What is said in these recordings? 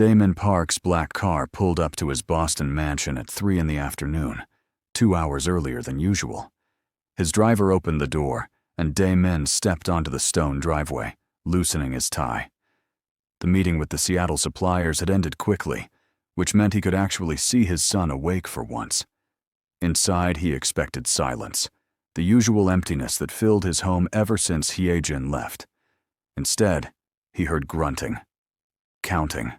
Damon Park's black car pulled up to his Boston mansion at 3 in the afternoon, 2 hours earlier than usual. His driver opened the door, and Damon stepped onto the stone driveway, loosening his tie. The meeting with the Seattle suppliers had ended quickly, which meant he could actually see his son awake for once. Inside, he expected silence, the usual emptiness that filled his home ever since Hyejin left. Instead, he heard grunting, counting,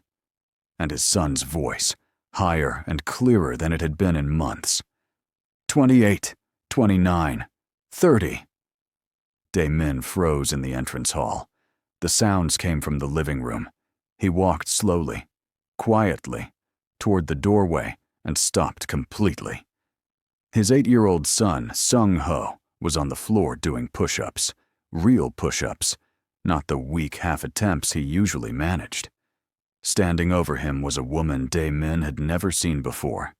and his son's voice, higher and clearer than it had been in months. 28, 29, 30. Daemin froze in the entrance hall. The sounds came from the living room. He walked slowly, quietly, toward the doorway and stopped completely. His 8-year-old son, Sung-ho, was on the floor doing push-ups, real push-ups, not the weak half-attempts he usually managed. Standing over him was a woman Daemin had never seen before.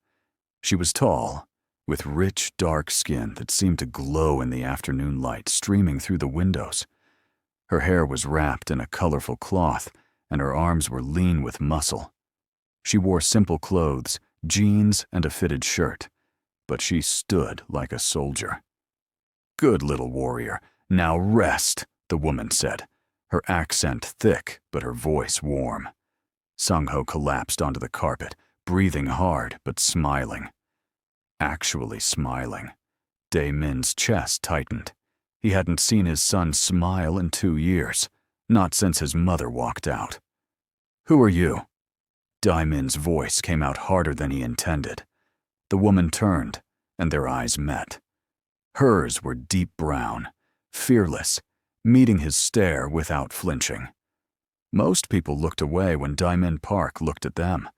She was tall, with rich, dark skin that seemed to glow in the afternoon light streaming through the windows. Her hair was wrapped in a colorful cloth, and her arms were lean with muscle. She wore simple clothes, jeans, and a fitted shirt, but she stood like a soldier. "Good little warrior, now rest," the woman said, her accent thick but her voice warm. Sung-ho collapsed onto the carpet, breathing hard but smiling. Actually smiling. Daemin's chest tightened. He hadn't seen his son smile in 2 years, not since his mother walked out. "Who are you?" Daemin's voice came out harder than he intended. The woman turned, and their eyes met. Hers were deep brown, fearless, meeting his stare without flinching. Most people looked away when Damon Park looked at them.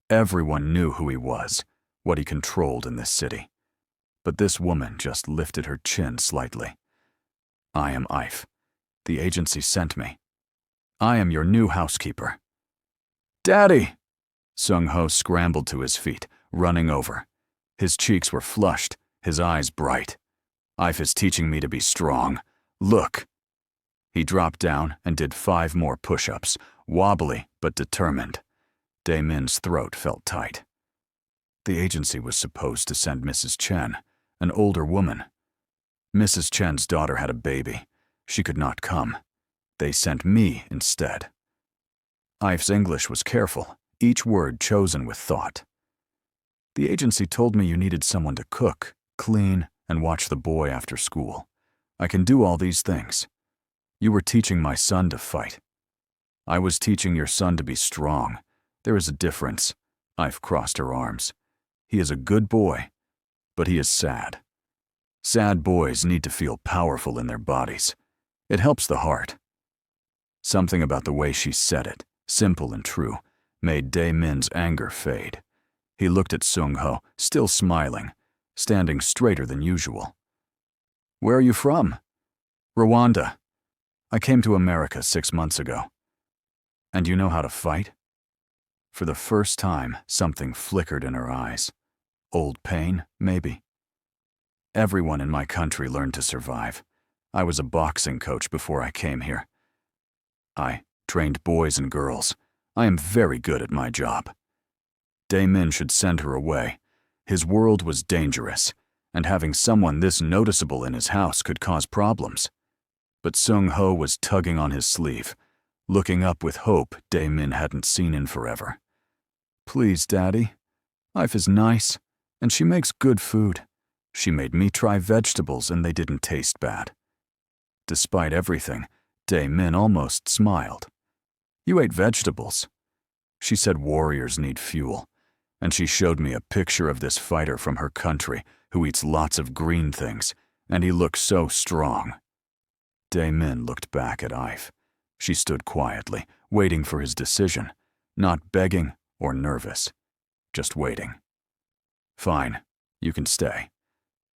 Everyone knew who he was, what he controlled in this city. But this woman just lifted her chin slightly. "I am Ife. The agency sent me. I am your new housekeeper." "Daddy!" Sung-ho scrambled to his feet, running over. His cheeks were flushed, his eyes bright. "Ife is teaching me to be strong. Look." He dropped down and did 5 more push-ups, wobbly but determined. Daemin's throat felt tight. The agency was supposed to send Mrs. Chen, an older woman. Mrs. Chen's daughter had a baby. She could not come. They sent me instead. Ife's English was careful, each word chosen with thought. "The agency told me you needed someone to cook, clean, and watch the boy after school. I can do all these things. You were teaching my son to fight. I was teaching your son to be strong. There is a difference." Ife crossed her arms. "He is a good boy, but he is sad. Sad boys need to feel powerful in their bodies. It helps the heart." Something about the way she said it, simple and true, made Daemin's anger fade. He looked at Sung-ho, still smiling, standing straighter than usual. "Where are you from?" "Rwanda. I came to America 6 months ago." "And you know how to fight?" For the first time, something flickered in her eyes. Old pain, maybe. "Everyone in my country learned to survive. I was a boxing coach before I came here. I trained boys and girls. I am very good at my job." Daemin should send her away. His world was dangerous, and having someone this noticeable in his house could cause problems. But Sung-ho was tugging on his sleeve, looking up with hope Daemin hadn't seen in forever. "Please, Daddy. Ife is nice, and she makes good food. She made me try vegetables and they didn't taste bad." Despite everything, Daemin almost smiled. "You ate vegetables." She said warriors need fuel, and she showed me a picture of this fighter from her country who eats lots of green things, and he looks so strong. Daemin looked back at Ife. She stood quietly, waiting for his decision, not begging or nervous, just waiting. "Fine, you can stay.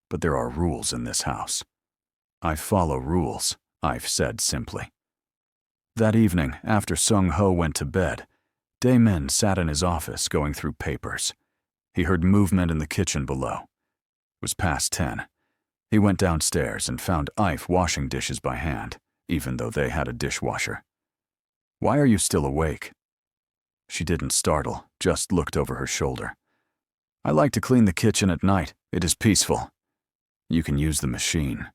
But there are rules in this house." "I follow rules," Ife said simply. That evening, after Sung-ho went to bed, Daemin sat in his office going through papers. He heard movement in the kitchen below. It was past 10. He went downstairs and found Ife washing dishes by hand, even though they had a dishwasher. "Why are you still awake?" She didn't startle, just looked over her shoulder. I like to clean the kitchen at night. It is peaceful. You can use the machine.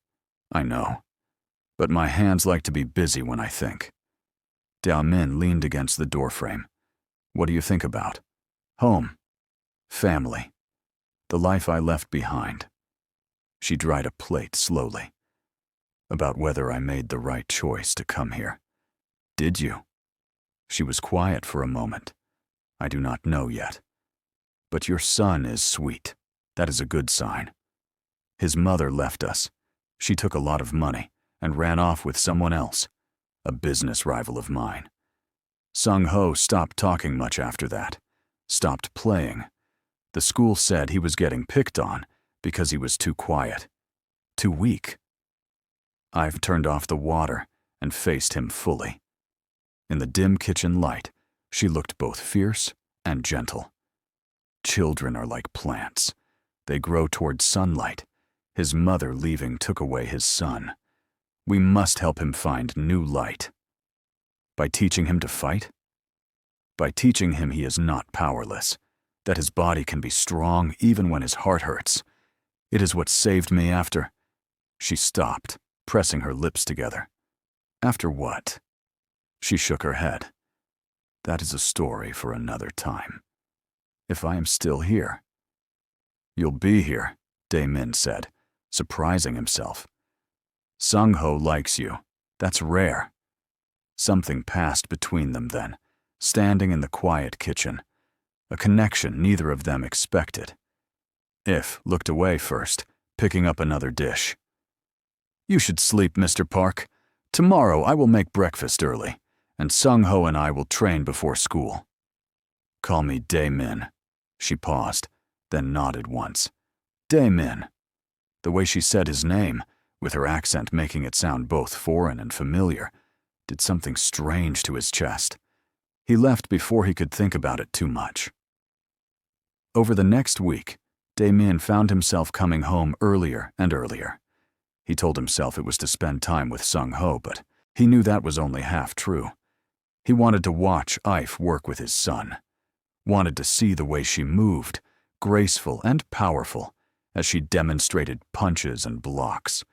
I know. But my hands like to be busy when I think. Min leaned against the doorframe. What do you think about? Home. Family. The life I left behind. She dried a plate slowly. About whether I made the right choice to come here. Did you? She was quiet for a moment. I do not know yet. But your son is sweet. That is a good sign. His mother left us. She took a lot of money and ran off with someone else, a business rival of mine. Sung-ho stopped talking much after that, stopped playing. The school said he was getting picked on because he was too quiet, too weak. I've turned off the water and faced him fully. In the dim kitchen light, she looked both fierce and gentle. Children are like plants. They grow toward sunlight. His mother leaving took away his son. We must help him find new light. By teaching him to fight? By teaching him he is not powerless, that his body can be strong even when his heart hurts. It is what saved me after. She stopped, pressing her lips together. After what? She shook her head. That is a story for another time. If I am still here. You'll be here, Min said, surprising himself. Sung-ho likes you. That's rare. Something passed between them then, standing in the quiet kitchen. A connection neither of them expected. If looked away first, picking up another dish. You should sleep, Mr. Park. Tomorrow I will make breakfast early, and Sung-ho and I will train before school. Call me Min. She paused, then nodded once. Min. The way she said his name, with her accent making it sound both foreign and familiar, did something strange to his chest. He left before he could think about it too much. Over the next week, Min found himself coming home earlier and earlier. He told himself it was to spend time with Sung-ho, but he knew that was only half true. He wanted to watch If work with his son. Wanted to see the way she moved, graceful and powerful, as she demonstrated punches and blocks.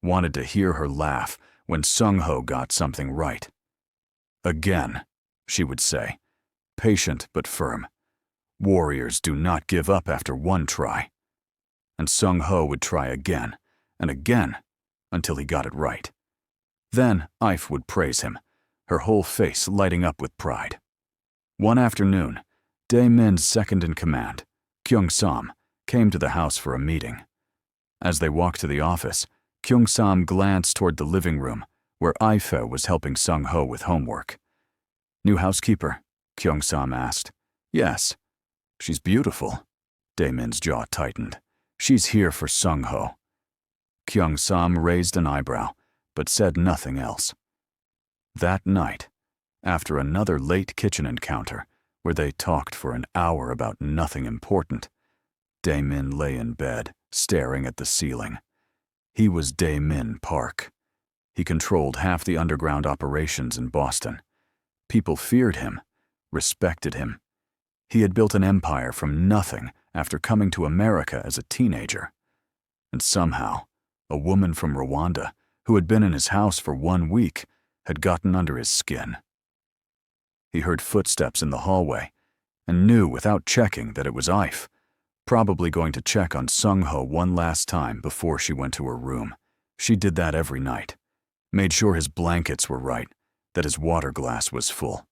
Wanted to hear her laugh when Sung-ho got something right. Again, she would say, patient but firm. Warriors do not give up after one try. And Sung-ho would try again and again until he got it right. Then If would praise him, her whole face lighting up with pride. One afternoon, Min's second-in-command, Kyung-sam, came to the house for a meeting. As they walked to the office, Kyung-sam glanced toward the living room, where Ife was helping Sung-ho with homework. New housekeeper? Kyung-sam asked. Yes. She's beautiful. Min's jaw tightened. She's here for Sung-ho. Kyung-sam raised an eyebrow, but said nothing else. That night, after another late kitchen encounter, where they talked for an hour about nothing important, Min lay in bed, staring at the ceiling. He was Min Park. He controlled half the underground operations in Boston. People feared him, respected him. He had built an empire from nothing after coming to America as a teenager. And somehow, a woman from Rwanda, who had been in his house for 1 week, had gotten under his skin. He heard footsteps in the hallway and knew without checking that it was Ife, probably going to check on Sung-ho one last time before she went to her room. She did that every night, made sure his blankets were right, that his water glass was full.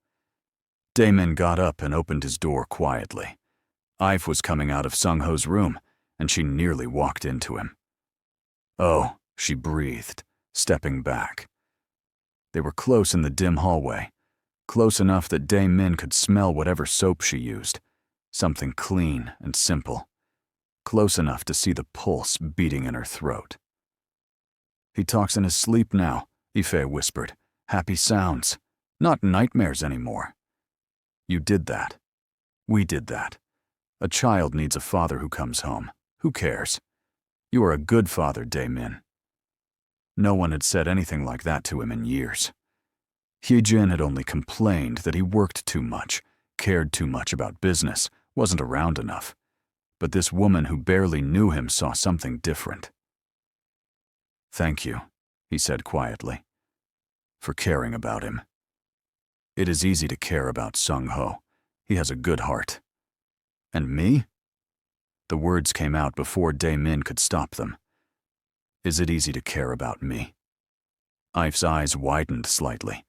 Min got up and opened his door quietly. Ife was coming out of Sung-ho's room, and she nearly walked into him. Oh, she breathed, stepping back. They were close in the dim hallway, close enough that Min could smell whatever soap she used, something clean and simple, close enough to see the pulse beating in her throat. He talks in his sleep now, Ife whispered. Happy sounds, not nightmares anymore. You did that. We did that. A child needs a father who comes home. Who cares? You are a good father, Min. No one had said anything like that to him in years. Hyejin had only complained that he worked too much, cared too much about business, wasn't around enough. But this woman who barely knew him saw something different. "Thank you," he said quietly, "for caring about him. It is easy to care about Sung-ho. He has a good heart. And me?" The words came out before Dae-min could stop them. "Is it easy to care about me?" Ife's eyes widened slightly.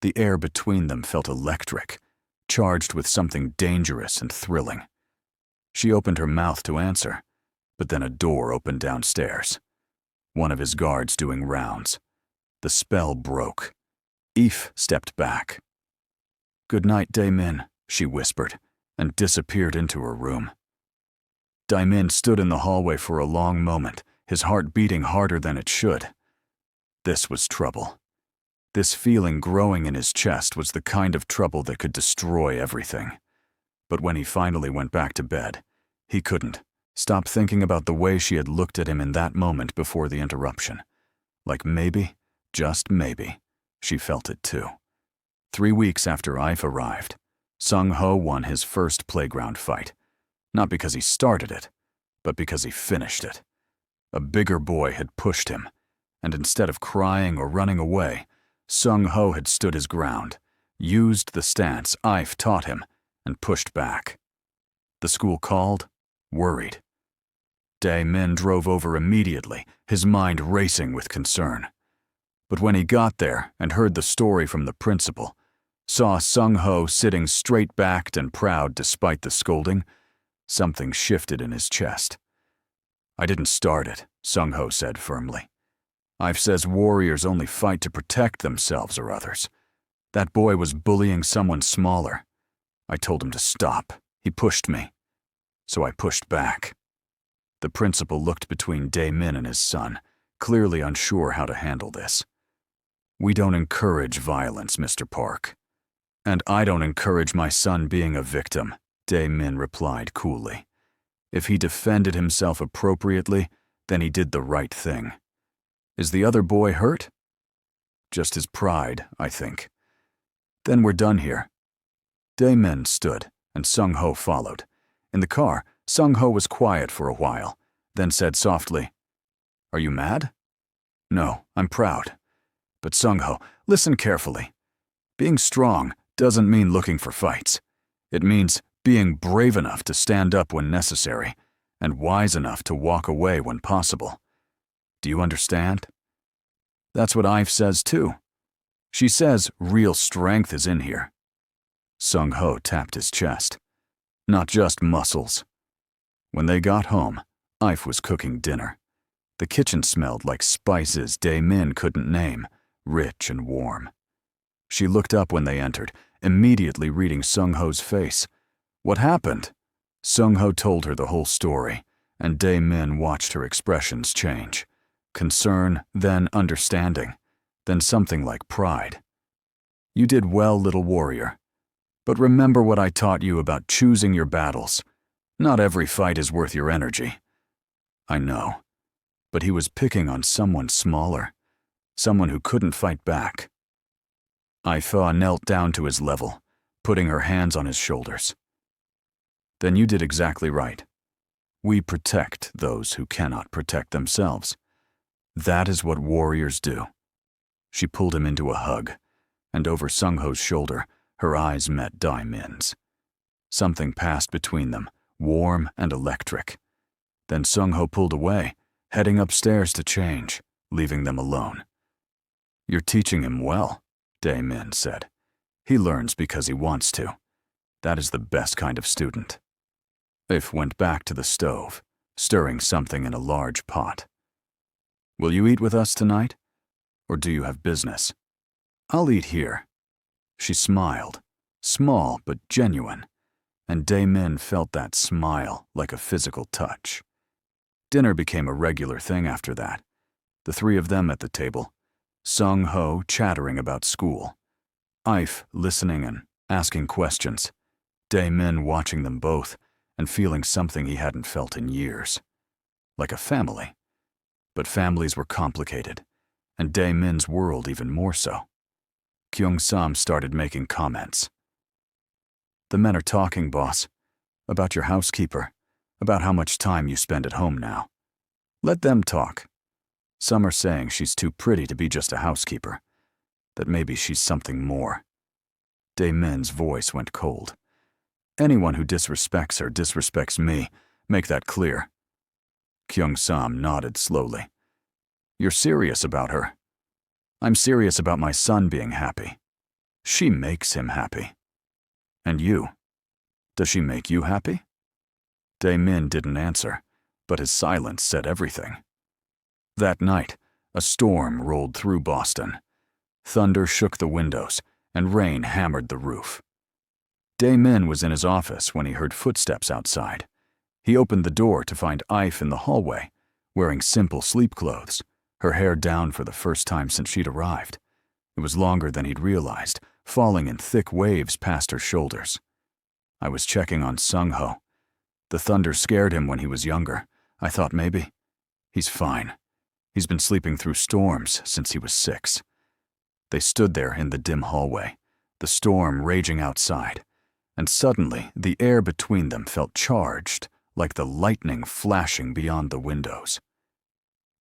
The air between them felt electric, charged with something dangerous and thrilling. She opened her mouth to answer, but then a door opened downstairs. One of his guards doing rounds. The spell broke. If stepped back. "Good night, Dae-min," she whispered, and disappeared into her room. Dae-min stood in the hallway for a long moment, his heart beating harder than it should. This was trouble. This feeling growing in his chest was the kind of trouble that could destroy everything. But when he finally went back to bed, he couldn't stop thinking about the way she had looked at him in that moment before the interruption. Like maybe, just maybe, she felt it too. 3 weeks after Ife arrived, Sung-ho won his first playground fight. Not because he started it, but because he finished it. A bigger boy had pushed him, and instead of crying or running away, Sung-ho had stood his ground, used the stance Ife taught him, and pushed back. The school called, worried. Dae-min drove over immediately, his mind racing with concern. But when he got there and heard the story from the principal, saw Sung-ho sitting straight-backed and proud despite the scolding, something shifted in his chest. "I didn't start it," Sung-ho said firmly. "Ife says warriors only fight to protect themselves or others. That boy was bullying someone smaller. I told him to stop. He pushed me. So I pushed back." The principal looked between Dae-min and his son, clearly unsure how to handle this. "We don't encourage violence, Mr. Park. And I don't encourage my son being a victim," Dae-min replied coolly. "If he defended himself appropriately, then he did the right thing. Is the other boy hurt?" "Just his pride, I think." "Then we're done here." Dae-min stood, and Sung-ho followed. In the car, Sung-ho was quiet for a while, then said softly, "Are you mad?" "No, I'm proud. But Sung-ho, listen carefully. Being strong doesn't mean looking for fights. It means being brave enough to stand up when necessary, and wise enough to walk away when possible. Do you understand? That's what Ife says too. She says real strength is in here." Sung-ho tapped his chest. "Not just muscles." When they got home, Ife was cooking dinner. The kitchen smelled like spices Dae-min couldn't name, rich and warm. She looked up when they entered, immediately reading Sung-ho's face. "What happened?" Sung-ho told her the whole story, and Dae-min watched her expressions change. Concern, then understanding, then something like pride. "You did well, little warrior. But remember what I taught you about choosing your battles. Not every fight is worth your energy." "I know. But he was picking on someone smaller, someone who couldn't fight back." Ife knelt down to his level, putting her hands on his shoulders. "Then you did exactly right. We protect those who cannot protect themselves. That is what warriors do." She pulled him into a hug, and over Sung-ho's shoulder, her eyes met Dae-min's. Something passed between them, warm and electric. Then Sung-ho pulled away, heading upstairs to change, leaving them alone. "You're teaching him well," Dae-min said. "He learns because he wants to. That is the best kind of student." Ife went back to the stove, stirring something in a large pot. "Will you eat with us tonight? Or do you have business?" "I'll eat here." She smiled, small but genuine, and Dae-min felt that smile like a physical touch. Dinner became a regular thing after that. The three of them at the table, Sung-ho chattering about school, Ife listening and asking questions, Dae-min watching them both and feeling something he hadn't felt in years. Like a family. But families were complicated, and Dae-min's world even more so. Kyung-sam started making comments. The men are talking, boss. About your housekeeper. About how much time you spend at home now. Let them talk. Some are saying she's too pretty to be just a housekeeper. That maybe she's something more. Dae-min's voice went cold. Anyone who disrespects her disrespects me. Make that clear. Kyung-sam nodded slowly. You're serious about her. I'm serious about my son being happy. She makes him happy. And you? Does she make you happy? Dae-min didn't answer, but his silence said everything. That night, a storm rolled through Boston. Thunder shook the windows, and rain hammered the roof. Dae-min was in his office when he heard footsteps outside. He opened the door to find Ife in the hallway, wearing simple sleep clothes, her hair down for the first time since she'd arrived. It was longer than he'd realized, falling in thick waves past her shoulders. I was checking on Sung-ho. The thunder scared him when he was younger. I thought maybe. He's fine. He's been sleeping through storms since he was 6. They stood there in the dim hallway, the storm raging outside, and suddenly the air between them felt charged, like the lightning flashing beyond the windows.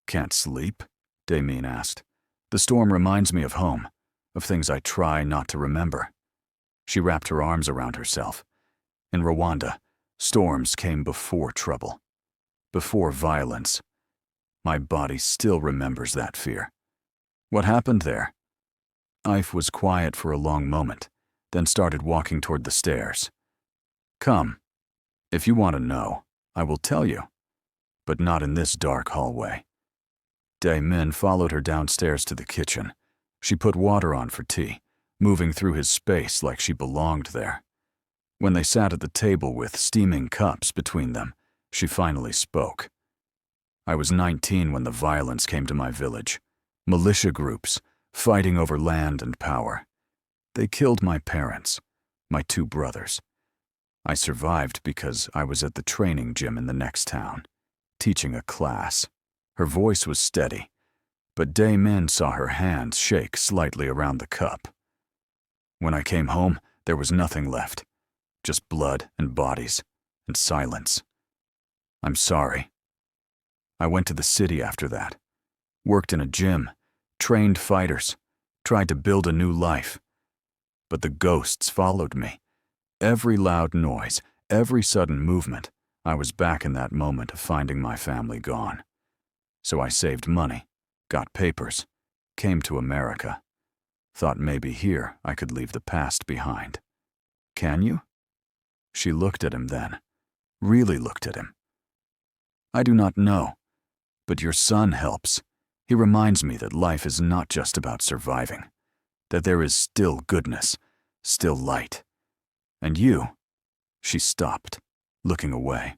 Can't sleep? Dae-min asked. The storm reminds me of home, of things I try not to remember. She wrapped her arms around herself. In Rwanda, storms came before trouble, before violence. My body still remembers that fear. What happened there? Ife was quiet for a long moment, then started walking toward the stairs. Come. If you want to know, I will tell you, but not in this dark hallway. Dae-min followed her downstairs to the kitchen. She put water on for tea, moving through his space like she belonged there. When they sat at the table with steaming cups between them, she finally spoke. I was 19 when the violence came to my village. Militia groups, fighting over land and power. They killed my parents, my 2 brothers. I survived because I was at the training gym in the next town, teaching a class. Her voice was steady, but Dae-min saw her hands shake slightly around the cup. When I came home, there was nothing left, just blood and bodies and silence. I'm sorry. I went to the city after that, worked in a gym, trained fighters, tried to build a new life. But the ghosts followed me. Every loud noise, every sudden movement, I was back in that moment of finding my family gone. So I saved money, got papers, came to America. Thought maybe here I could leave the past behind. Can you? She looked at him then, really looked at him. I do not know, but your son helps. He reminds me that life is not just about surviving, that there is still goodness, still light. And you? She stopped, looking away.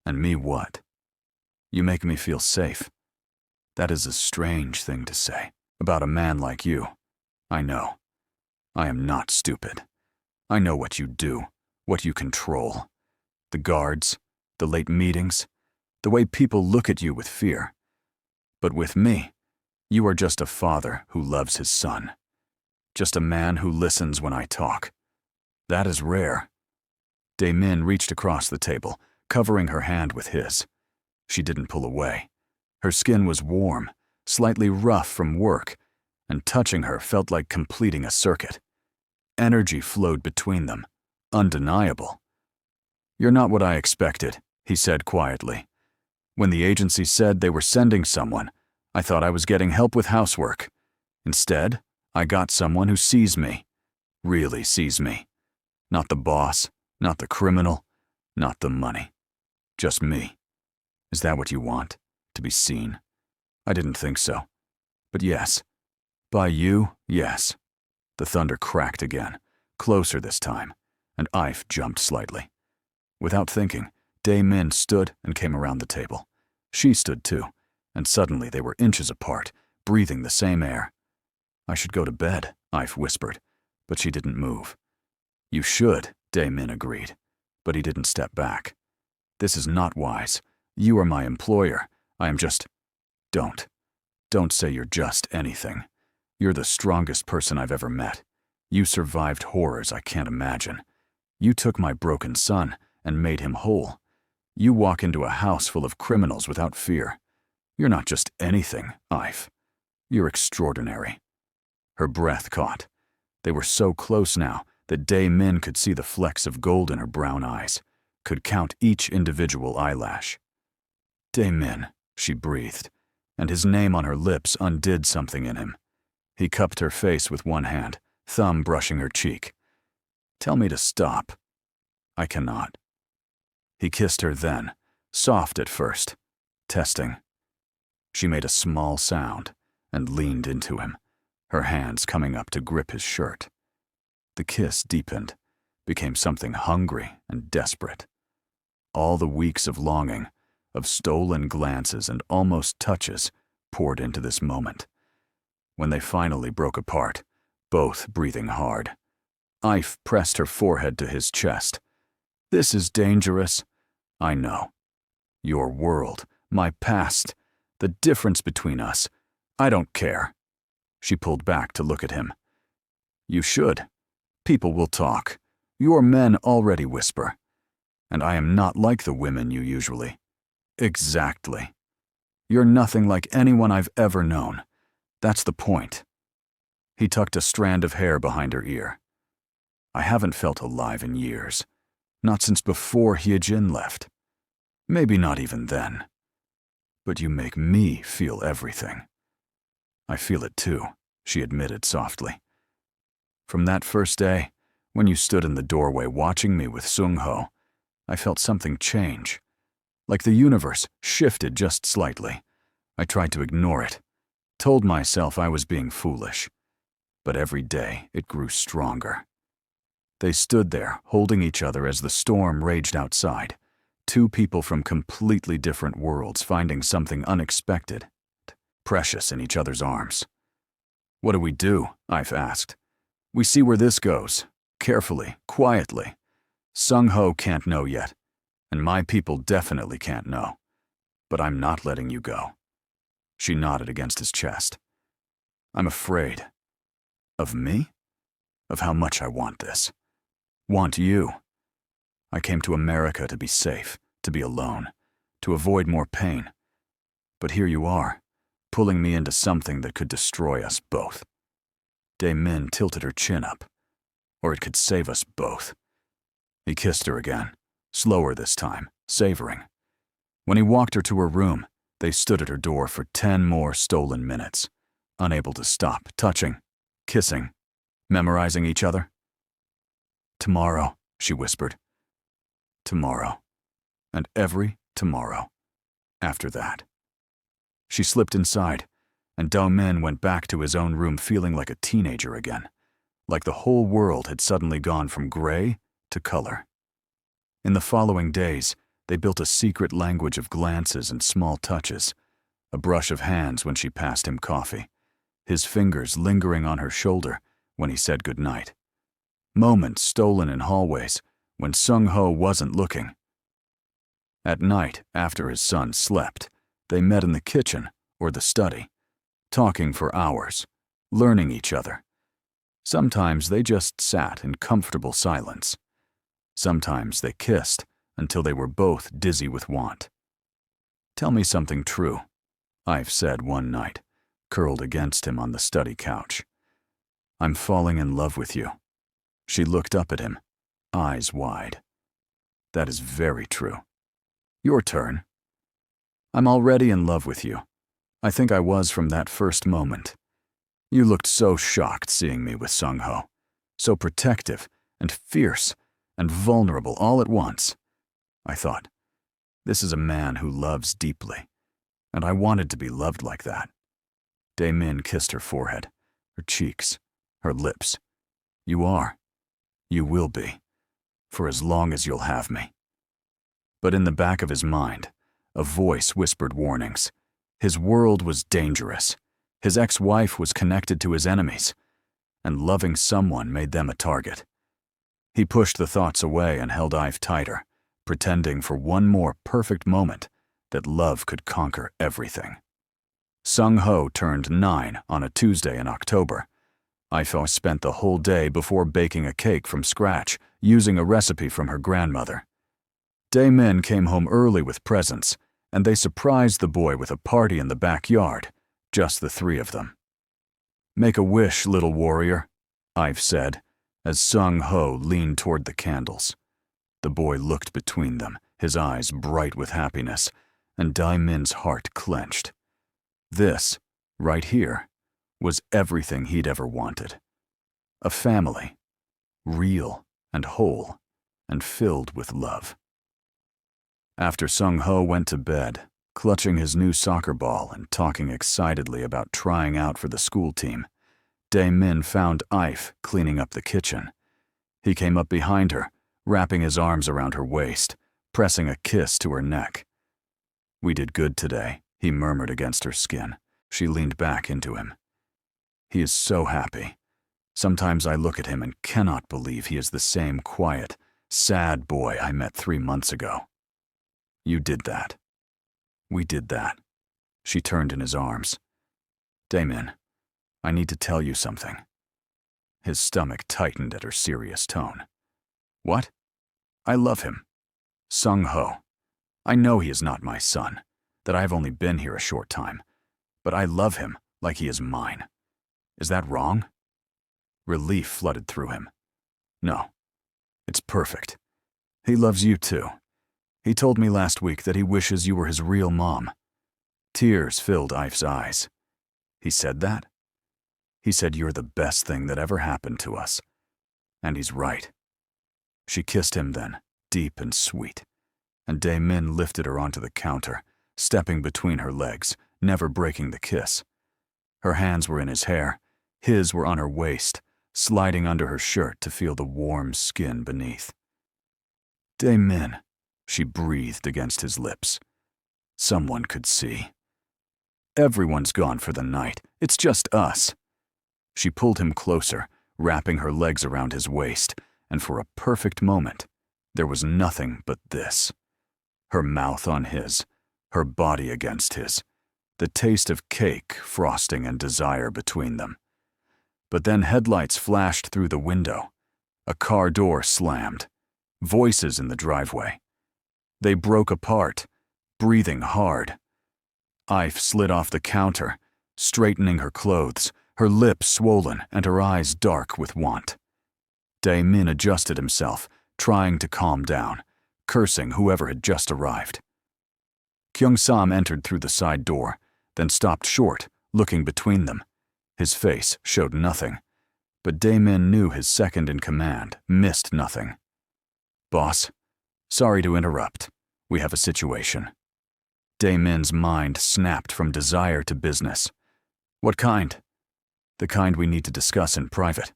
And me what? You make me feel safe. That is a strange thing to say about a man like you. I know. I am not stupid. I know what you do, what you control. The guards, the late meetings, the way people look at you with fear. But with me, you are just a father who loves his son. Just a man who listens when I talk. That is rare. Dae-min reached across the table, covering her hand with his. She didn't pull away. Her skin was warm, slightly rough from work, and touching her felt like completing a circuit. Energy flowed between them, undeniable. You're not what I expected, he said quietly. When the agency said they were sending someone, I thought I was getting help with housework. Instead, I got someone who sees me, really sees me. Not the boss, not the criminal, not the money. Just me. Is that what you want? To be seen? I didn't think so. But yes. By you, yes. The thunder cracked again, closer this time, and Ife jumped slightly. Without thinking, Dae-min stood and came around the table. She stood too, and suddenly they were inches apart, breathing the same air. I should go to bed, Ife whispered, but she didn't move. You should, Dae-min agreed, but he didn't step back. This is not wise. You are my employer. I am just... Don't say you're just anything. You're the strongest person I've ever met. You survived horrors I can't imagine. You took my broken son and made him whole. You walk into a house full of criminals without fear. You're not just anything, Ife. You're extraordinary." Her breath caught. They were so close now that Min could see the flecks of gold in her brown eyes, could count each individual eyelash. "Min," she breathed, and his name on her lips undid something in him. He cupped her face with one hand, thumb brushing her cheek. "Tell me to stop." "I cannot." He kissed her then, soft at first, testing. She made a small sound and leaned into him, her hands coming up to grip his shirt. The kiss deepened, became something hungry and desperate. All the weeks of longing, of stolen glances and almost touches, poured into this moment. When they finally broke apart, both breathing hard, Ife pressed her forehead to his chest. "This is dangerous. I know. Your world, my past, the difference between us. I don't care." She pulled back to look at him. "You should. People will talk. Your men already whisper. And I am not like the women you usually." "Exactly. You're nothing like anyone I've ever known. That's the point." He tucked a strand of hair behind her ear. "I haven't felt alive in years. Not since before Hyejin left. Maybe not even then. But you make me feel everything." "I feel it too," she admitted softly. "From that first day, when you stood in the doorway watching me with Sung-ho, I felt something change. Like the universe shifted just slightly. I tried to ignore it, told myself I was being foolish. But every day it grew stronger." They stood there, holding each other as the storm raged outside. Two people from completely different worlds finding something unexpected, precious in each other's arms. "What do we do?" Ife asked. "We see where this goes. Carefully, quietly. Sung-ho can't know yet, and my people definitely can't know. But I'm not letting you go." She nodded against his chest. "I'm afraid." "Of me? Of how much I want this. Want you. I came to America to be safe, to be alone, to avoid more pain. But here you are, pulling me into something that could destroy us both." Min tilted her chin up. "Or it could save us both." He kissed her again, slower this time, savoring. When he walked her to her room, they stood at her door for 10 more stolen minutes, unable to stop, touching, kissing, memorizing each other. "Tomorrow," she whispered. "Tomorrow. And every tomorrow. After that." She slipped inside, and Min went back to his own room feeling like a teenager again, like the whole world had suddenly gone from gray to color. In the following days, they built a secret language of glances and small touches, a brush of hands when she passed him coffee, his fingers lingering on her shoulder when he said goodnight, moments stolen in hallways when Sung-ho wasn't looking. At night, after his son slept, they met in the kitchen or the study, talking for hours, learning each other. Sometimes they just sat in comfortable silence. Sometimes they kissed until they were both dizzy with want. "Tell me something true," Ife said one night, curled against him on the study couch. "I'm falling in love with you." She looked up at him, eyes wide. "That is very true. Your turn." "I'm already in love with you. I think I was from that first moment. You looked so shocked seeing me with Sung-ho, so protective and fierce and vulnerable all at once. I thought, this is a man who loves deeply, and I wanted to be loved like that." Min kissed her forehead, her cheeks, her lips. "You are. You will be. For as long as you'll have me." But in the back of his mind, a voice whispered warnings. His world was dangerous. His ex-wife was connected to his enemies, and loving someone made them a target. He pushed the thoughts away and held Ife tighter, pretending for one more perfect moment that love could conquer everything. Sung-ho turned 9 on a Tuesday in October. Ifo spent the whole day before baking a cake from scratch, using a recipe from her grandmother. Dae-min came home early with presents, and they surprised the boy with a party in the backyard, just the three of them. "Make a wish, little warrior," Ive said, as Sung-ho leaned toward the candles. The boy looked between them, his eyes bright with happiness, and Dae-min's heart clenched. This, right here, was everything he'd ever wanted. A family, real and whole, and filled with love. After Sung-ho went to bed, clutching his new soccer ball and talking excitedly about trying out for the school team, Dae-min found Ive cleaning up the kitchen. He came up behind her, wrapping his arms around her waist, pressing a kiss to her neck. "We did good today," he murmured against her skin. She leaned back into him. "He is so happy. Sometimes I look at him and cannot believe he is the same quiet, sad boy I met 3 months ago." "You did that. We did that." She turned in his arms. "Dae-min, I need to tell you something." His stomach tightened at her serious tone. "What?" "I love him. Sung-ho. I know he is not my son, that I have only been here a short time, but I love him like he is mine. Is that wrong?" Relief flooded through him. "No, it's perfect. He loves you too. He told me last week that he wishes you were his real mom." Tears filled Ive's eyes. "He said that?" "He said you're the best thing that ever happened to us. And he's right." She kissed him then, deep and sweet, and Dae-min lifted her onto the counter, stepping between her legs, never breaking the kiss. Her hands were in his hair, his were on her waist, sliding under her shirt to feel the warm skin beneath. "Dae-min," she breathed against his lips. Someone could see. "Everyone's gone for the night. It's just us." She pulled him closer, wrapping her legs around his waist, and for a perfect moment, there was nothing but this. Her mouth on his, her body against his, the taste of cake, frosting, and desire between them. But then headlights flashed through the window. A car door slammed. Voices in the driveway. They broke apart, breathing hard. Ive slid off the counter, straightening her clothes, her lips swollen and her eyes dark with want. Dae-min adjusted himself, trying to calm down, cursing whoever had just arrived. Kyung-sam entered through the side door, then stopped short, looking between them. His face showed nothing, but Dae-min knew his second-in-command missed nothing. "Boss, sorry to interrupt. We have a situation." Dae-min's mind snapped from desire to business. "What kind?" "The kind we need to discuss in private."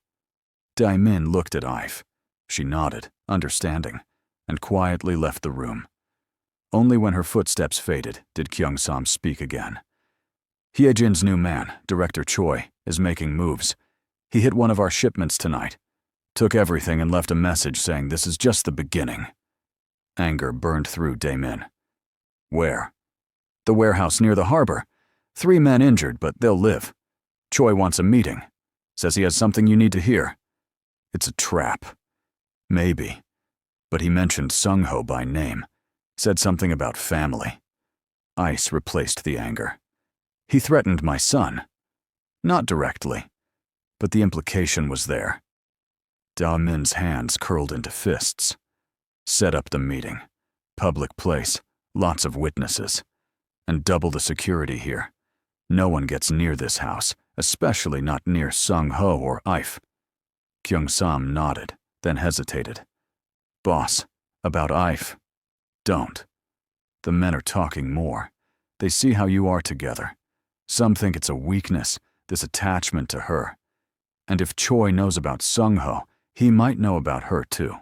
Dae-min looked at Ive. She nodded, understanding, and quietly left the room. Only when her footsteps faded did Kyung-sam speak again. "Hyejin's new man, Director Choi, is making moves. He hit one of our shipments tonight. Took everything and left a message saying this is just the beginning." Anger burned through Dae-min. "Where?" "The warehouse near the harbor. 3 men injured, but they'll live. Choi wants a meeting. Says he has something you need to hear." "It's a trap." "Maybe. But he mentioned Sung-ho by name. Said something about family." Ice replaced the anger. "He threatened my son." "Not directly. But the implication was there." Dae-min's hands curled into fists. "Set up the meeting. Public place, lots of witnesses. And double the security here. No one gets near this house, especially not near Sung-ho or Ive." Kyung-sam nodded, then hesitated. "Boss, about Ive. Don't. The men are talking more. They see how you are together. Some think it's a weakness, this attachment to her. And if Choi knows about Sung-ho, he might know about her too.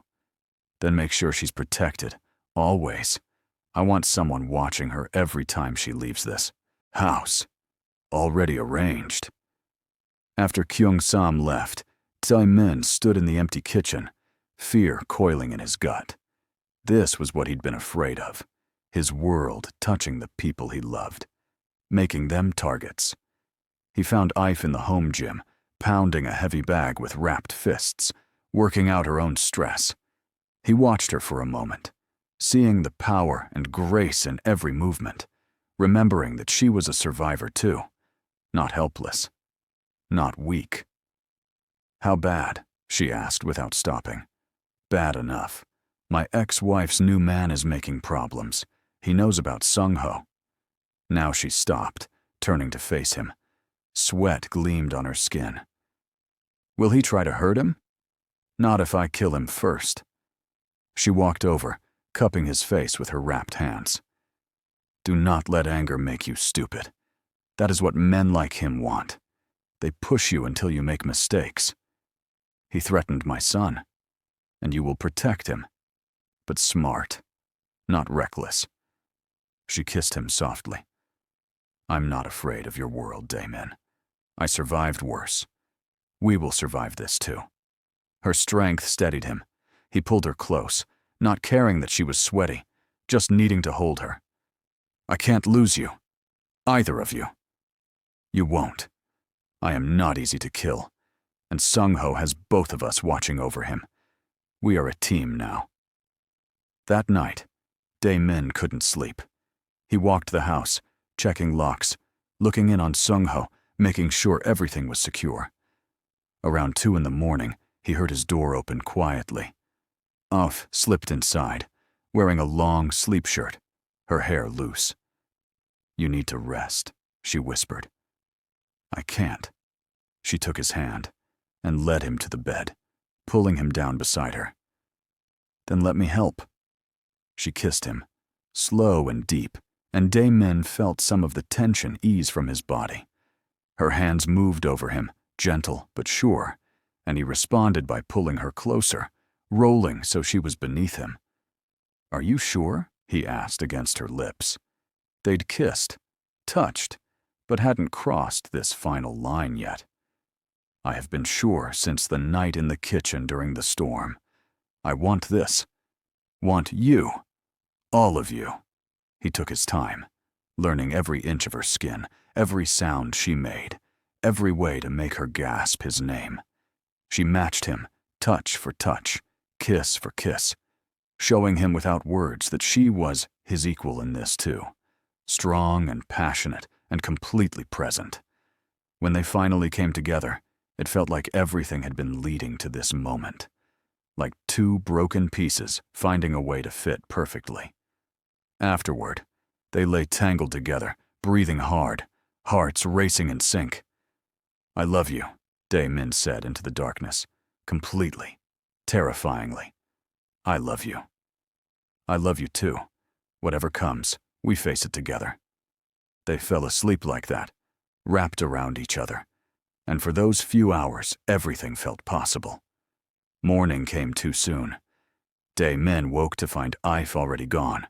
Then make sure she's protected, always. I want someone watching her every time she leaves this house. Already arranged." After Kyung-sam left, Dae-min stood in the empty kitchen, fear coiling in his gut. This was what he'd been afraid of, his world touching the people he loved, making them targets. He found Ive in the home gym, pounding a heavy bag with wrapped fists, working out her own stress. He watched her for a moment, seeing the power and grace in every movement, remembering that she was a survivor too, not helpless, not weak. "How bad?" she asked without stopping. "Bad enough. My ex-wife's new man is making problems. He knows about Sung-ho." Now she stopped, turning to face him. Sweat gleamed on her skin. "Will he try to hurt him?" "Not if I kill him first." She walked over, cupping his face with her wrapped hands. "Do not let anger make you stupid. That is what men like him want. They push you until you make mistakes. He threatened my son, and you will protect him, but smart, not reckless." She kissed him softly. "I'm not afraid of your world, Daemin. I survived worse. We will survive this too." Her strength steadied him. He pulled her close, not caring that she was sweaty, just needing to hold her. "I can't lose you. Either of you." "You won't. I am not easy to kill, and Sung-ho has both of us watching over him. We are a team now." That night, Daemin couldn't sleep. He walked the house, checking locks, looking in on Sung-ho, making sure everything was secure. Around 2 in the morning, he heard his door open quietly. Afro slipped inside, wearing a long sleep shirt, her hair loose. "You need to rest," she whispered. "I can't." She took his hand and led him to the bed, pulling him down beside her. "Then let me help." She kissed him, slow and deep, and Daemin felt some of the tension ease from his body. Her hands moved over him, gentle but sure, and he responded by pulling her closer, rolling so she was beneath him. "Are you sure?" he asked against her lips. They'd kissed, touched, but hadn't crossed this final line yet. "I have been sure since the night in the kitchen during the storm. I want this. Want you. All of you." He took his time, learning every inch of her skin, every sound she made, every way to make her gasp his name. She matched him, touch for touch, kiss for kiss, showing him without words that she was his equal in this too, strong and passionate and completely present. When they finally came together, it felt like everything had been leading to this moment, like 2 broken pieces finding a way to fit perfectly. Afterward, they lay tangled together, breathing hard, hearts racing in sync. "I love you," Daemin said into the darkness, completely, terrifyingly. "I love you. I love you too. Whatever comes, we face it together." They fell asleep like that, wrapped around each other, and for those few hours, everything felt possible. Morning came too soon. Daemin woke to find Afro already gone,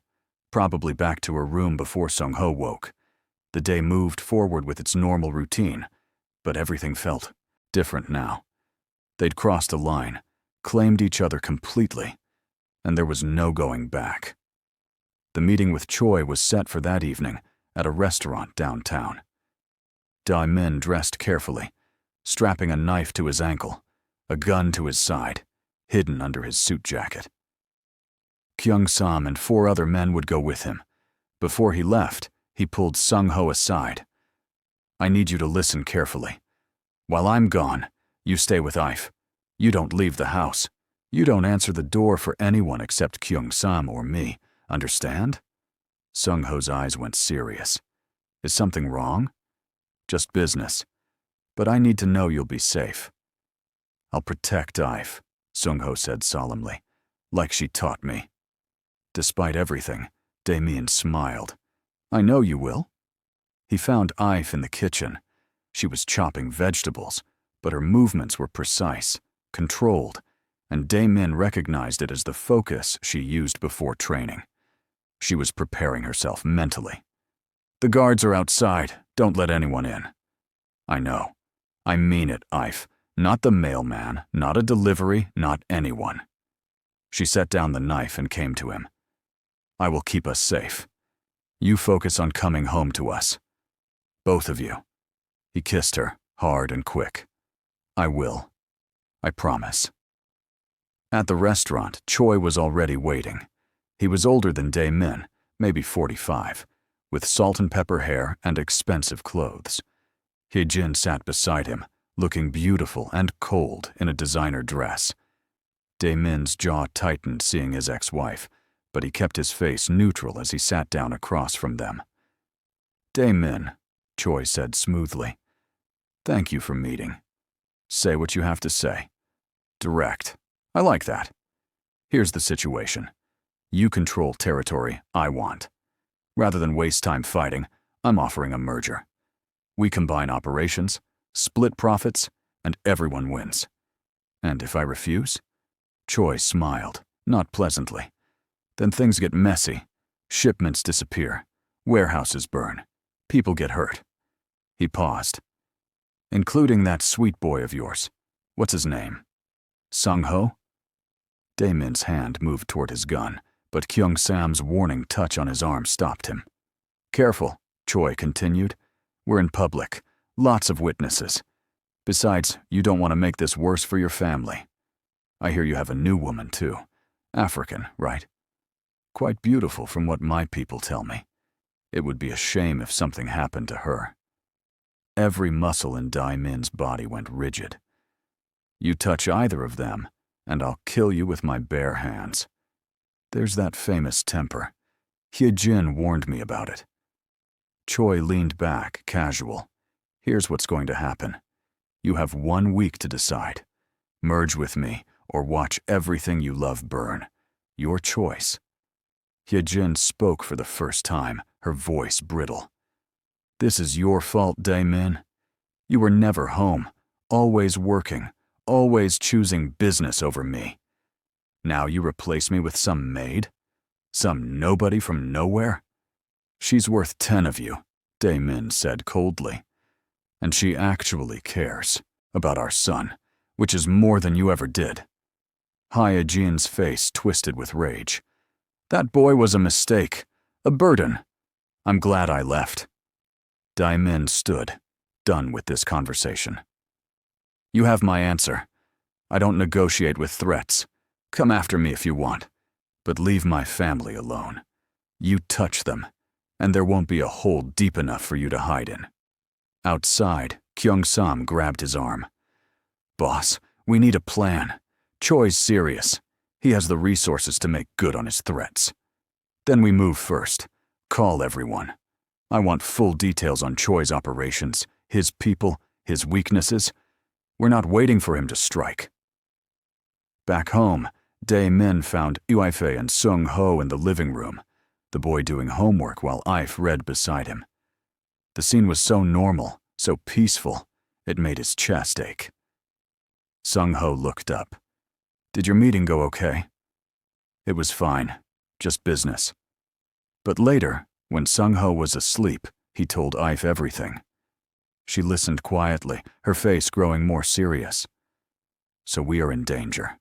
probably back to her room before Sung-ho woke. The day moved forward with its normal routine, but everything felt different now. They'd crossed a line, claimed each other completely, and there was no going back. The meeting with Choi was set for that evening at a restaurant downtown. Daemin dressed carefully, strapping a knife to his ankle, a gun to his side, hidden under his suit jacket. Kyung-sam and 4 other men would go with him. Before he left, he pulled Sung-ho aside. "I need you to listen carefully. While I'm gone, you stay with Afro. You don't leave the house. You don't answer the door for anyone except Kyung-sam or me. Understand?" Sung-ho's eyes went serious. "Is something wrong?" "Just business. But I need to know you'll be safe." "I'll protect Afro," Sung-ho said solemnly, "like she taught me." Despite everything, Daemin smiled. "I know you will." He found Afro in the kitchen. She was chopping vegetables, but her movements were precise, controlled, and Daemin recognized it as the focus she used before training. She was preparing herself mentally. "The guards are outside. Don't let anyone in." "I know. I mean it, Afro. Not the mailman, not a delivery, not anyone." She set down the knife and came to him. "I will keep us safe. You focus on coming home to us. Both of you." He kissed her, hard and quick. I will. I promise. At the restaurant, Choi was already waiting. He was older than Dae-min, maybe 45, with salt and pepper hair and expensive clothes. Hye-jin sat beside him, looking beautiful and cold in a designer dress. Dae-min's jaw tightened seeing his ex-wife, but he kept his face neutral as he sat down across from them. Dae-min, Choi said smoothly. Thank you for meeting. Say what you have to say. Direct. I like that. Here's the situation. You control territory I want. Rather than waste time fighting, I'm offering a merger. We combine operations, split profits, and everyone wins. And if I refuse? Choi smiled, not pleasantly. Then things get messy. Shipments disappear. Warehouses burn. People get hurt. He paused. Including that sweet boy of yours. What's his name? Sung-ho? Dae-min's hand moved toward his gun, but Kyung-sam's warning touch on his arm stopped him. Careful, Choi continued. We're in public. Lots of witnesses. Besides, you don't want to make this worse for your family. I hear you have a new woman, too. African, right? Quite beautiful from what my people tell me. It would be a shame if something happened to her. Every muscle in Dae-min's body went rigid. You touch either of them, and I'll kill you with my bare hands. There's that famous temper. Hye-jin warned me about it. Choi leaned back, casual. Here's what's going to happen. You have 1 week to decide. Merge with me, or watch everything you love burn. Your choice. Hye-jin spoke for the first time, her voice brittle. This is your fault, Dae-min. You were never home, always working, always choosing business over me. Now you replace me with some maid? Some nobody from nowhere? She's worth 10 of you, Dae-min said coldly. And she actually cares about our son, which is more than you ever did. Hye-jin's face twisted with rage. That boy was a mistake, a burden. I'm glad I left. Dae-min stood, done with this conversation. You have my answer. I don't negotiate with threats. Come after me if you want, but leave my family alone. You touch them, and there won't be a hole deep enough for you to hide in. Outside, Kyung-sam grabbed his arm. Boss, we need a plan. Choi's serious. He has the resources to make good on his threats. Then we move first. Call everyone. I want full details on Choi's operations, his people, his weaknesses. We're not waiting for him to strike. Back home, Dae-min found Uife and Sung-ho in the living room, the boy doing homework while Ife read beside him. The scene was so normal, so peaceful, it made his chest ache. Sung-ho looked up. Did your meeting go okay? It was fine, just business. But later, when Sung-ho was asleep, he told Ife everything. She listened quietly, her face growing more serious. So we are in danger.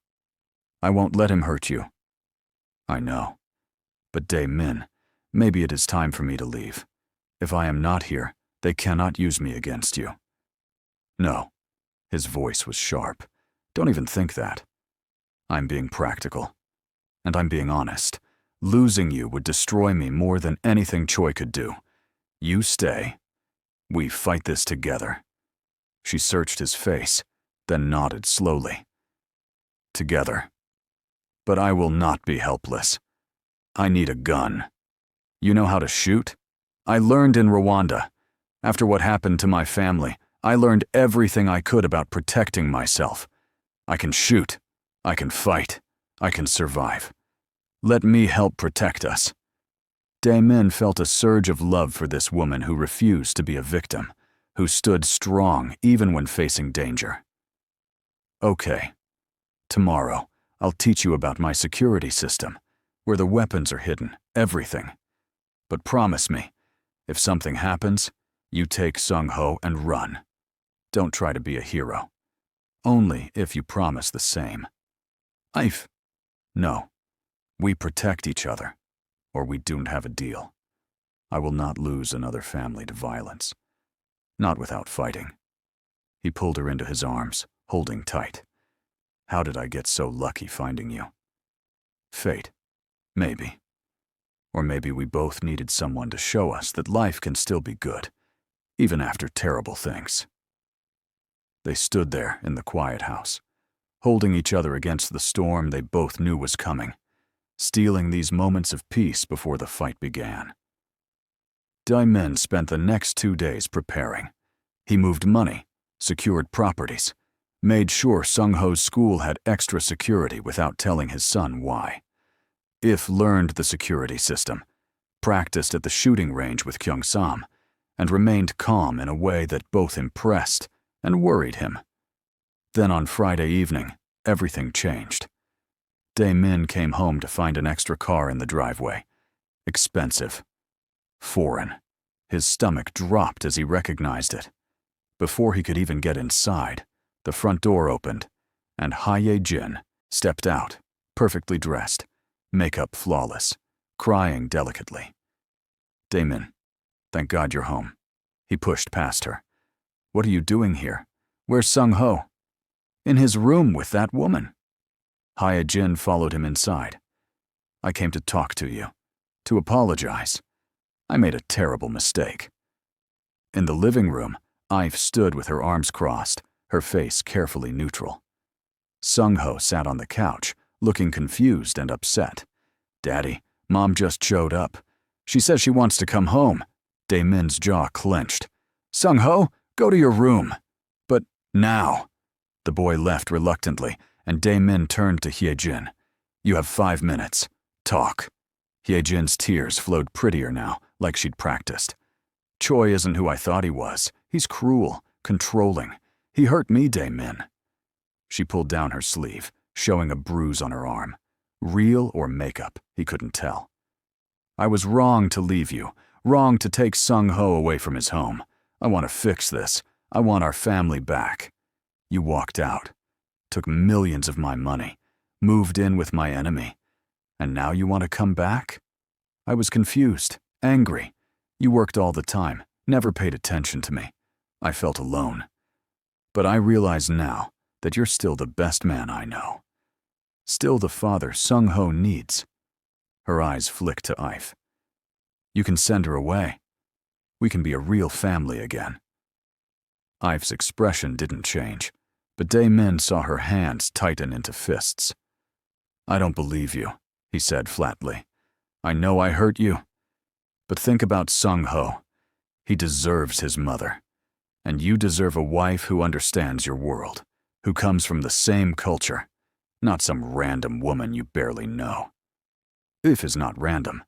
I won't let him hurt you. I know. But Dae-min, maybe it is time for me to leave. If I am not here, they cannot use me against you. No. His voice was sharp. Don't even think that. I'm being practical. And I'm being honest. Losing you would destroy me more than anything Choi could do. You stay. We fight this together. She searched his face, then nodded slowly. Together. But I will not be helpless. I need a gun. You know how to shoot? I learned in Rwanda. After what happened to my family, I learned everything I could about protecting myself. I can shoot. I can fight. I can survive. Let me help protect us. Dae-min felt a surge of love for this woman who refused to be a victim, who stood strong even when facing danger. Okay. Tomorrow, I'll teach you about my security system, where the weapons are hidden, everything. But promise me, if something happens, you take Sung-ho and run. Don't try to be a hero. Only if you promise the same. Ife. No. We protect each other, or we don't have a deal. I will not lose another family to violence. Not without fighting. He pulled her into his arms, holding tight. How did I get so lucky finding you? Fate. Maybe. Or maybe we both needed someone to show us that life can still be good, even after terrible things. They stood there in the quiet house, holding each other against the storm they both knew was coming, stealing these moments of peace before the fight began. Dae-min spent the next 2 days preparing. He moved money, secured properties, made sure Sung-ho's school had extra security without telling his son why. If learned the security system, practiced at the shooting range with Kyung-sam, and remained calm in a way that both impressed and worried him. Then on Friday evening, everything changed. Dae-min came home to find an extra car in the driveway. Expensive. Foreign. His stomach dropped as he recognized it. Before he could even get inside, the front door opened, and Hye-jin stepped out, perfectly dressed, makeup flawless, crying delicately. Dae-min, thank God you're home. He pushed past her. What are you doing here? Where's Sung-ho? In his room with that woman. Hye-jin followed him inside. I came to talk to you, to apologize. I made a terrible mistake. In the living room, Ive stood with her arms crossed, her face carefully neutral. Sung-ho sat on the couch, looking confused and upset. Daddy, Mom just showed up. She says she wants to come home. Dae-min's jaw clenched. Sung-ho, go to your room. But now. The boy left reluctantly, and Dae-min turned to Hye-jin. You have 5 minutes. Talk. Hye-jin's tears flowed prettier now, like she'd practiced. Choi isn't who I thought he was. He's cruel, controlling. He hurt me, Dae-min. She pulled down her sleeve, showing a bruise on her arm. Real or makeup, he couldn't tell. I was wrong to leave you, wrong to take Sung-ho away from his home. I want to fix this. I want our family back. You walked out, took millions of my money, moved in with my enemy. And now you want to come back? I was confused, angry. You worked all the time, never paid attention to me. I felt alone. But I realize now that you're still the best man I know. Still the father Sung-ho needs. Her eyes flicked to Ive. You can send her away. We can be a real family again. Ive's expression didn't change, but Dae-min saw her hands tighten into fists. I don't believe you, he said flatly. I know I hurt you. But think about Sung-ho. He deserves his mother. And you deserve a wife who understands your world, who comes from the same culture, not some random woman you barely know. If is not random,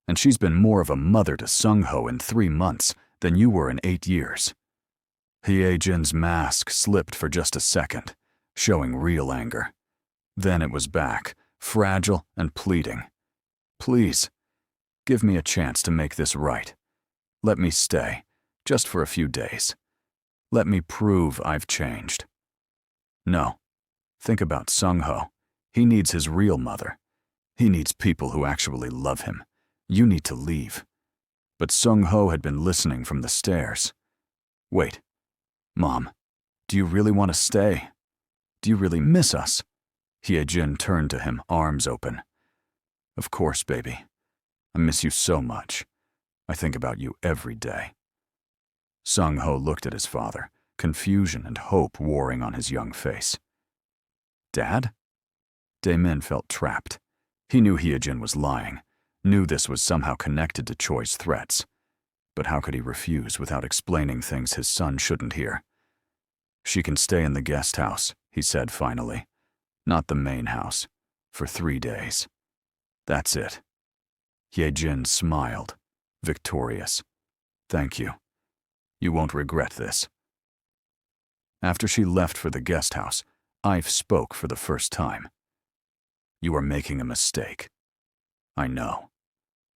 and she's been more of a mother to Sung-ho in 3 months than you were in 8 years. Hye-jin's mask slipped for just a second, showing real anger. Then it was back, fragile and pleading. Please, give me a chance to make this right. Let me stay, just for a few days. Let me prove I've changed. No. Think about Sung-ho. He needs his real mother. He needs people who actually love him. You need to leave. But Sung-ho had been listening from the stairs. Wait. Mom, do you really want to stay? Do you really miss us? Hye-jin turned to him, arms open. Of course, baby. I miss you so much. I think about you every day. Sung-ho looked at his father, confusion and hope warring on his young face. Dad? Dae-min felt trapped. He knew Hye-jin was lying, knew this was somehow connected to Choi's threats. But how could he refuse without explaining things his son shouldn't hear? She can stay in the guest house, he said finally. Not the main house. For 3 days. That's it. Hye-jin smiled, victorious. Thank you. You won't regret this. After she left for the guest house, Ive spoke for the first time. You are making a mistake. I know.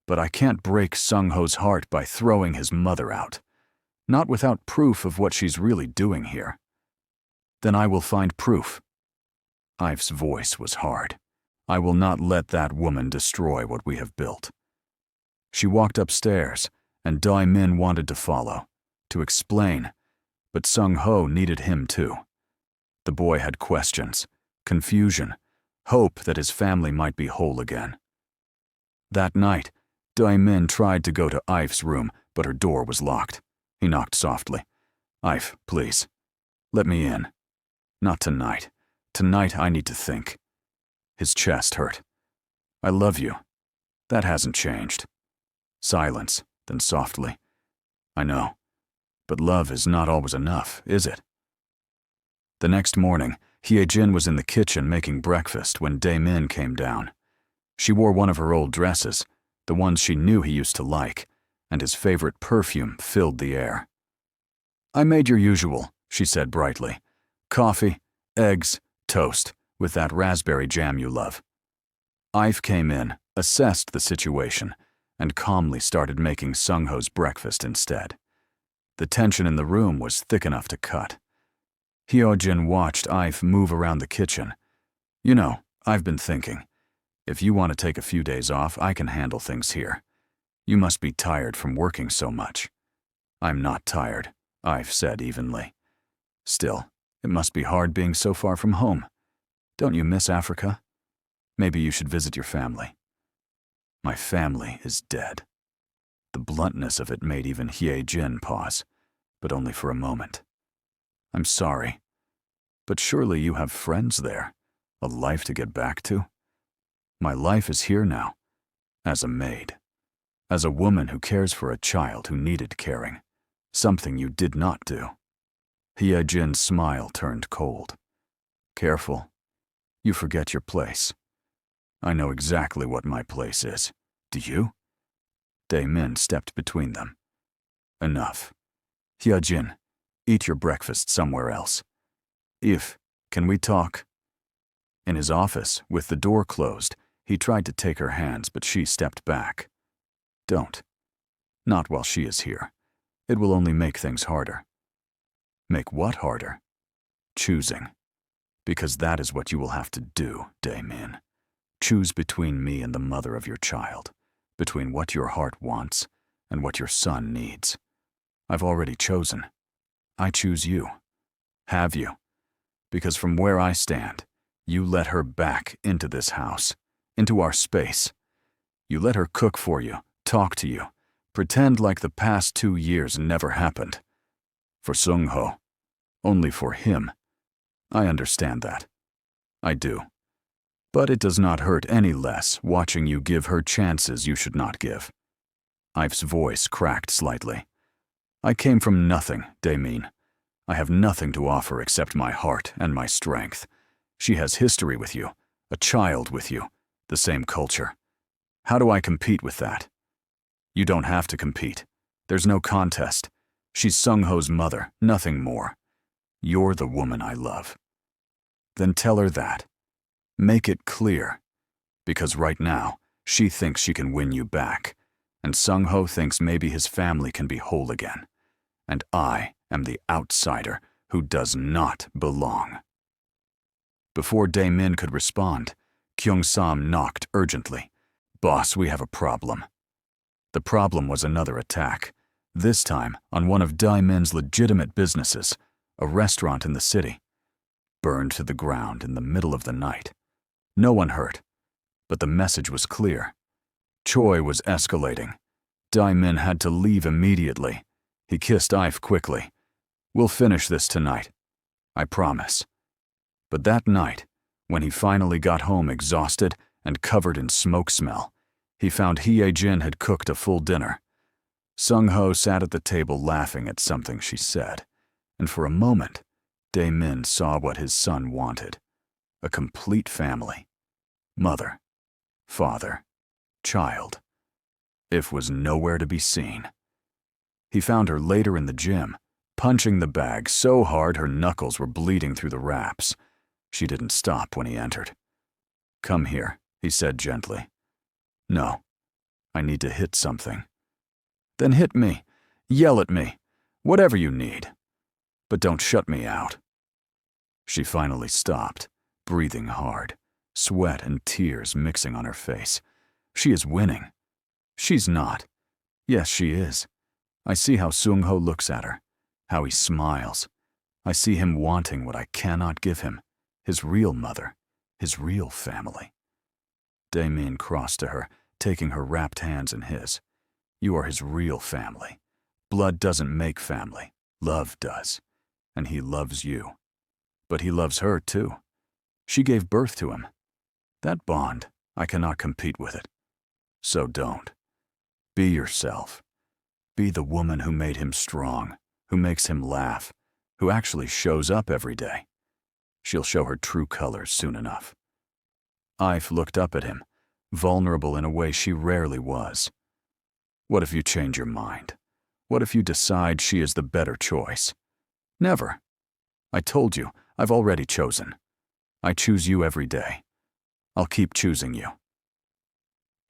But I can't break Sung-ho's heart by throwing his mother out. Not without proof of what she's really doing here. Then I will find proof. Ive's voice was hard. I will not let that woman destroy what we have built. She walked upstairs, and Dae-min wanted to follow, to explain, but Sung-ho needed him too. The boy had questions, confusion, hope that his family might be whole again. That night, Dae-min tried to go to Ife's room, but her door was locked. He knocked softly. "Ife, please. Let me in. Not tonight. Tonight I need to think." His chest hurt. "I love you. That hasn't changed." Silence, then softly. "I know. But love is not always enough, is it?" The next morning, Hye-jin was in the kitchen making breakfast when Dae-min came down. She wore one of her old dresses, the ones she knew he used to like, and his favorite perfume filled the air. "I made your usual," she said brightly. "Coffee, eggs, toast, with that raspberry jam you love." Ife came in, assessed the situation, and calmly started making Sung-ho's breakfast instead. The tension in the room was thick enough to cut. Hye-jin watched Ife move around the kitchen. "You know, I've been thinking. If you want to take a few days off, I can handle things here. You must be tired from working so much." "I'm not tired," Ife said evenly. "Still, it must be hard being so far from home. Don't you miss Africa? Maybe you should visit your family." "My family is dead." The bluntness of it made even Hye-jin pause, but only for a moment. "I'm sorry. But surely you have friends there, a life to get back to?" "My life is here now, as a maid, as a woman who cares for a child who needed caring, something you did not do." Hye-jin's smile turned cold. "Careful. You forget your place." "I know exactly what my place is. Do you?" Dae-min stepped between them. "Enough. Hye-jin, eat your breakfast somewhere else. If, can we talk?" In his office, with the door closed, he tried to take her hands, but she stepped back. "Don't. Not while she is here. It will only make things harder." "Make what harder?" "Choosing. Because that is what you will have to do, Dae-min. Choose between me and the mother of your child, between what your heart wants and what your son needs. I've already chosen. I choose you. Have you? Because from where I stand, you let her back into this house, into our space. You let her cook for you, talk to you, pretend like the past 2 years never happened. For Sung-ho, only for him. I understand that. I do. But it does not hurt any less watching you give her chances you should not give." Ife's voice cracked slightly. "I came from nothing, Dae-min. I have nothing to offer except my heart and my strength. She has history with you, a child with you, the same culture. How do I compete with that?" "You don't have to compete. There's no contest. She's Sung-ho's mother, nothing more. You're the woman I love." "Then tell her that. Make it clear. Because right now, she thinks she can win you back, and Sung-ho thinks maybe his family can be whole again. And I am the outsider who does not belong." Before Dae-min could respond, Kyung-sam knocked urgently. "Boss, we have a problem." The problem was another attack, this time on one of Dae-min's legitimate businesses, a restaurant in the city. Burned to the ground in the middle of the night. No one hurt, but the message was clear. Choi was escalating. Dae-min had to leave immediately. He kissed Ife quickly. "We'll finish this tonight. I promise." But that night, when he finally got home exhausted and covered in smoke smell, he found Hye-jin had cooked a full dinner. Sung-ho sat at the table laughing at something she said, and for a moment, Dae-min saw what his son wanted. A complete family. Mother, father, child. If was nowhere to be seen. He found her later in the gym, punching the bag so hard her knuckles were bleeding through the wraps. She didn't stop when he entered. "Come here," he said gently. "No, I need to hit something." "Then hit me. Yell at me. Whatever you need. But don't shut me out." She finally stopped, breathing hard, sweat and tears mixing on her face. She is winning. She's not. Yes, she is. I see how Sung-ho looks at her, how he smiles. I see him wanting what I cannot give him, his real mother, his real family. Dae-min crossed to her, taking her wrapped hands in his. You are his real family. Blood doesn't make family, love does. And he loves you. But he loves her too. She gave birth to him. That bond, I cannot compete with it. So don't. Be yourself. Be the woman who made him strong, who makes him laugh, who actually shows up every day. She'll show her true colors soon enough. Ife looked up at him, vulnerable in a way she rarely was. What if you change your mind? What if you decide she is the better choice? Never. I told you, I've already chosen. I choose you every day. I'll keep choosing you.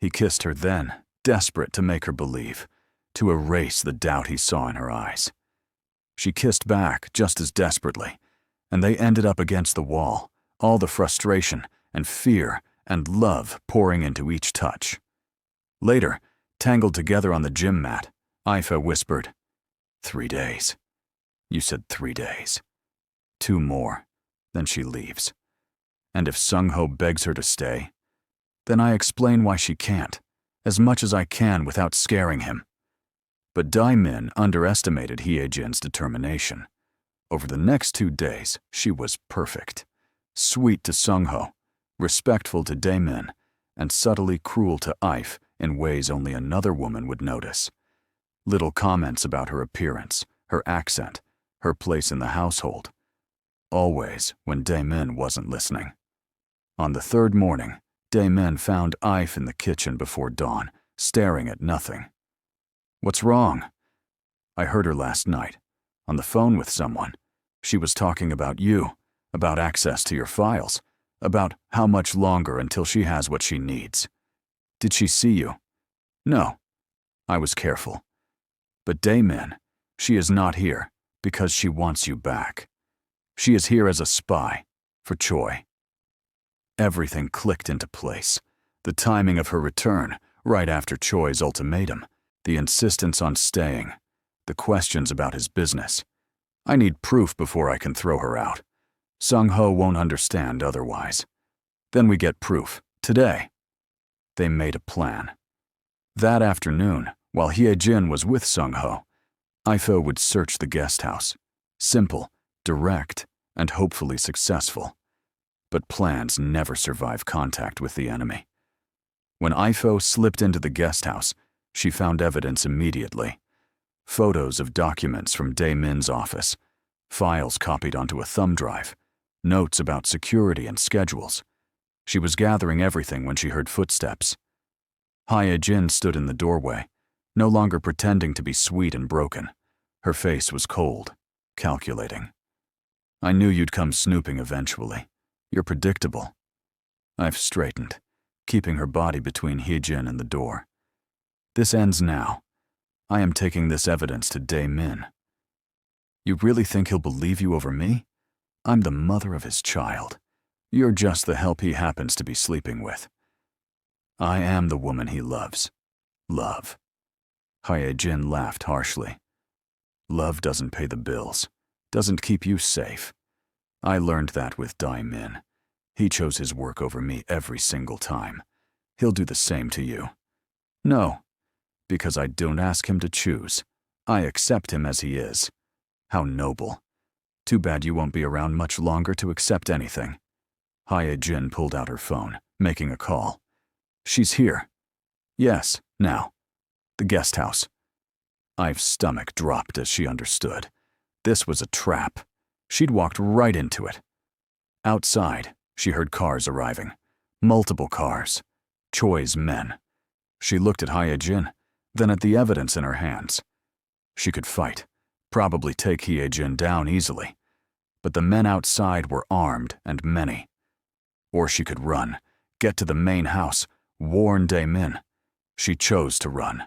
He kissed her then, desperate to make her believe, to erase the doubt he saw in her eyes. She kissed back just as desperately, and they ended up against the wall, all the frustration and fear and love pouring into each touch. Later, tangled together on the gym mat, Ife whispered, 3 days. You said 3 days. 2 more, then she leaves. And if Sung-ho begs her to stay, then I explain why she can't, as much as I can without scaring him. But Dae-min underestimated Hye-jin's determination. Over the next 2 days, she was perfect. Sweet to Sung-ho, respectful to Dae-min, and subtly cruel to Ife in ways only another woman would notice. Little comments about her appearance, her accent, her place in the household. Always when Dae-min wasn't listening. On the 3rd morning, Dae-min found Ife in the kitchen before dawn, staring at nothing. What's wrong? I heard her last night, on the phone with someone. She was talking about you, about access to your files, about how much longer until she has what she needs. Did she see you? No. I was careful. But Dae-min, she is not here because she wants you back. She is here as a spy, for Choi. Everything clicked into place. The timing of her return, right after Choi's ultimatum, the insistence on staying, the questions about his business. I need proof before I can throw her out. Sung-ho won't understand otherwise. Then we get proof, today. They made a plan. That afternoon, while Hye-jin was with Sung-ho, Ife would search the guest house. Simple, direct, and hopefully successful. But plans never survive contact with the enemy. When Ife slipped into the guest house, she found evidence immediately. Photos of documents from Dae-min's office, files copied onto a thumb drive, notes about security and schedules. She was gathering everything when she heard footsteps. Hye-jin stood in the doorway, no longer pretending to be sweet and broken. Her face was cold, calculating. I knew you'd come snooping eventually. You're predictable. I've straightened, keeping her body between Hye-jin and the door. This ends now. I am taking this evidence to Dae-min. You really think he'll believe you over me? I'm the mother of his child. You're just the help he happens to be sleeping with. I am the woman he loves. Love. Hye-jin laughed harshly. Love doesn't pay the bills, doesn't keep you safe. I learned that with Dae-min. He chose his work over me every single time. He'll do the same to you. No, because I don't ask him to choose. I accept him as he is. How noble. Too bad you won't be around much longer to accept anything. Hye-jin pulled out her phone, making a call. She's here. Yes, now. The guest house. Ife's stomach dropped as she understood. This was a trap. She'd walked right into it. Outside, she heard cars arriving. Multiple cars. Choi's men. She looked at Hye-jin, then at the evidence in her hands. She could fight, probably take Hye-jin down easily. But the men outside were armed and many. Or she could run, get to the main house, warn Dae-min. She chose to run.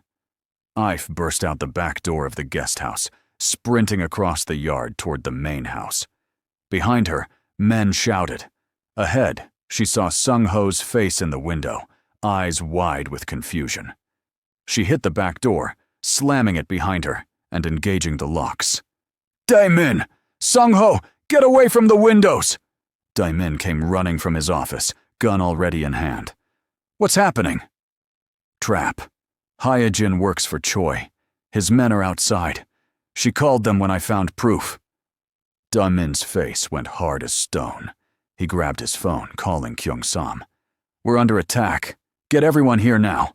Ife burst out the back door of the guest house, sprinting across the yard toward the main house. Behind her, men shouted. Ahead, she saw Sung-ho's face in the window, eyes wide with confusion. She hit the back door, slamming it behind her and engaging the locks. Dae-min! She Sung-ho, get away from the windows! Dae-min came running from his office, gun already in hand. What's happening? Trap. Hyejin works for Choi. His men are outside. She called them when I found proof. Dae-min's face went hard as stone. He grabbed his phone, calling Kyung-sam. We're under attack. Get everyone here now.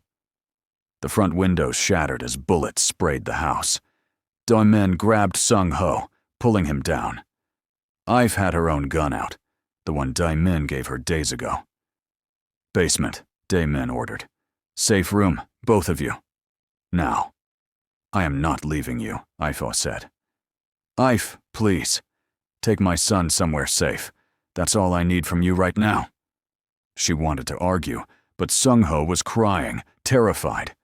The front windows shattered as bullets sprayed the house. Dae-min grabbed Sung-ho, pulling him down. I've had her own gun out, the one Dae-min gave her days ago. Basement, Dae-min ordered. Safe room, both of you. Now. I am not leaving you, Ifo said. If, please. Take my son somewhere safe. That's all I need from you right now. She wanted to argue, but Sung-ho was crying, terrified.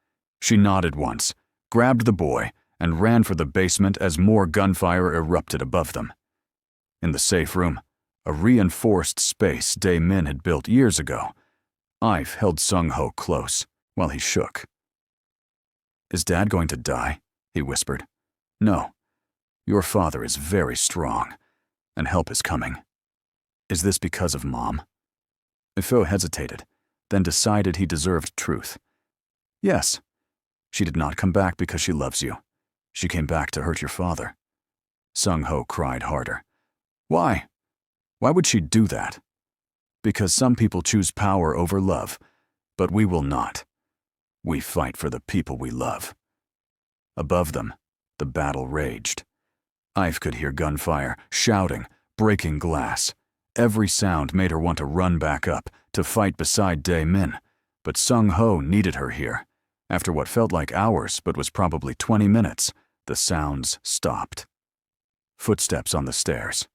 She nodded once, grabbed the boy, and ran for the basement as more gunfire erupted above them. In the safe room, a reinforced space Dae-min had built years ago, If held Sung-ho close while he shook. Is Dad going to die? He whispered. No. Your father is very strong, and help is coming. Is this because of Mom? Ifo hesitated, then decided he deserved truth. Yes. She did not come back because she loves you. She came back to hurt your father. Sung-ho cried harder. Why? Why would she do that? Because some people choose power over love, but we will not. We fight for the people we love. Above them, the battle raged. If could hear gunfire, shouting, breaking glass. Every sound made her want to run back up, to fight beside Dae-min, but Sung-ho needed her here. After what felt like hours, but was probably 20 minutes, the sounds stopped. Footsteps on the stairs.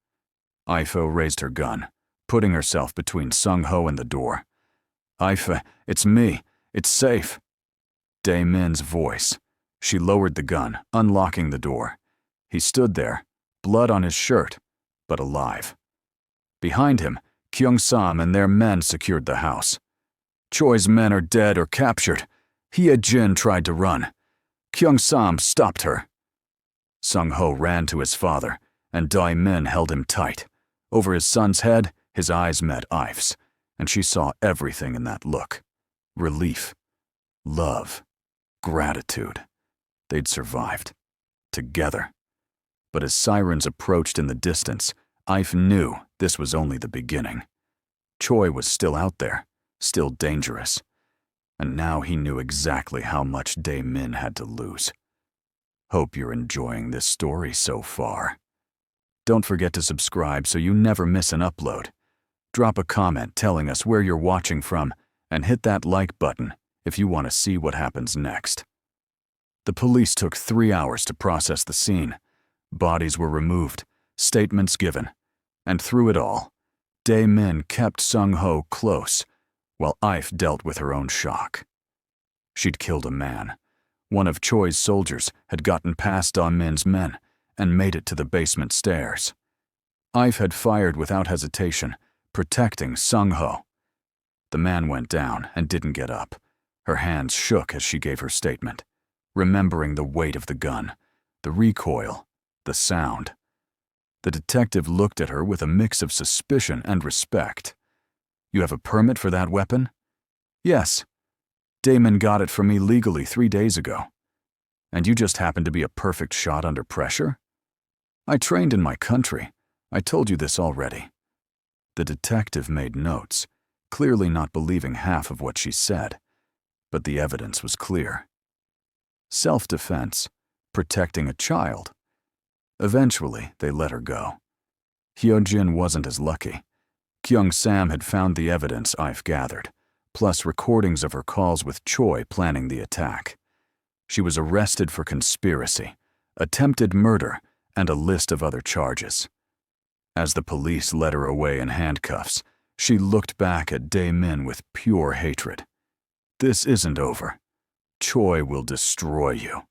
Ifo raised her gun, putting herself between Sung-ho and the door. Ifo, it's me. It's safe. Dae-min's voice. She lowered the gun, unlocking the door. He stood there, blood on his shirt, but alive. Behind him, Kyung-sam and their men secured the house. Choi's men are dead or captured. Hyejin tried to run. Kyung-sam stopped her. Sung-ho ran to his father, and Dae-min held him tight. Over his son's head, his eyes met Ife's, and she saw everything in that look. Relief. Love. Gratitude. They'd survived. Together. But as sirens approached in the distance, Ife knew this was only the beginning. Choi was still out there, still dangerous. And now he knew exactly how much Dae-min had to lose. Hope you're enjoying this story so far. Don't forget to subscribe so you never miss an upload. Drop a comment telling us where you're watching from, and hit that like button if you want to see what happens next. The police took 3 hours to process the scene. Bodies were removed, statements given, and through it all, Dae-min kept Sung-ho close, while Ife dealt with her own shock. She'd killed a man. One of Choi's soldiers had gotten past Dae-min's men and made it to the basement stairs. Ife had fired without hesitation, protecting Sung-ho. The man went down and didn't get up. Her hands shook as she gave her statement, remembering the weight of the gun, the recoil, the sound. The detective looked at her with a mix of suspicion and respect. You have a permit for that weapon? Yes. Dae-min got it from me legally 3 days ago. And you just happen to be a perfect shot under pressure? I trained in my country. I told you this already. The detective made notes, clearly not believing half of what she said, but the evidence was clear. Self-defense, protecting a child. Eventually, they let her go. Hyejin wasn't as lucky. Kyung-sam had found the evidence Ife gathered, plus recordings of her calls with Choi planning the attack. She was arrested for conspiracy, attempted murder, and a list of other charges. As the police led her away in handcuffs, she looked back at Dae-min with pure hatred. This isn't over. Choi will destroy you.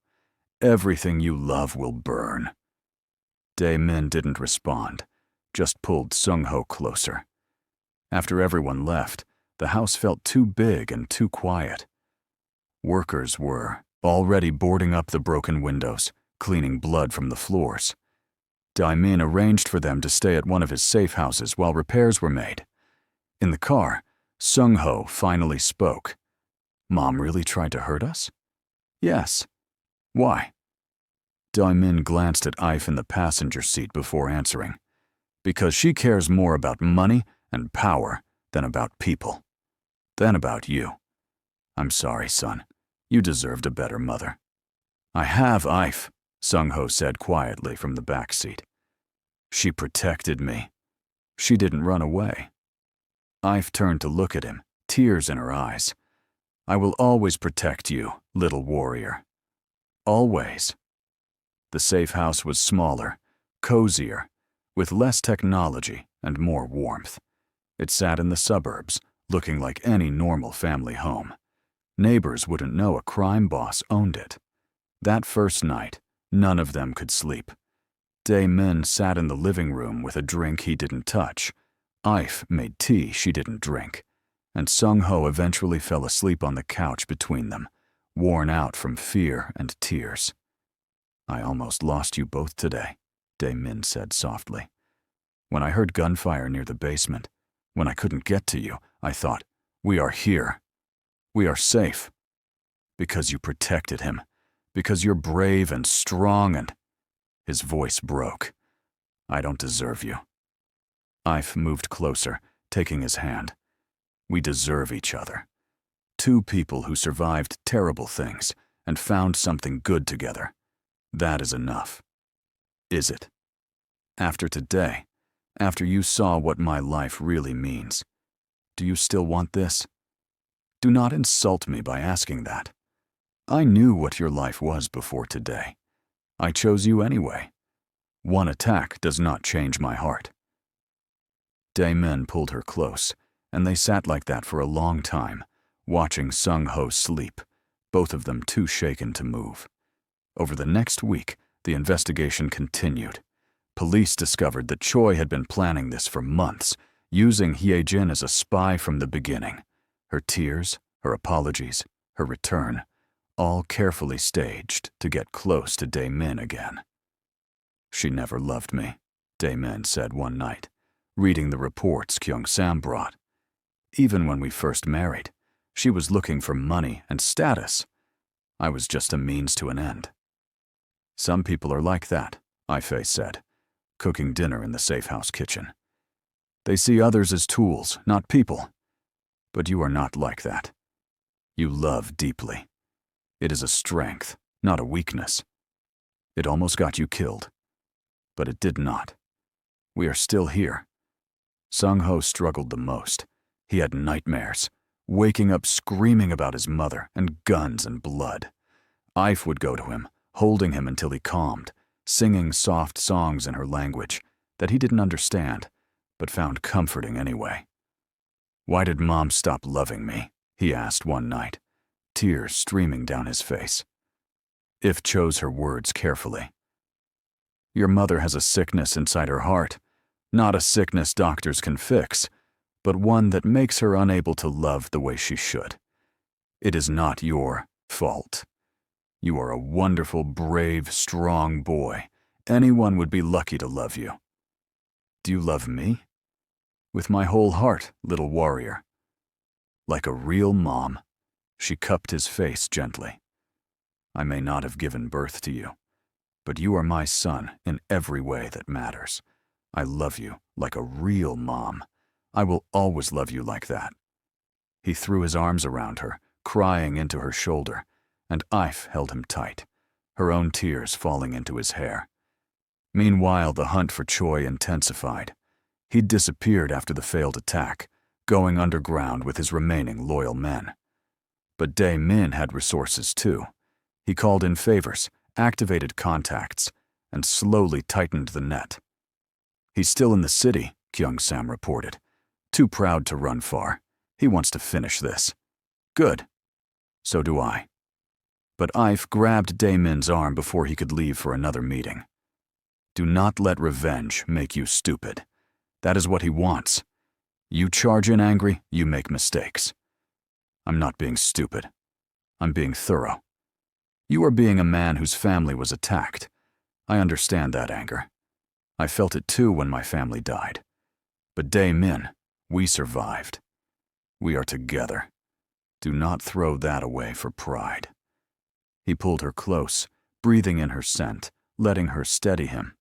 Everything you love will burn. Dae-min didn't respond, just pulled Sung-ho closer. After everyone left, the house felt too big and too quiet. Workers were already boarding up the broken windows, cleaning blood from the floors. Dae-min arranged for them to stay at one of his safe houses while repairs were made. In the car, Sung-ho finally spoke. Mom really tried to hurt us? Yes. Why? Dae-min glanced at Ife in the passenger seat before answering. Because she cares more about money and power than about people. Than about you. I'm sorry, son. You deserved a better mother. I have, Ife, Sung-ho said quietly from the back seat. She protected me. She didn't run away. Ife turned to look at him, tears in her eyes. I will always protect you, little warrior. Always. The safe house was smaller, cozier, with less technology and more warmth. It sat in the suburbs, looking like any normal family home. Neighbors wouldn't know a crime boss owned it. That first night, none of them could sleep. Dae-min sat in the living room with a drink he didn't touch. Ife made tea she didn't drink. And Sung-ho eventually fell asleep on the couch between them, worn out from fear and tears. I almost lost you both today, Dae-min said softly. When I heard gunfire near the basement, when I couldn't get to you, I thought, we are here. We are safe. Because you protected him. Because you're brave and strong and... His voice broke. I don't deserve you. Ife moved closer, taking his hand. We deserve each other. Two people who survived terrible things and found something good together. That is enough. Is it? After today, after you saw what my life really means, do you still want this? Do not insult me by asking that. I knew what your life was before today. I chose you anyway. One attack does not change my heart. Dae-min pulled her close, and they sat like that for a long time, watching Sung-ho sleep, both of them too shaken to move. Over the next week, the investigation continued. Police discovered that Choi had been planning this for months, using Hye-jin as a spy from the beginning. Her tears, her apologies, her return, all carefully staged to get close to Dae-min again. She never loved me, Dae-min said one night, reading the reports Kyung-sam brought. Even when we first married, she was looking for money and status. I was just a means to an end. Some people are like that, Ife said, cooking dinner in the safe house kitchen. They see others as tools, not people. But you are not like that. You love deeply. It is a strength, not a weakness. It almost got you killed. But it did not. We are still here. Sung-ho struggled the most. He had nightmares, waking up screaming about his mother and guns and blood. Ife would go to him, holding him until he calmed, singing soft songs in her language that he didn't understand, but found comforting anyway. Why did Mom stop loving me? He asked one night, tears streaming down his face. If chose her words carefully. Your mother has a sickness inside her heart, not a sickness doctors can fix, but one that makes her unable to love the way she should. It is not your fault. You are a wonderful, brave, strong boy. Anyone would be lucky to love you. Do you love me? With my whole heart, little warrior. Like a real mom, she cupped his face gently. I may not have given birth to you, but you are my son in every way that matters. I love you like a real mom. I will always love you like that. He threw his arms around her, crying into her shoulder, and Ife held him tight, her own tears falling into his hair. Meanwhile, the hunt for Choi intensified. He'd disappeared after the failed attack, going underground with his remaining loyal men. But Dae-min had resources too. He called in favors, activated contacts, and slowly tightened the net. He's still in the city, Kyung-sam reported. Too proud to run far. He wants to finish this. Good. So do I. But Ife grabbed Dae-min's arm before he could leave for another meeting. Do not let revenge make you stupid. That is what he wants. You charge in angry, you make mistakes. I'm not being stupid. I'm being thorough. You are being a man whose family was attacked. I understand that anger. I felt it too when my family died. But Dae-min, we survived. We are together. Do not throw that away for pride. He pulled her close, breathing in her scent, letting her steady him.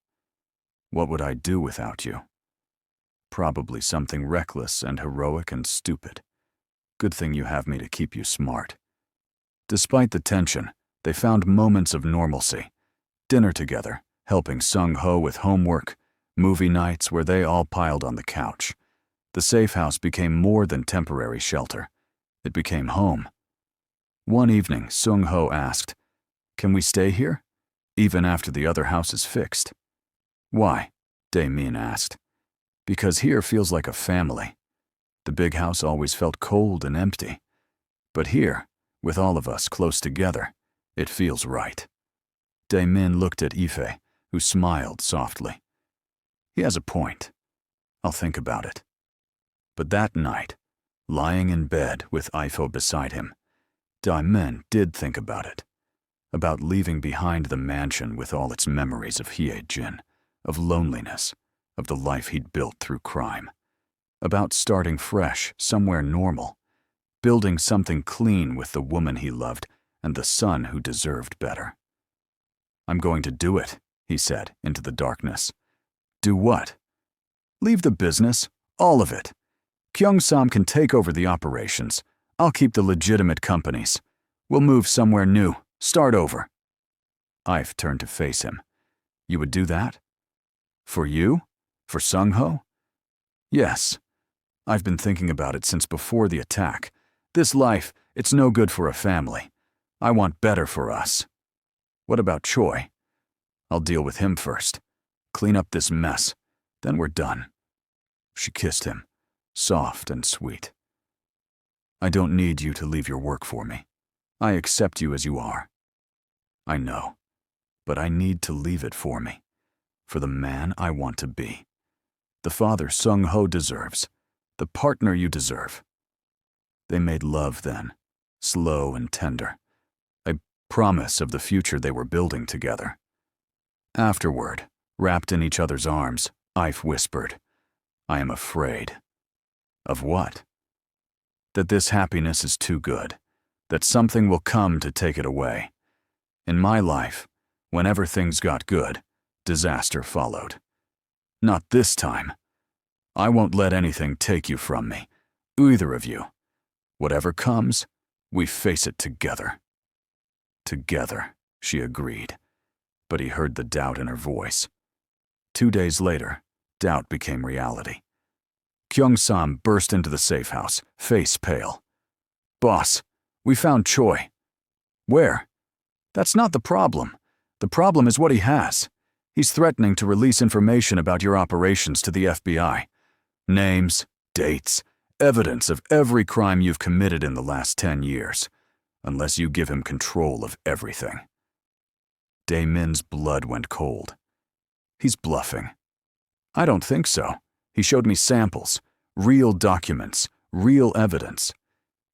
What would I do without you? Probably something reckless and heroic and stupid. Good thing you have me to keep you smart. Despite the tension, they found moments of normalcy. Dinner together, helping Sung-ho with homework, movie nights where they all piled on the couch. The safe house became more than temporary shelter. It became home. One evening, Sung-ho asked, "Can we stay here, even after the other house is fixed?" "Why?" Dae-min asked. "Because here feels like a family. The big house always felt cold and empty. But here, with all of us close together, it feels right." Dae-min looked at Ife, who smiled softly. He has a point. I'll think about it. But that night, lying in bed with Ifo beside him, Dae-min did think about it. About leaving behind the mansion with all its memories of Hye-jin, of loneliness, of the life he'd built through crime. About starting fresh, somewhere normal, building something clean with the woman he loved and the son who deserved better. "I'm going to do it," he said into the darkness. "Do what?" "Leave the business, all of it. Kyung-sam can take over the operations. I'll keep the legitimate companies. We'll move somewhere new, start over." Ife turned to face him. "You would do that? For you? For Sung-ho?" "Yes. I've been thinking about it since before the attack. This life, it's no good for a family. I want better for us." "What about Choi?" "I'll deal with him first. Clean up this mess. Then we're done." She kissed him, soft and sweet. "I don't need you to leave your work for me. I accept you as you are." "I know, but I need to leave it for me, for the man I want to be. The father Sung-ho deserves, the partner you deserve." They made love then, slow and tender, a promise of the future they were building together. Afterward, wrapped in each other's arms, Ife whispered, "I am afraid." "Of what?" "That this happiness is too good, that something will come to take it away. In my life, whenever things got good, disaster followed. Not this time. I won't let anything take you from me, either of you. Whatever comes, we face it together." "Together," she agreed, but he heard the doubt in her voice. 2 days later, doubt became reality. Kyung-sam burst into the safe house, face pale. "Boss, we found Choi." "Where?" "That's not the problem. The problem is what he has. He's threatening to release information about your operations to the FBI. Names, dates, evidence of every crime you've committed in the last 10 years, unless you give him control of everything." Dae-min's blood went cold. "He's bluffing." "I don't think so. He showed me samples, real documents, real evidence.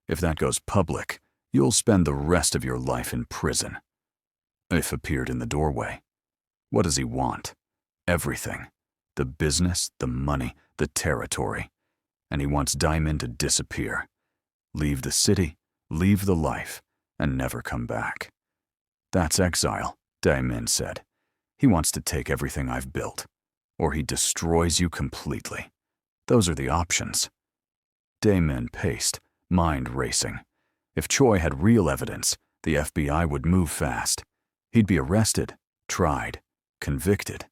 If that goes public, you'll spend the rest of your life in prison." If appeared in the doorway. What does he want? Everything. The business, the money, the territory. And he wants Dae-min to disappear. Leave the city, leave the life, and never come back. "That's exile," Dae-min said. "He wants to take everything I've built. Or he destroys you completely. Those are the options." Dae-min paced, mind racing. If Choi had real evidence, the FBI would move fast. He'd be arrested, tried, convicted.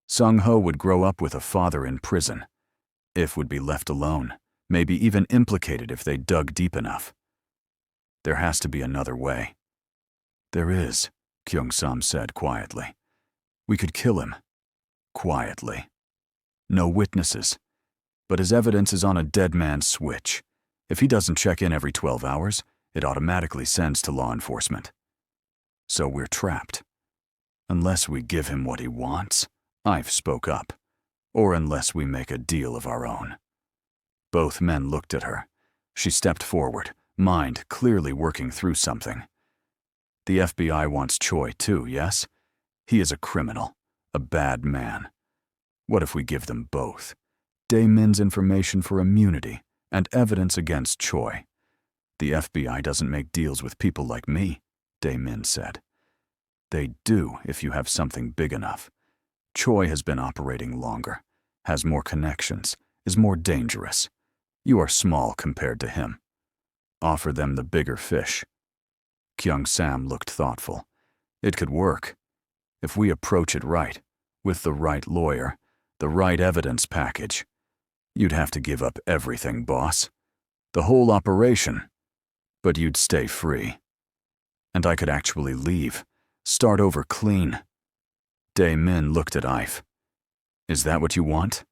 Sung-ho would grow up with a father in prison. If would be left alone, maybe even implicated if they dug deep enough. There has to be another way. "There is," Kyung-sam said quietly. "We could kill him. Quietly. No witnesses. But his evidence is on a dead man's switch. If he doesn't check in every 12 hours, it automatically sends to law enforcement. So we're trapped. Unless we give him what he wants," Ive spoke up, "or unless we make a deal of our own." Both men looked at her. She stepped forward, mind clearly working through something. "The FBI wants Choi too, yes? He is a criminal, a bad man. What if we give them both? Dae-min's information for immunity and evidence against Choi. The FBI doesn't make deals with people like me, Dae-min said. They do if you have something big enough. Choi has been operating longer, has more connections, is more dangerous. You are small compared to him. Offer them the bigger fish. Kyung-sam looked thoughtful. It could work. If we approach it right, with the right lawyer, the right evidence package. You'd have to give up everything, boss. The whole operation. But you'd stay free. And I could actually leave, start over clean. Dae-min looked at Ife. Is that what you want?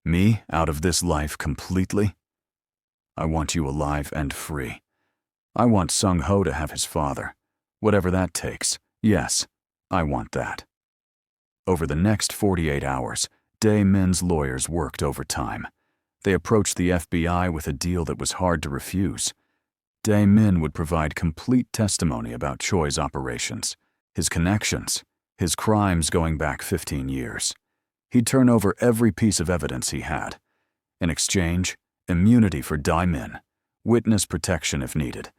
Me out of this life completely? I want you alive and free. I want Sung-ho to have his father. Whatever that takes. Yes, I want that. Over the next 48 hours, Dae-min's lawyers worked overtime. They approached the FBI with a deal that was hard to refuse. Dae-min would provide complete testimony about Choi's operations, his connections, his crimes going back 15 years. He'd turn over every piece of evidence he had. In exchange, immunity for Dae-min, witness protection if needed,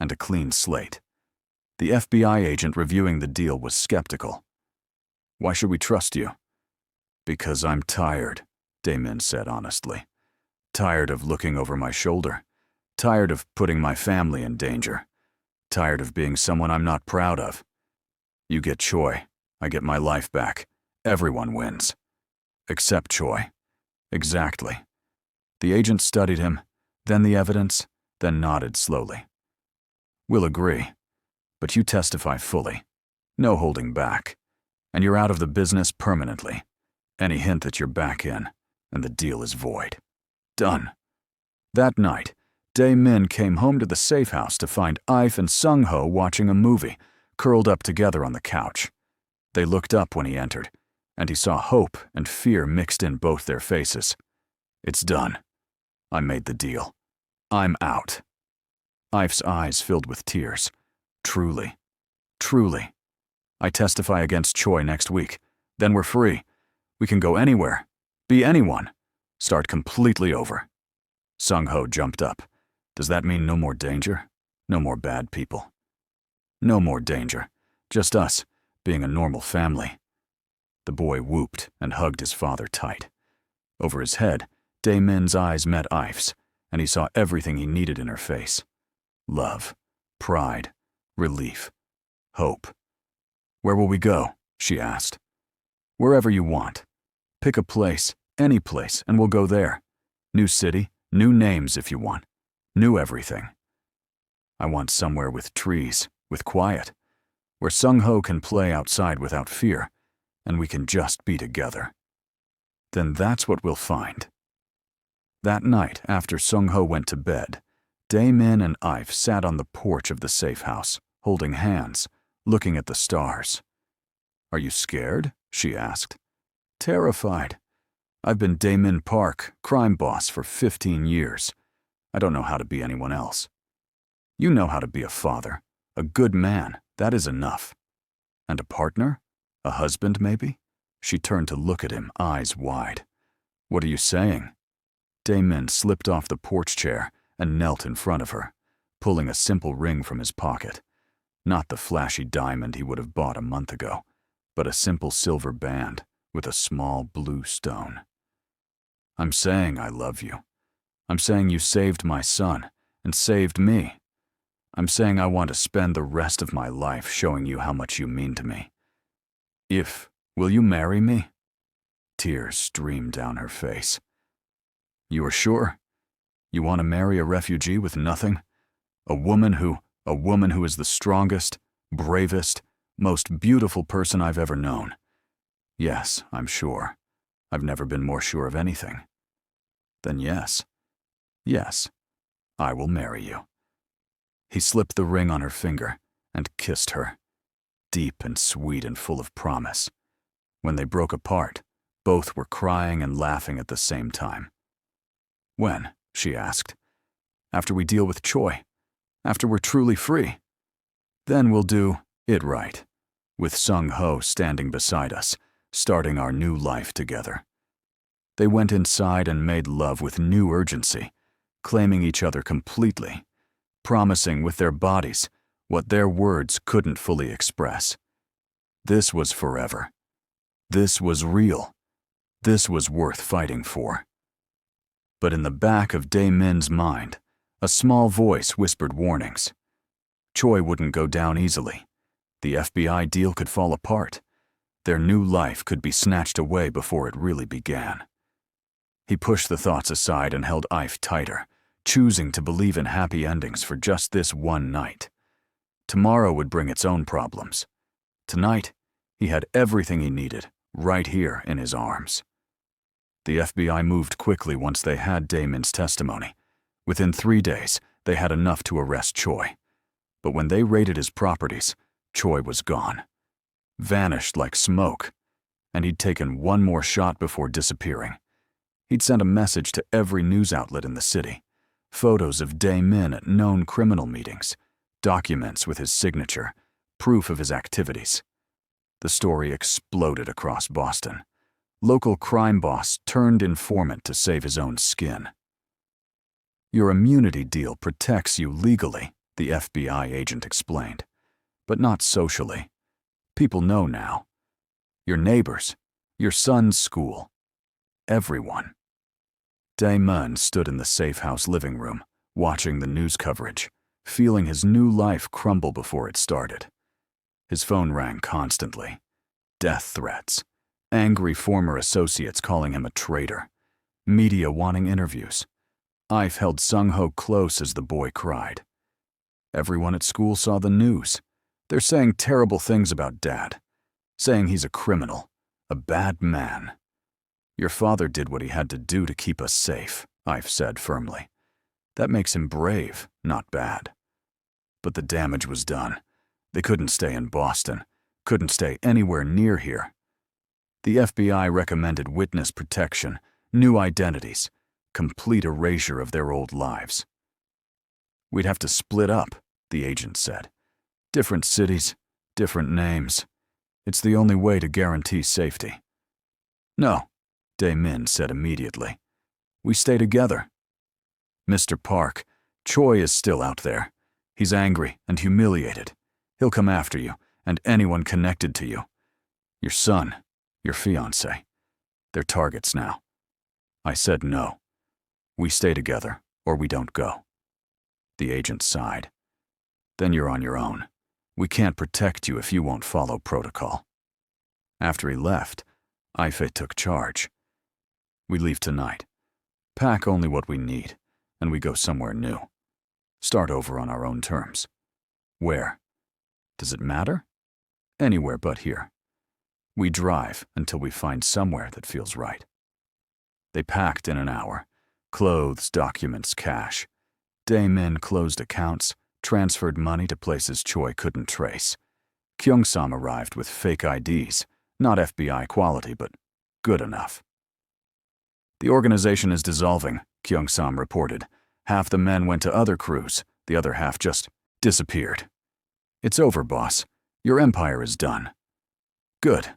and a clean slate. The FBI agent reviewing the deal was skeptical. Why should we trust you? Because I'm tired, Dae-min said honestly. Tired of looking over my shoulder. Tired of putting my family in danger. Tired of being someone I'm not proud of. You get Choi, I get my life back. Everyone wins. Except Choi. Exactly. The agent studied him, then the evidence, then nodded slowly. We'll agree, but you testify fully. No holding back. And you're out of the business permanently. Any hint that you're back in, and the deal is void. Done. That night, Dae-min came home to the safe house to find Ife and Sung-ho watching a movie, curled up together on the couch. They looked up when he entered, and he saw hope and fear mixed in both their faces. It's done. I made the deal. I'm out. Ife's eyes filled with tears. Truly. Truly. I testify against Choi next week. Then we're free. We can go anywhere. Be anyone. Start completely over. Sung-ho jumped up. Does that mean no more danger? No more bad people? No more danger. Just us, being a normal family. The boy whooped and hugged his father tight. Over his head, Dae-min's eyes met Ife's, and he saw everything he needed in her face. Love, pride, relief, hope. Where will we go? She asked. Wherever you want. Pick a place, any place, and we'll go there. New city, new names if you want. New everything. I want somewhere with trees, with quiet, where Sung-ho can play outside without fear, and we can just be together. Then that's what we'll find. That night, after Sung-ho went to bed, Dae-min and Ife sat on the porch of the safe house, holding hands, looking at the stars. Are you scared? She asked. Terrified. I've been Dae-min Park, crime boss, for 15 years. I don't know how to be anyone else. You know how to be a father, a good man, that is enough. And a partner? A husband, maybe? She turned to look at him, eyes wide. What are you saying? Dae-min slipped off the porch chair and knelt in front of her, pulling a simple ring from his pocket. Not the flashy diamond he would have bought a month ago, but a simple silver band with a small blue stone. I'm saying I love you. I'm saying you saved my son and saved me. I'm saying I want to spend the rest of my life showing you how much you mean to me. Will you marry me? Tears streamed down her face. You are sure? You want to marry a refugee with nothing? A woman who is the strongest, bravest, most beautiful person I've ever known. Yes, I'm sure. I've never been more sure of anything. Then yes. Yes, I will marry you. He slipped the ring on her finger and kissed her, deep and sweet and full of promise. When they broke apart, both were crying and laughing at the same time. When? She asked. After we deal with Choi. After we're truly free. Then we'll do it right, with Sung-ho standing beside us, starting our new life together. They went inside and made love with new urgency, claiming each other completely, promising with their bodies what their words couldn't fully express. This was forever. This was real. This was worth fighting for. But in the back of Dae-min's mind, a small voice whispered warnings. Choi wouldn't go down easily. The FBI deal could fall apart. Their new life could be snatched away before it really began. He pushed the thoughts aside and held Ife tighter, choosing to believe in happy endings for just this one night. Tomorrow would bring its own problems. Tonight, he had everything he needed, right here in his arms. The FBI moved quickly once they had Daemin's testimony. Within 3 days, they had enough to arrest Choi. But when they raided his properties, Choi was gone. Vanished like smoke. And he'd taken one more shot before disappearing. He'd sent a message to every news outlet in the city. Photos of Dae-min at known criminal meetings. Documents with his signature. Proof of his activities. The story exploded across Boston. Local crime boss turned informant to save his own skin. Your immunity deal protects you legally, the FBI agent explained, but not socially. People know now. Your neighbors, your son's school, everyone. Dae-min stood in the safe house living room, watching the news coverage, feeling his new life crumble before it started. His phone rang constantly. Death threats. Angry former associates calling him a traitor. Media wanting interviews. Ife held Sung-ho close as the boy cried. Everyone at school saw the news. They're saying terrible things about Dad. Saying he's a criminal. A bad man. Your father did what he had to do to keep us safe, Ife said firmly. That makes him brave, not bad. But the damage was done. They couldn't stay in Boston. Couldn't stay anywhere near here. The FBI recommended witness protection, new identities, complete erasure of their old lives. We'd have to split up, the agent said. Different cities, different names. It's the only way to guarantee safety. No, Dae-min said immediately. We stay together. Mr. Park, Choi is still out there. He's angry and humiliated. He'll come after you and anyone connected to you. Your son, your fiancé. They're targets now. I said no. We stay together, or we don't go. The agent sighed. Then you're on your own. We can't protect you if you won't follow protocol. After he left, Ife took charge. We leave tonight. Pack only what we need, and we go somewhere new. Start over on our own terms. Where? Does it matter? Anywhere but here. We drive until we find somewhere that feels right. They packed in an hour. Clothes, documents, cash. Dae-min closed accounts, transferred money to places Choi couldn't trace. Kyung-sam arrived with fake IDs, not FBI quality, but good enough. The organization is dissolving, Kyung-sam reported. Half the men went to other crews, the other half just disappeared. It's over, boss. Your empire is done. Good.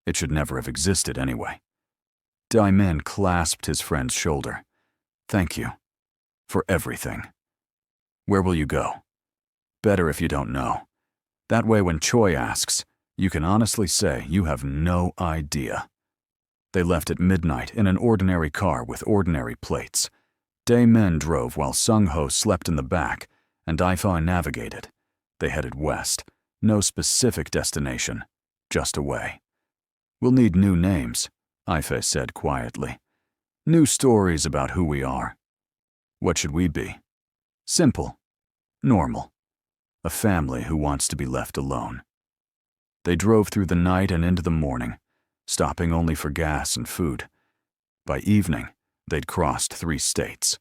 It should never have existed anyway. Dae-min clasped his friend's shoulder. Thank you. For everything. Where will you go? Better if you don't know. That way when Choi asks, you can honestly say you have no idea. They left at midnight in an ordinary car with ordinary plates. Dae-min drove while Sung-ho slept in the back, and Ife navigated. They headed west. No specific destination. Just away. We'll need new names, Ife said quietly. New stories about who we are. What should we be? Simple. Normal. A family who wants to be left alone. They drove through the night and into the morning, stopping only for gas and food. By evening, they'd crossed 3 states.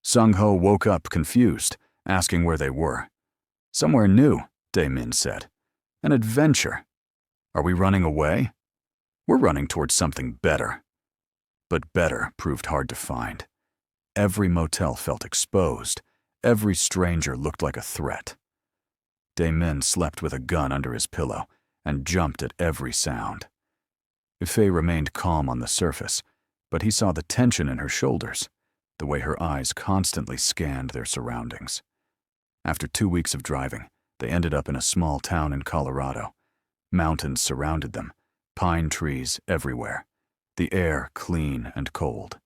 Sung-ho woke up confused, asking where they were. Somewhere new, Dae-min said. An adventure. Are we running away? We're running towards something better. But better proved hard to find. Every motel felt exposed. Every stranger looked like a threat. Dae-min slept with a gun under his pillow and jumped at every sound. Ife remained calm on the surface, but he saw the tension in her shoulders, the way her eyes constantly scanned their surroundings. After 2 weeks of driving, they ended up in a small town in Colorado. Mountains surrounded them, pine trees everywhere, the air clean and cold.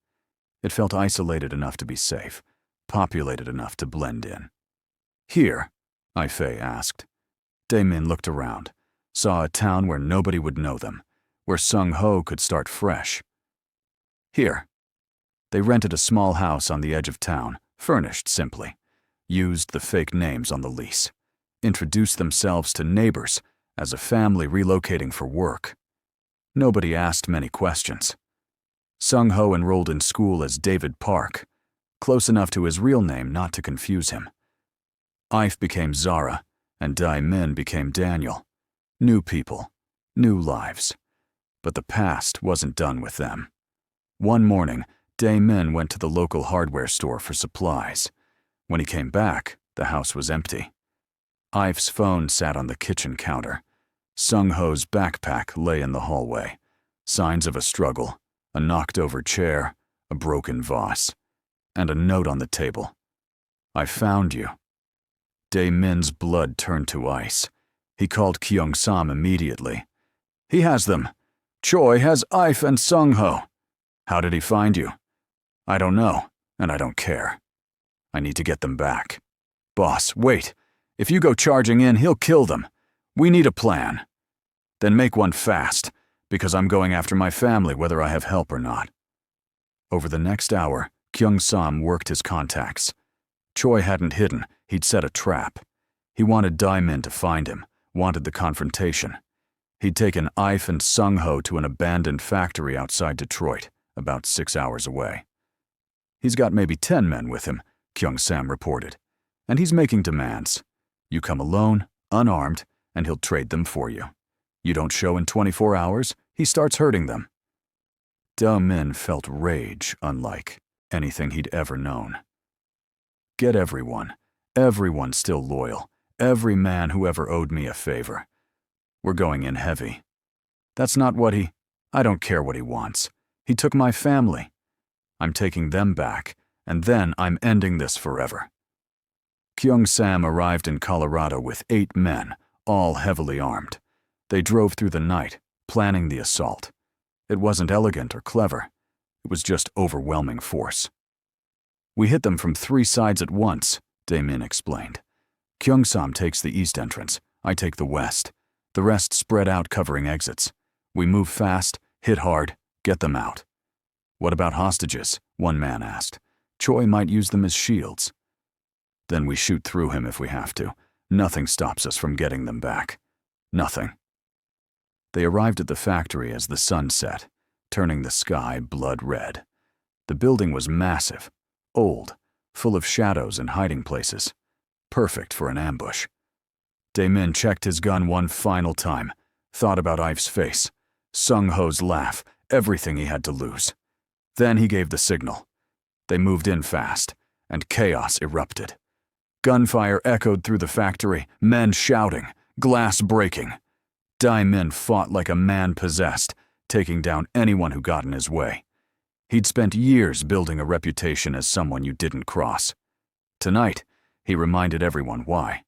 It felt isolated enough to be safe, populated enough to blend in. "Here?" Ifei asked. Daemin looked around, saw a town where nobody would know them, where Sung-ho could start fresh. "Here." They rented a small house on the edge of town, furnished simply, used the fake names on the lease, introduced themselves to neighbors as a family relocating for work. Nobody asked many questions. Sung-ho enrolled in school as David Park, close enough to his real name not to confuse him. Ife became Zara, and Daemin became Daniel. New people, new lives. But the past wasn't done with them. One morning, Daemin went to the local hardware store for supplies. When he came back, the house was empty. Ife's phone sat on the kitchen counter. Sung-ho's backpack lay in the hallway. Signs of a struggle, a knocked-over chair, a broken vase, and a note on the table. "I found you." Daemin's blood turned to ice. He called Kyung-sam immediately. "He has them. Choi has Ife and Sung-ho." "How did he find you?" "I don't know, and I don't care. I need to get them back." "Boss, wait. If you go charging in, he'll kill them. We need a plan." "Then make one fast, because I'm going after my family whether I have help or not." Over the next hour, Kyung-sam worked his contacts. Choi hadn't hidden, he'd set a trap. He wanted Daemin to find him, wanted the confrontation. He'd taken Ife and Sung-ho to an abandoned factory outside Detroit, about 6 hours away. "He's got maybe 10 men with him," Kyung-sam reported, "and he's making demands. You come alone, unarmed, and he'll trade them for you. You don't show in 24 hours, he starts hurting them." Daemin felt rage unlike anything he'd ever known. "Get everyone still loyal, every man who ever owed me a favor. We're going in heavy." "That's not what I don't care what he wants. He took my family. I'm taking them back, and then I'm ending this forever." Kyung-sam arrived in Colorado with 8 men, all heavily armed. They drove through the night, planning the assault. It wasn't elegant or clever. It was just overwhelming force. "We hit them from 3 sides at once," Daemin explained. "Kyung-sam takes the east entrance. I take the west. The rest spread out covering exits. We move fast, hit hard, get them out." "What about hostages?" one man asked. "Choi might use them as shields." "Then we shoot through him if we have to. Nothing stops us from getting them back. Nothing." They arrived at the factory as the sun set, turning the sky blood red. The building was massive, old, full of shadows and hiding places. Perfect for an ambush. Daemin checked his gun one final time, thought about Ife's face, Sung-ho's laugh, everything he had to lose. Then he gave the signal. They moved in fast, and chaos erupted. Gunfire echoed through the factory, men shouting, glass breaking. Daemin fought like a man possessed, taking down anyone who got in his way. He'd spent years building a reputation as someone you didn't cross. Tonight, he reminded everyone why.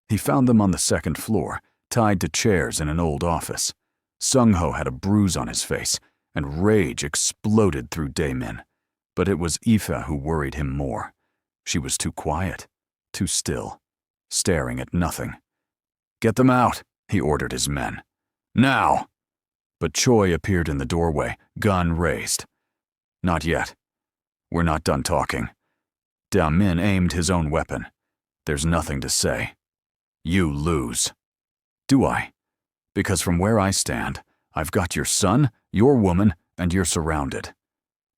He found them on the 2nd floor, tied to chairs in an old office. Sung-ho had a bruise on his face, and rage exploded through Daemin. But it was Ife who worried him more. She was too quiet, too still, staring at nothing. "Get them out," he ordered his men. "Now!" But Choi appeared in the doorway, gun raised. "Not yet. We're not done talking." Daemin aimed his own weapon. "There's nothing to say. You lose." "Do I? Because from where I stand, I've got your son, your woman, and you're surrounded.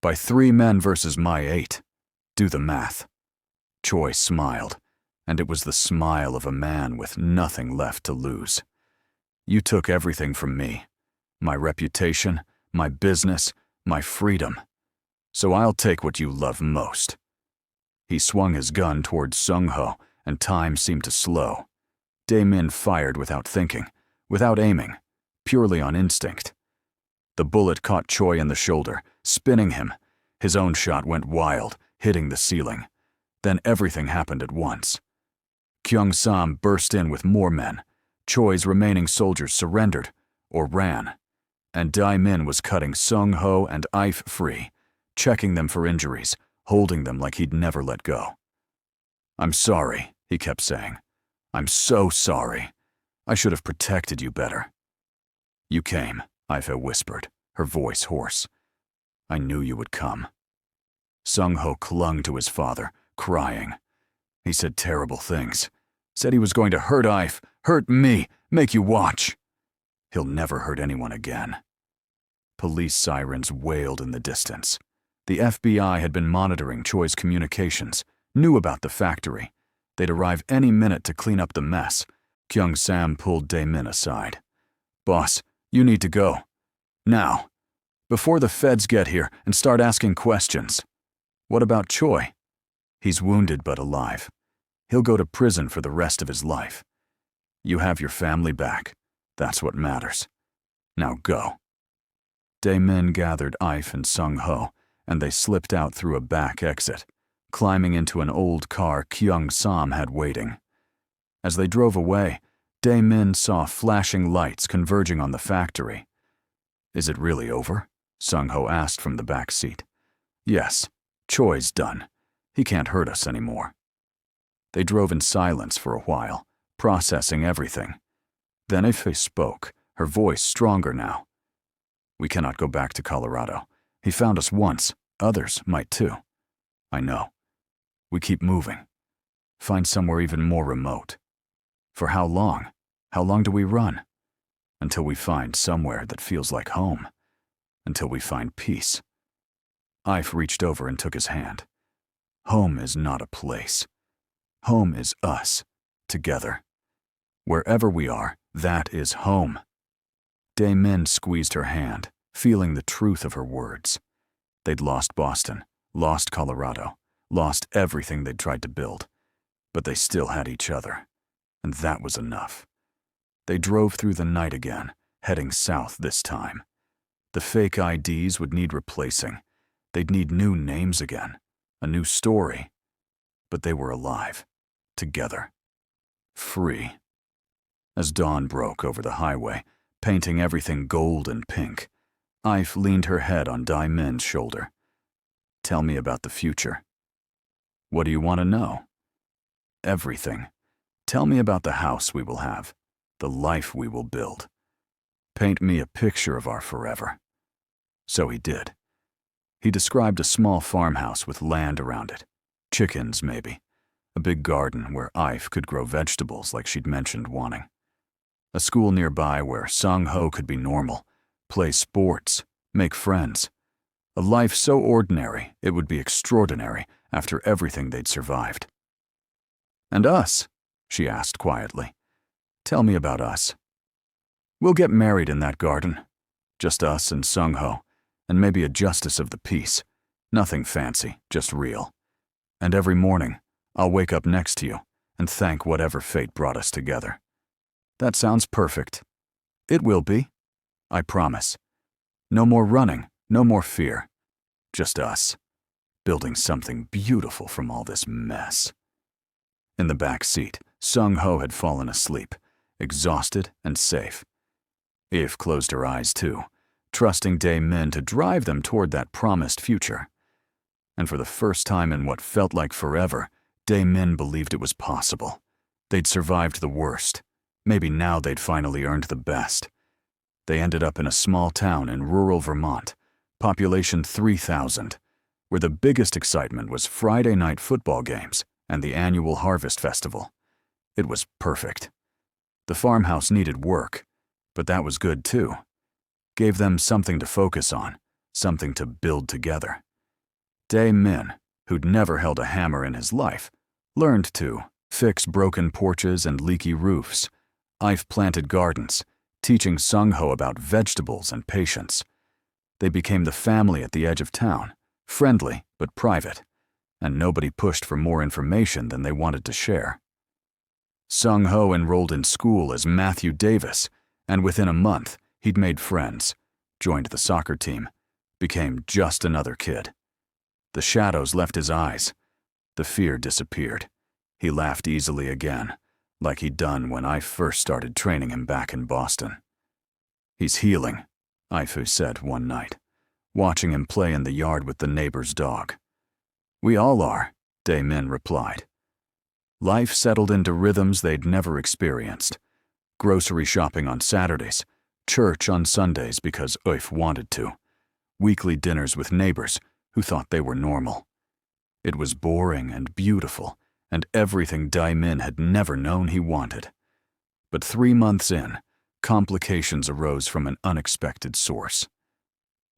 By 3 men versus my 8. Do the math." Choi smiled, and it was the smile of a man with nothing left to lose. "You took everything from me. My reputation, my business, my freedom. So I'll take what you love most." He swung his gun towards Sung-ho, and time seemed to slow. Daemin fired without thinking, without aiming, purely on instinct. The bullet caught Choi in the shoulder, spinning him. His own shot went wild, hitting the ceiling. Then everything happened at once. Kyung-sam burst in with more men. Choi's remaining soldiers surrendered, or ran. And Dae-min was cutting Sung-ho and If free, checking them for injuries, holding them like he'd never let go. "I'm sorry," he kept saying. "I'm so sorry. I should have protected you better." "You came," If whispered, her voice hoarse. "I knew you would come." Sung-ho clung to his father, crying. He said terrible things. Said he was going to hurt If, hurt me, make you watch. He'll never hurt anyone again. Police sirens wailed in the distance. The FBI had been monitoring Choi's communications, knew about the factory. They'd arrive any minute to clean up the mess. Kyung-sam pulled Dae-min aside. "Boss, you need to go. Now. Before the feds get here and start asking questions." "What about Choi?" "He's wounded but alive. He'll go to prison for the rest of his life. You have your family back. That's what matters. Now go." Dae-min gathered If and Sung-ho, and they slipped out through a back exit, climbing into an old car Kyung-sam had waiting. As they drove away, Dae-min saw flashing lights converging on the factory. "Is it really over?" Sung-ho asked from the back seat. "Yes, Choi's done. He can't hurt us anymore." They drove in silence for a while, processing everything. Then Ife spoke, her voice stronger now. "We cannot go back to Colorado. He found us once. Others might too. I know. We keep moving. Find somewhere even more remote. For how long? How long do we run? Until we find somewhere that feels like home. Until we find peace." Ife reached over and took his hand. "Home is not a place. Home is us, together. Wherever we are, that is home." Dae-min squeezed her hand, feeling the truth of her words. They'd lost Boston, lost Colorado, lost everything they'd tried to build, but they still had each other, and that was enough. They drove through the night again, heading south this time. The fake IDs would need replacing. They'd need new names again, a new story. But they were alive, together, free. As dawn broke over the highway, painting everything gold and pink, If leaned her head on Dae-min's shoulder. "Tell me about the future." "What do you want to know?" "Everything. Tell me about the house we will have, the life we will build. Paint me a picture of our forever." So he did. He described a small farmhouse with land around it. Chickens, maybe. A big garden where If could grow vegetables like she'd mentioned wanting. A school nearby where Sung-ho could be normal, play sports, make friends. A life so ordinary it would be extraordinary after everything they'd survived. "And us?" she asked quietly. "Tell me about us." "We'll get married in that garden. Just us and Sung-ho, and maybe a justice of the peace. Nothing fancy, just real. And every morning, I'll wake up next to you and thank whatever fate brought us together." "That sounds perfect." "It will be. I promise. No more running, no more fear. Just us, building something beautiful from all this mess." In the back seat, Sung-ho had fallen asleep, exhausted and safe. If closed her eyes too, trusting Dae-min to drive them toward that promised future. And for the first time in what felt like forever, Dae-min believed it was possible. They'd survived the worst. Maybe now they'd finally earned the best. They ended up in a small town in rural Vermont, population 3,000, where the biggest excitement was Friday night football games and the annual Harvest Festival. It was perfect. The farmhouse needed work, but that was good too. Gave them something to focus on, something to build together. Dae-min, who'd never held a hammer in his life, learned to fix broken porches and leaky roofs. I've planted gardens, teaching Sung-ho about vegetables and patience. They became the family at the edge of town, friendly but private, and nobody pushed for more information than they wanted to share. Sung-ho enrolled in school as Matthew Davis, and within a month, he'd made friends, joined the soccer team, became just another kid. The shadows left his eyes. The fear disappeared. He laughed easily again, like he'd done when I first started training him back in Boston. "He's healing," Ifu said one night, watching him play in the yard with the neighbor's dog. "We all are," Dae-min replied. Life settled into rhythms they'd never experienced. Grocery shopping on Saturdays, church on Sundays because Euf wanted to, weekly dinners with neighbors who thought they were normal. It was boring and beautiful, and everything Dae-min had never known he wanted. But 3 months in, complications arose from an unexpected source.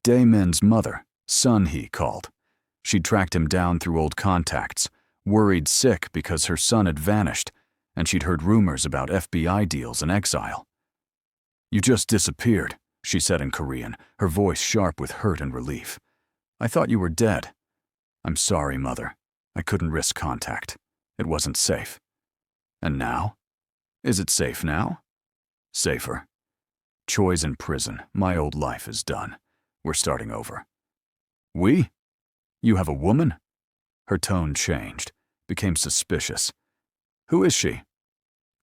Dae-min's mother, Sun-hee, called. She'd tracked him down through old contacts, worried sick because her son had vanished, and she'd heard rumors about FBI deals in exile. "You just disappeared," she said in Korean, her voice sharp with hurt and relief. "I thought you were dead." "I'm sorry, Mother. I couldn't risk contact. It wasn't safe." "And now? Is it safe now?" "Safer. Choi's in prison. My old life is done. We're starting over." "We? You have a woman?" Her tone changed, became suspicious. "Who is she?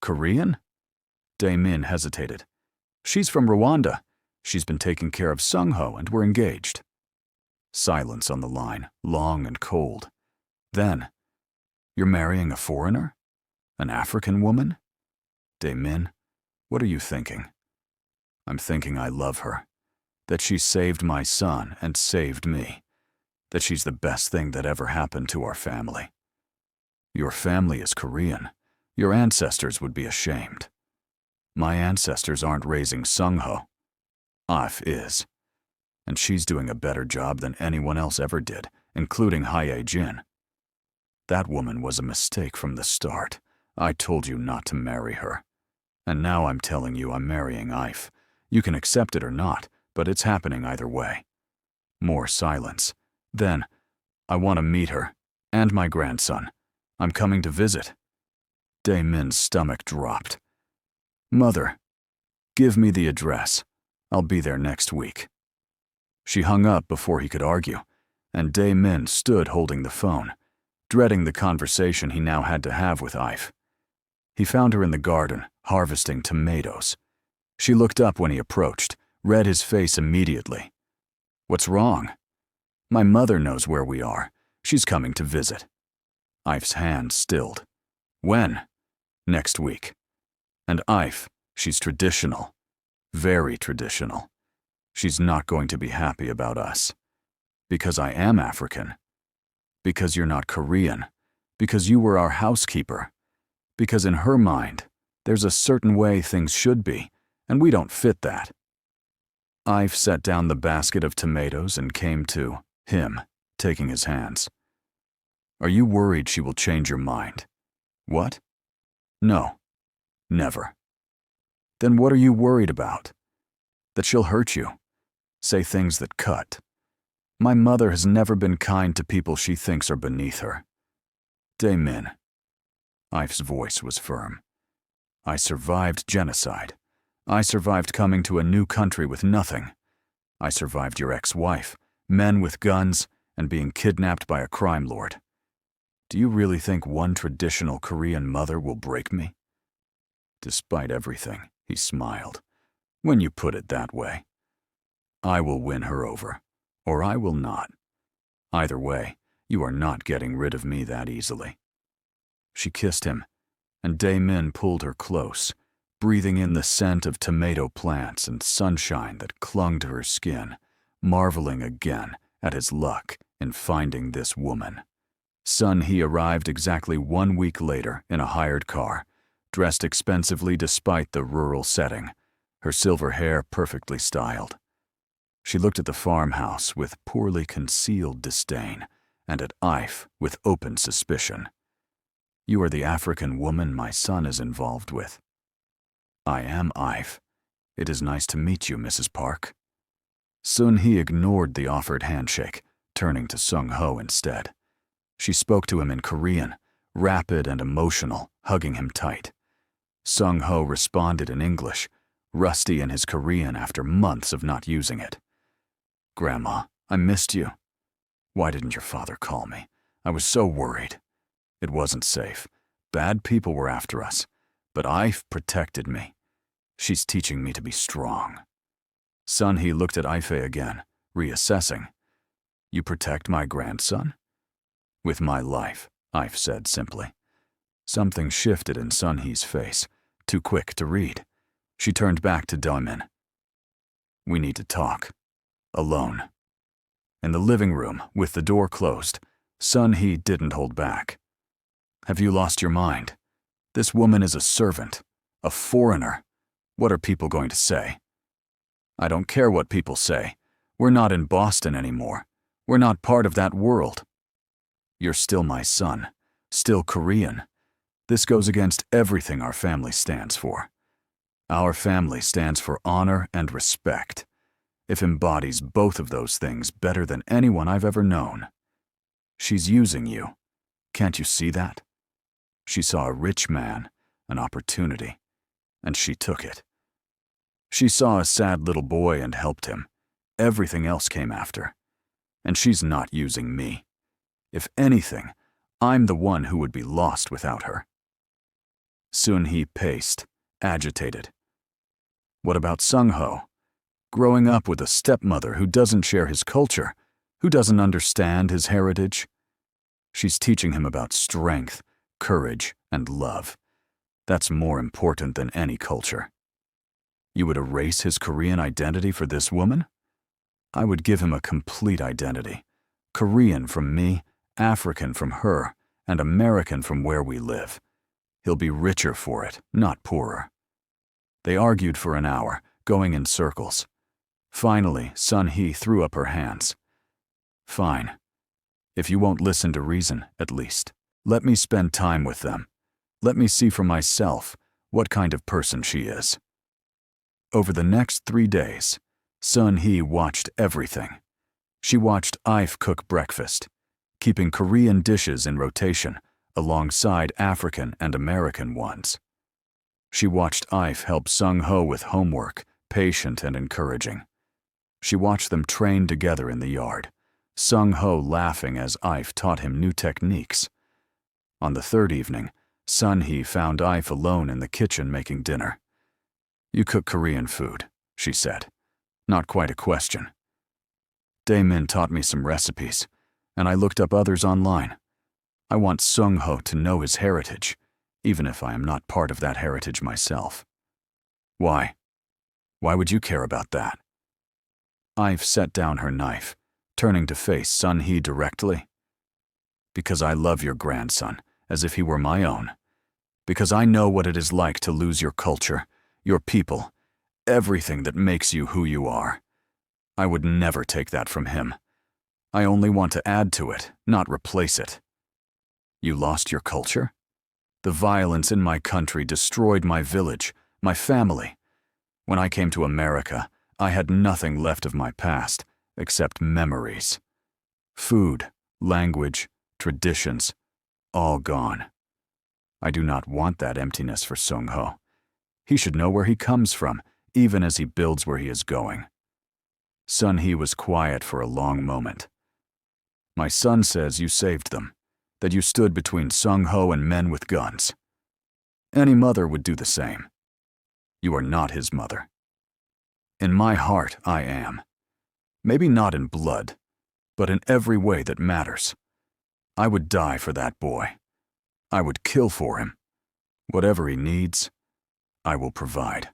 Korean?" Dae-min hesitated. "She's from Rwanda. She's been taking care of Sung-ho and we're engaged." Silence on the line, long and cold. Then, "You're marrying a foreigner? An African woman?" "Dae-min, what are you thinking?" "I'm thinking I love her. That she saved my son and saved me. That she's the best thing that ever happened to our family." "Your family is Korean. Your ancestors would be ashamed." "My ancestors aren't raising Sung-ho. Af is. And she's doing a better job than anyone else ever did, including Hae-jin. That woman was a mistake from the start. I told you not to marry her. And now I'm telling you I'm marrying If. You can accept it or not, but it's happening either way." More silence. Then, "I want to meet her, and my grandson. I'm coming to visit." Dae-min's stomach dropped. "Mother, give me the address. I'll be there next week." She hung up before he could argue, and Dae-min stood holding the phone, dreading the conversation he now had to have with If. He found her in the garden, harvesting tomatoes. She looked up when he approached, read his face immediately. "What's wrong?" "My mother knows where we are. She's coming to visit." If's hand stilled. "When?" "Next week." "And If, she's traditional. Very traditional. She's not going to be happy about us. Because I am African. Because you're not Korean. Because you were our housekeeper. Because in her mind, there's a certain way things should be, and we don't fit that." If set down the basket of tomatoes and came to him, taking his hands. "Are you worried she will change your mind?" "What?" "No. Never." "Then what are you worried about?" "That she'll hurt you. Say things that cut. My mother has never been kind to people she thinks are beneath her." "Dae-min." If's voice was firm. "I survived genocide. I survived coming to a new country with nothing. I survived your ex-wife, men with guns, and being kidnapped by a crime lord. Do you really think one traditional Korean mother will break me?" Despite everything, he smiled. "When you put it that way. I will win her over, or I will not. Either way, you are not getting rid of me that easily." She kissed him, and Dae-min pulled her close, breathing in the scent of tomato plants and sunshine that clung to her skin, marveling again at his luck in finding this woman. Sun-hee arrived exactly 1 week later in a hired car, dressed expensively despite the rural setting, her silver hair perfectly styled. She looked at the farmhouse with poorly concealed disdain, and at If with open suspicion. "You are the African woman my son is involved with." "I am If. It is nice to meet you, Mrs. Park." Sun-hee ignored the offered handshake, turning to Sung-ho instead. She spoke to him in Korean, rapid and emotional, hugging him tight. Sung-ho responded in English, rusty in his Korean after months of not using it. "Grandma, I missed you. Why didn't your father call me? I was so worried. It wasn't safe. Bad people were after us. But Ife protected me. She's teaching me to be strong. Sun-hee looked at Ife again, reassessing. You protect my grandson? With my life, Ife said simply. Something shifted in Sun-hee's face, too quick to read. She turned back to Daemin. We need to talk. Alone. In the living room, with the door closed, Sun-hee didn't hold back. Have you lost your mind? This woman is a servant, a foreigner. What are people going to say? I don't care what people say. We're not in Boston anymore. We're not part of that world. You're still my son, still Korean. This goes against everything our family stands for. Our family stands for honor and respect. It embodies both of those things better than anyone I've ever known. She's using you. Can't you see that? She saw a rich man, an opportunity, and she took it. She saw a sad little boy and helped him. Everything else came after. And she's not using me. If anything, I'm the one who would be lost without her. Sun-hee paced, agitated. What about Sung-ho? Growing up with a stepmother who doesn't share his culture, who doesn't understand his heritage? She's teaching him about strength, courage, and love. That's more important than any culture. You would erase his Korean identity for this woman? I would give him a complete identity. Korean from me, African from her, and American from where we live. He'll be richer for it, not poorer. They argued for an hour, going in circles. Finally, Sun-hee threw up her hands. Fine. If you won't listen to reason, at least, let me spend time with them. Let me see for myself what kind of person she is. Over the next 3 days, Sun-hee watched everything. She watched Ife cook breakfast, keeping Korean dishes in rotation alongside African and American ones. She watched Ife help Sung-ho with homework, patient and encouraging. She watched them train together in the yard, Sung-ho laughing as Ife taught him new techniques. On the third evening, Sun-hee found Ife alone in the kitchen making dinner. You cook Korean food, she said. Not quite a question. Daemin taught me some recipes, and I looked up others online. I want Sung-ho to know his heritage, even if I am not part of that heritage myself. Why? Why would you care about that? Ive set down her knife, turning to face Sun-hee directly. Because I love your grandson, as if he were my own. Because I know what it is like to lose your culture, your people, everything that makes you who you are. I would never take that from him. I only want to add to it, not replace it. You lost your culture? The violence in my country destroyed my village, my family. When I came to America, I had nothing left of my past, except memories. Food, language, traditions, all gone. I do not want that emptiness for Sung-ho. He should know where he comes from, even as he builds where he is going. Sun-hee was quiet for a long moment. My son says you saved them, that you stood between Sung-ho and men with guns. Any mother would do the same. You are not his mother. In my heart, I am. Maybe not in blood, but in every way that matters. I would die for that boy. I would kill for him. Whatever he needs, I will provide.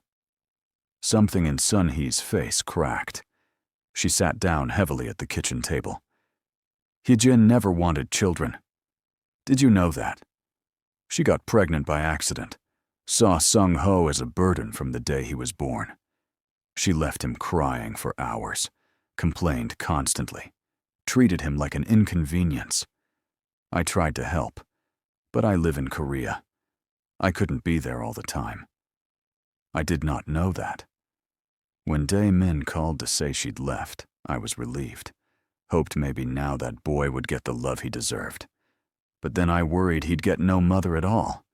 Something in Sun-hee's face cracked. She sat down heavily at the kitchen table. Hyejin never wanted children. Did you know that? She got pregnant by accident, saw Sung-ho as a burden from the day he was born. She left him crying for hours, complained constantly, treated him like an inconvenience. I tried to help, but I live in Korea. I couldn't be there all the time. I did not know that. When Daemin called to say she'd left, I was relieved, hoped maybe now that boy would get the love he deserved. But then I worried he'd get no mother at all,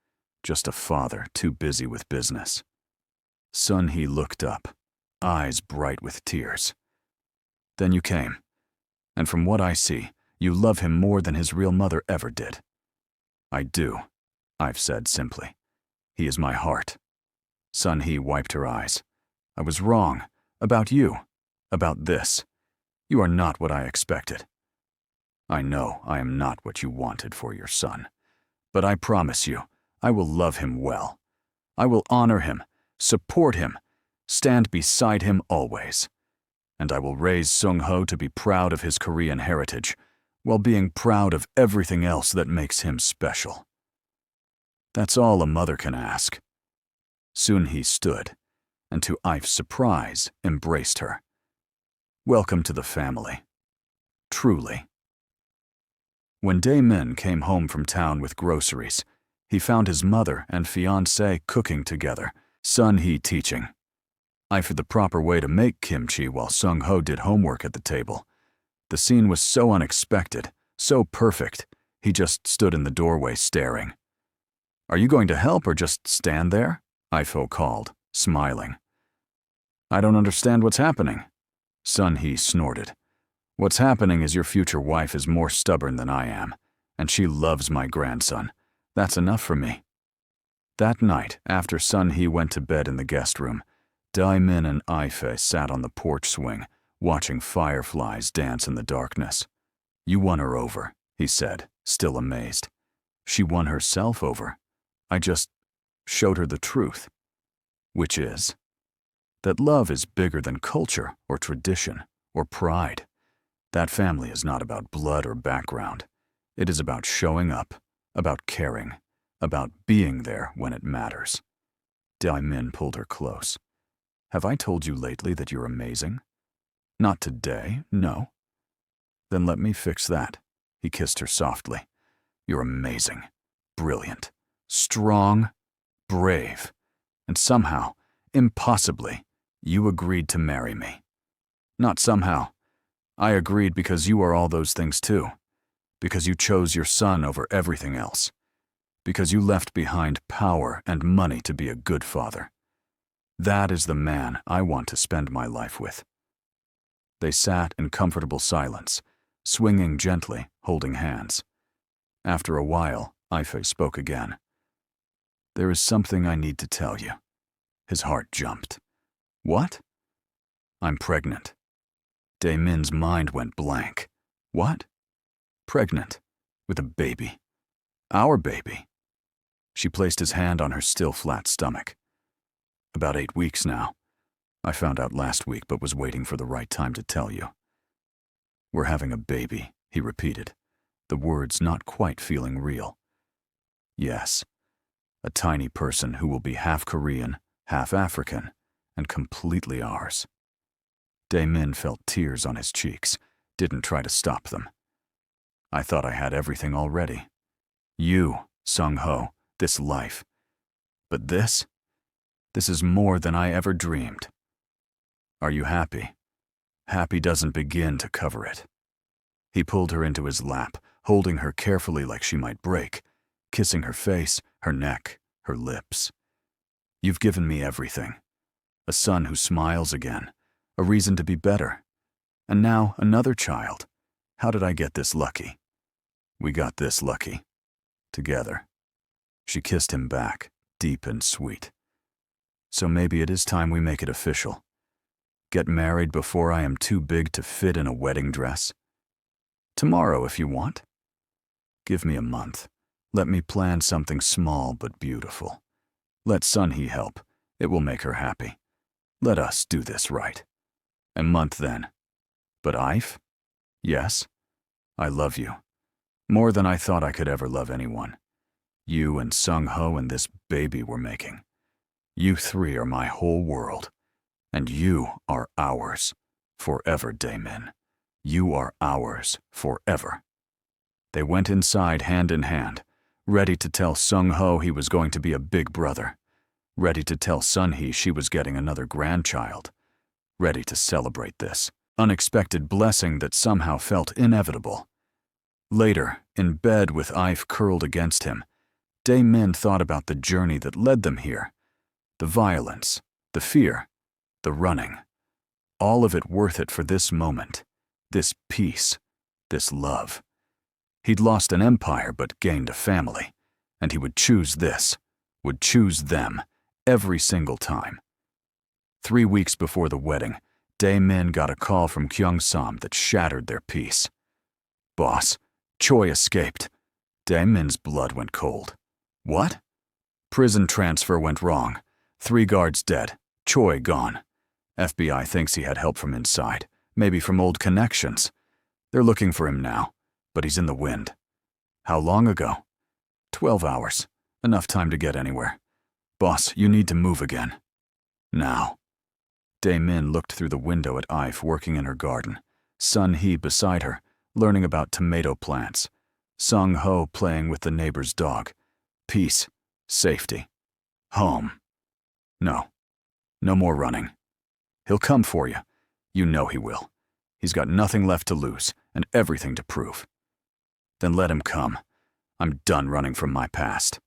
just a father too busy with business. Sun-hee looked up, eyes bright with tears. Then you came. And from what I see, you love him more than his real mother ever did. I do, I've said simply. He is my heart. Sun-hee wiped her eyes. I was wrong. About you. About this. You are not what I expected. I know I am not what you wanted for your son. But I promise you, I will love him well. I will honor him, support him, stand beside him always. And I will raise Sung-ho to be proud of his Korean heritage, while being proud of everything else that makes him special. That's all a mother can ask. Soon he stood, and to Ife's surprise, embraced her. Welcome to the family. Truly. When Dae-min came home from town with groceries, he found his mother and fiancé cooking together, Sun-hee teaching Ife the proper way to make kimchi while Sung-ho did homework at the table. The scene was so unexpected, so perfect, he just stood in the doorway staring. Are you going to help or just stand there? Ife called, smiling. I don't understand what's happening. Sun-hee snorted. What's happening is your future wife is more stubborn than I am, and she loves my grandson. That's enough for me. That night, after Sun-hee went to bed in the guest room, Dae-min and Ife sat on the porch swing, watching fireflies dance in the darkness. You won her over, he said, still amazed. She won herself over. I just showed her the truth. Which is that love is bigger than culture or tradition or pride. That family is not about blood or background. It is about showing up, about caring, about being there when it matters. Dae-min pulled her close. Have I told you lately that you're amazing? Not today, no. Then let me fix that. He kissed her softly. You're amazing, brilliant, strong, brave, and somehow, impossibly, you agreed to marry me. Not somehow. I agreed because you are all those things too. Because you chose your son over everything else. Because you left behind power and money to be a good father. That is the man I want to spend my life with. They sat in comfortable silence, swinging gently, holding hands. After a while, Ife spoke again. There is something I need to tell you. His heart jumped. What? I'm pregnant. Dae-min's mind went blank. What? Pregnant. With a baby. Our baby. She placed his hand on her still flat stomach. About 8 weeks now. I found out last week but was waiting for the right time to tell you. We're having a baby, he repeated, the words not quite feeling real. Yes, a tiny person who will be half Korean, half African, and completely ours. Dae-min felt tears on his cheeks, didn't try to stop them. I thought I had everything already. You, Sung-ho, this life. But this is more than I ever dreamed. Are you happy? Happy doesn't begin to cover it. He pulled her into his lap, holding her carefully like she might break, kissing her face, her neck, her lips. You've given me everything. A son who smiles again, a reason to be better. And now another child. How did I get this lucky? We got this lucky. Together. She kissed him back, deep and sweet. So maybe it is time we make it official. Get married before I am too big to fit in a wedding dress. Tomorrow if you want. Give me a month. Let me plan something small but beautiful. Let Sun-hee help. It will make her happy. Let us do this right. A month then. But Ife? Yes. I love you. More than I thought I could ever love anyone. You and Sung-ho and this baby we're making. You three are my whole world. And you are ours. Forever, Dae-min. You are ours. Forever. They went inside hand in hand, ready to tell Sung-ho he was going to be a big brother. Ready to tell Sun-hee she was getting another grandchild. Ready to celebrate this unexpected blessing that somehow felt inevitable. Later, in bed with Ife curled against him, Dae-min thought about the journey that led them here. The violence, the fear, the running. All of it worth it for this moment, this peace, this love. He'd lost an empire but gained a family, and he would choose this, would choose them, every single time. 3 weeks before the wedding, Dae-min got a call from Kyung-sam that shattered their peace. "Boss, Choi escaped." Dae-min's blood went cold. "What?" "Prison transfer went wrong. 3 guards dead. Choi gone. FBI thinks he had help from inside, maybe from old connections. They're looking for him now, but he's in the wind." "How long ago?" 12 hours. Enough time to get anywhere. "Boss, you need to move again. Now." Dae-min looked through the window at Ive working in her garden, Sun-hee beside her, learning about tomato plants, Sung-ho playing with the neighbor's dog. Peace. Safety. Home. No. No more running. He'll come for you. You know he will. He's got nothing left to lose and everything to prove. Then let him come. I'm done running from my past.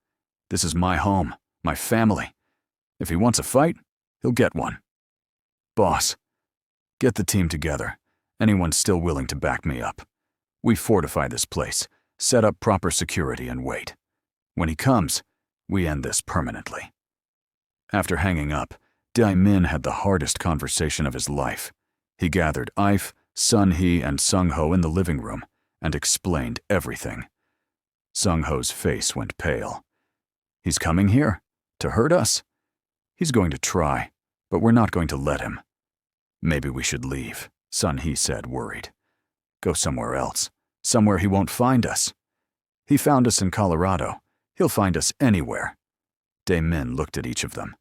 This is my home, my family. If he wants a fight, he'll get one. "Boss, get the team together. Anyone still willing to back me up. We fortify this place, set up proper security, and wait. When he comes, we end this permanently." After hanging up, Dae-min had the hardest conversation of his life. He gathered Ive, Sun-hee, and Sung-ho in the living room and explained everything. Sung-ho's face went pale. "He's coming here? To hurt us?" "He's going to try, but we're not going to let him." "Maybe we should leave," Sun-hee said, worried. "Go somewhere else, somewhere he won't find us." "He found us in Colorado. He'll find us anywhere." Dae-min looked at each of them.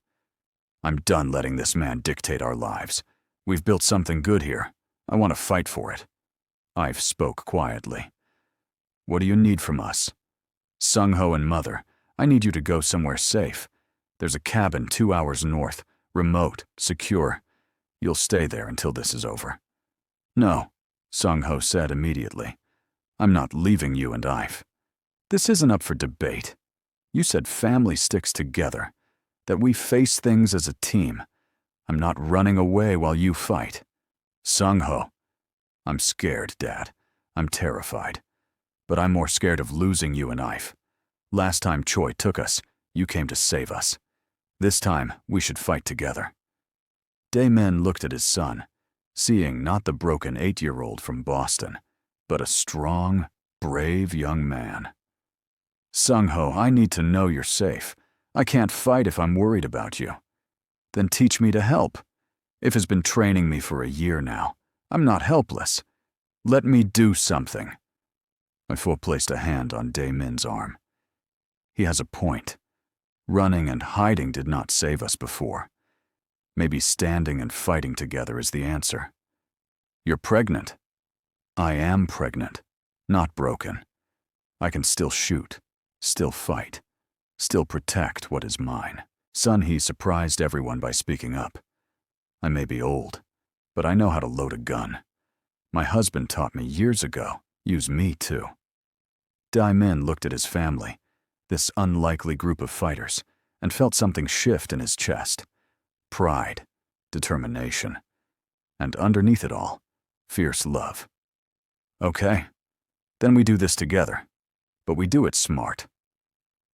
"I'm done letting this man dictate our lives. We've built something good here. I want to fight for it." Ive spoke quietly. "What do you need from us?" "Sung-ho and Mother, I need you to go somewhere safe. There's a cabin 2 hours north, remote, secure. You'll stay there until this is over." "No," Sung-ho said immediately. "I'm not leaving you and Ive. This isn't up for debate. You said family sticks together, that we face things as a team. I'm not running away while you fight." "Sung-ho." "I'm scared, Dad. I'm terrified. But I'm more scared of losing you and Ive. Last time Choi took us, you came to save us. This time, we should fight together." Dae-min looked at his son, seeing not the broken 8-year-old from Boston, but a strong, brave young man. "Sung-ho, I need to know you're safe. I can't fight if I'm worried about you." "Then teach me to help. If has been training me for a year now. I'm not helpless. Let me do something." Ive placed a hand on Dae-min's arm. "He has a point. Running and hiding did not save us before. Maybe standing and fighting together is the answer." "You're pregnant." "I am pregnant, not broken. I can still shoot, still fight, still protect what is mine." Sun-hee surprised everyone by speaking up. "I may be old, but I know how to load a gun. My husband taught me years ago. Use me too." Dae-min looked at his family, this unlikely group of fighters, and felt something shift in his chest. Pride, determination, and underneath it all, fierce love. "Okay, then we do this together, but we do it smart."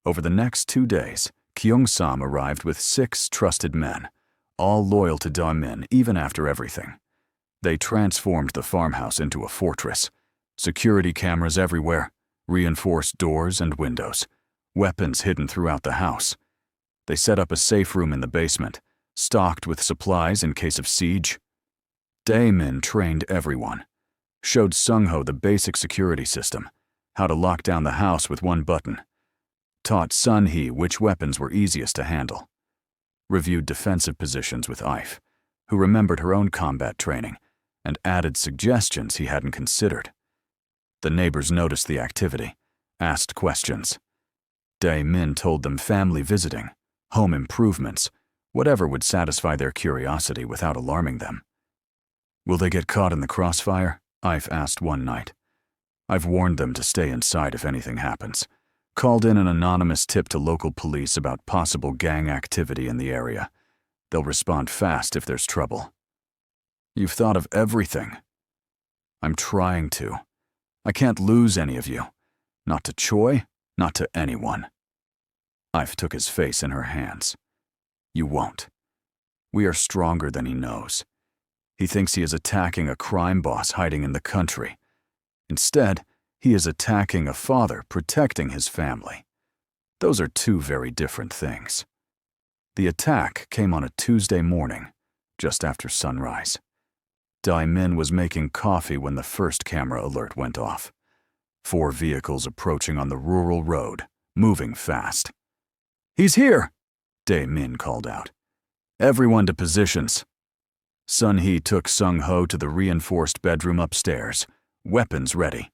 Over the next 2 days, Kyung-sam arrived with 6 trusted men, all loyal to Dae-min even after everything. They transformed the farmhouse into a fortress. Security cameras everywhere, reinforced doors and windows, weapons hidden throughout the house. They set up a safe room in the basement, stocked with supplies in case of siege. Dae-min trained everyone, showed Sung-ho the basic security system, how to lock down the house with one button, taught Sun-hee which weapons were easiest to handle, reviewed defensive positions with Ive, who remembered her own combat training, and added suggestions he hadn't considered. The neighbors noticed the activity, asked questions. Dae-min told them family visiting, home improvements, whatever would satisfy their curiosity without alarming them. "Will they get caught in the crossfire?" Ive asked one night. "I've warned them to stay inside if anything happens. Called in an anonymous tip to local police about possible gang activity in the area. They'll respond fast if there's trouble." "You've thought of everything." "I'm trying to. I can't lose any of you. Not to Choi, not to anyone. Ive took his face in her hands. You won't. We are stronger than he knows. He thinks he is attacking a crime boss hiding in the country. Instead, he is attacking a father protecting his family. Those are two very different things. The attack came on a Tuesday morning, just after sunrise. Min was making coffee when the first camera alert went off. 4 vehicles approaching on the rural road, moving fast. He's here, Min called out. Everyone to positions. Sun-hee took Sung-ho to the reinforced bedroom upstairs, weapons ready.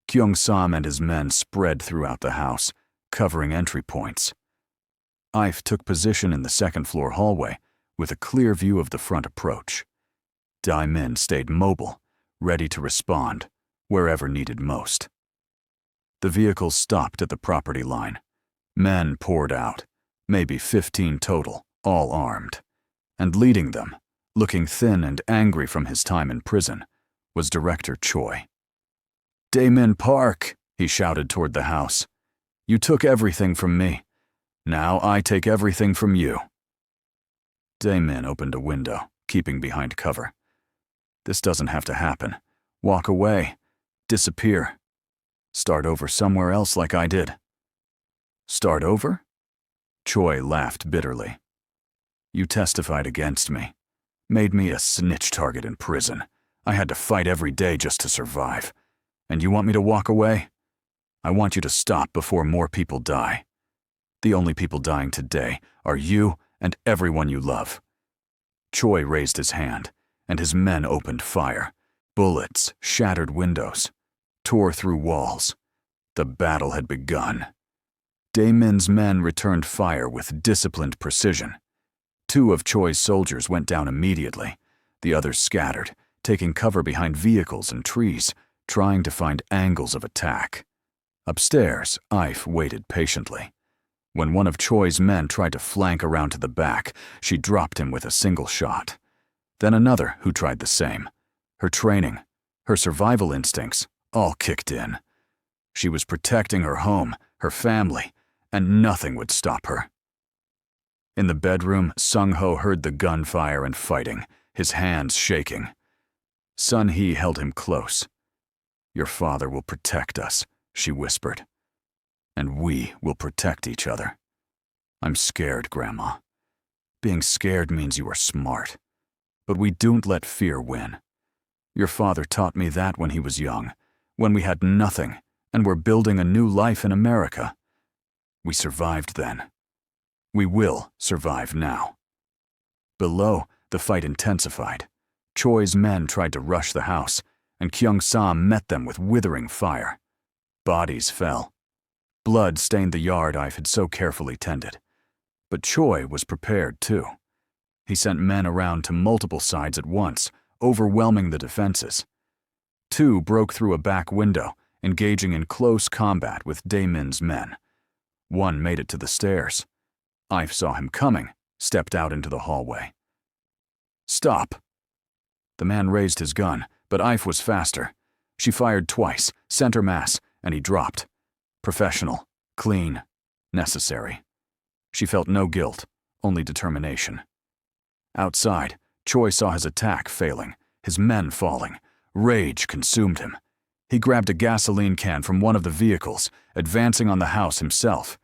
Kyung-sam and his men spread throughout the house, covering entry points. Ive took position in the second-floor hallway, with a clear view of the front approach. Min stayed mobile, ready to respond, wherever needed most. The vehicles stopped at the property line. Men poured out, maybe 15 total, all armed. And leading them, looking thin and angry from his time in prison, was Director Choi. Daemin Park, he shouted toward the house. You took everything from me. Now I take everything from you. Daemin opened a window, keeping behind cover. This doesn't have to happen. Walk away. Disappear. Start over somewhere else like I did. Start over? Choi laughed bitterly. You testified against me. Made me a snitch target in prison. I had to fight every day just to survive. And you want me to walk away? I want you to stop before more people die. The only people dying today are you and everyone you love. Choi raised his hand, and his men opened fire. Bullets shattered windows, tore through walls. The battle had begun. Daemin's men returned fire with disciplined precision. 2 of Choi's soldiers went down immediately. The others scattered, taking cover behind vehicles and trees, trying to find angles of attack. Upstairs, Ive waited patiently. When one of Choi's men tried to flank around to the back, she dropped him with a single shot. Then another who tried the same. Her training, her survival instincts, all kicked in. She was protecting her home, her family, and nothing would stop her. In the bedroom, Sung-ho heard the gunfire and fighting, his hands shaking. Sun-hee held him close. Your father will protect us, she whispered. And we will protect each other. I'm scared, Grandma. Being scared means you are smart. But we don't let fear win. Your father taught me that when he was young, when we had nothing and were building a new life in America. We survived then. We will survive now. Below, the fight intensified. Choi's men tried to rush the house, and Kyung-sam met them with withering fire. Bodies fell. Blood stained the yard Ive had so carefully tended. But Choi was prepared too. He sent men around to multiple sides at once, overwhelming the defenses. 2 broke through a back window, engaging in close combat with Daemin's men. 1 made it to the stairs. Ive saw him coming, stepped out into the hallway. Stop! The man raised his gun, but Ive was faster. She fired twice, center mass, and he dropped. Professional, clean, necessary. She felt no guilt, only determination. Outside, Choi saw his attack failing, his men falling. Rage consumed him. He grabbed a gasoline can from one of the vehicles, advancing on the house himself.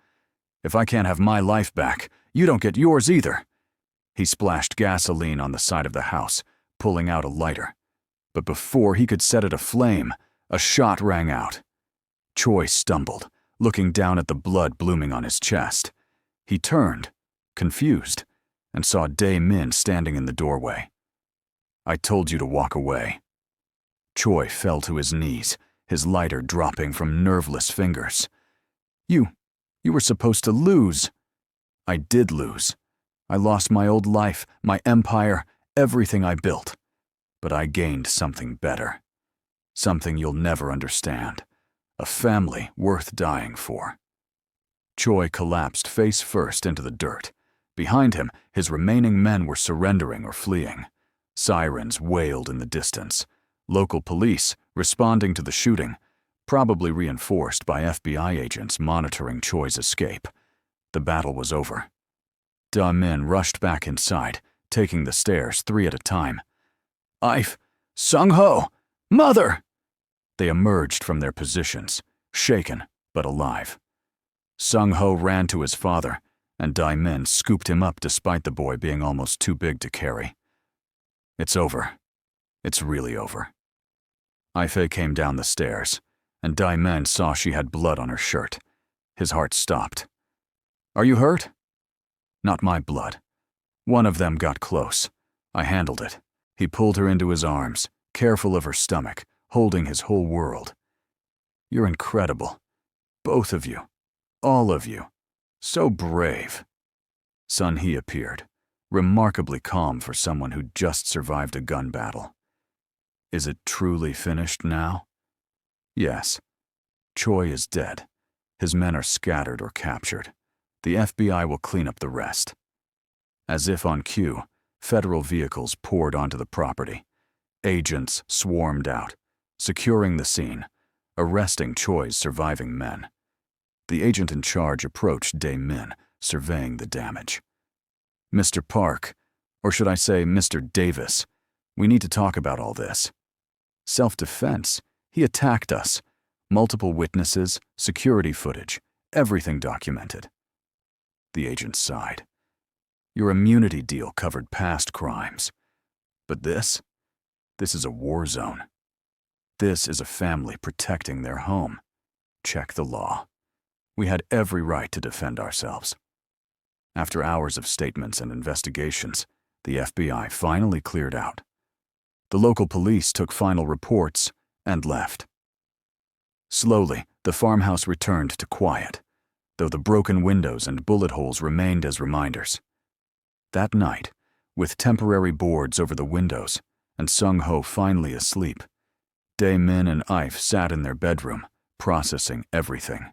If I can't have my life back, you don't get yours either. He splashed gasoline on the side of the house, pulling out a lighter. But before he could set it aflame, a shot rang out. Choi stumbled, looking down at the blood blooming on his chest. He turned, confused, and saw Daemin standing in the doorway. I told you to walk away. Choi fell to his knees, his lighter dropping from nerveless fingers. You were supposed to lose. I did lose. I lost my old life, my empire, everything I built. But I gained something better. Something you'll never understand. A family worth dying for. Choi collapsed face first into the dirt. Behind him, his remaining men were surrendering or fleeing. Sirens wailed in the distance. Local police responding to the shooting, probably reinforced by FBI agents monitoring Choi's escape. The battle was over. Dae-min rushed back inside, taking the stairs 3 at a time. "If, Sung-ho! Mother!" They emerged from their positions, shaken but alive. Sung-ho ran to his father, and Dae-min scooped him up despite the boy being almost too big to carry. "It's over. It's really over." Ife came down the stairs, and Dae-min saw she had blood on her shirt. His heart stopped. "Are you hurt?" "Not my blood. One of them got close. I handled it." He pulled her into his arms, careful of her stomach, holding his whole world. "You're incredible. Both of you. All of you. So brave." Sun-hee appeared, remarkably calm for someone who'd just survived a gun battle. "Is it truly finished now?" "Yes. Choi is dead. His men are scattered or captured. The FBI will clean up the rest." As if on cue, federal vehicles poured onto the property. Agents swarmed out, securing the scene, arresting Choi's surviving men. The agent in charge approached Dae-min, surveying the damage. "Mr. Park, or should I say Mr. Davis, we need to talk about all this." "Self-defense. He attacked us. Multiple witnesses, security footage, everything documented." The agent sighed. "Your immunity deal covered past crimes. But this is a war zone. This is a family protecting their home. Check the law. We had every right to defend ourselves." After hours of statements and investigations, the FBI finally cleared out. The local police took final reports and left. Slowly, the farmhouse returned to quiet, though the broken windows and bullet holes remained as reminders. That night, with temporary boards over the windows and Sung-ho finally asleep, Dae-min and Ife sat in their bedroom, processing everything.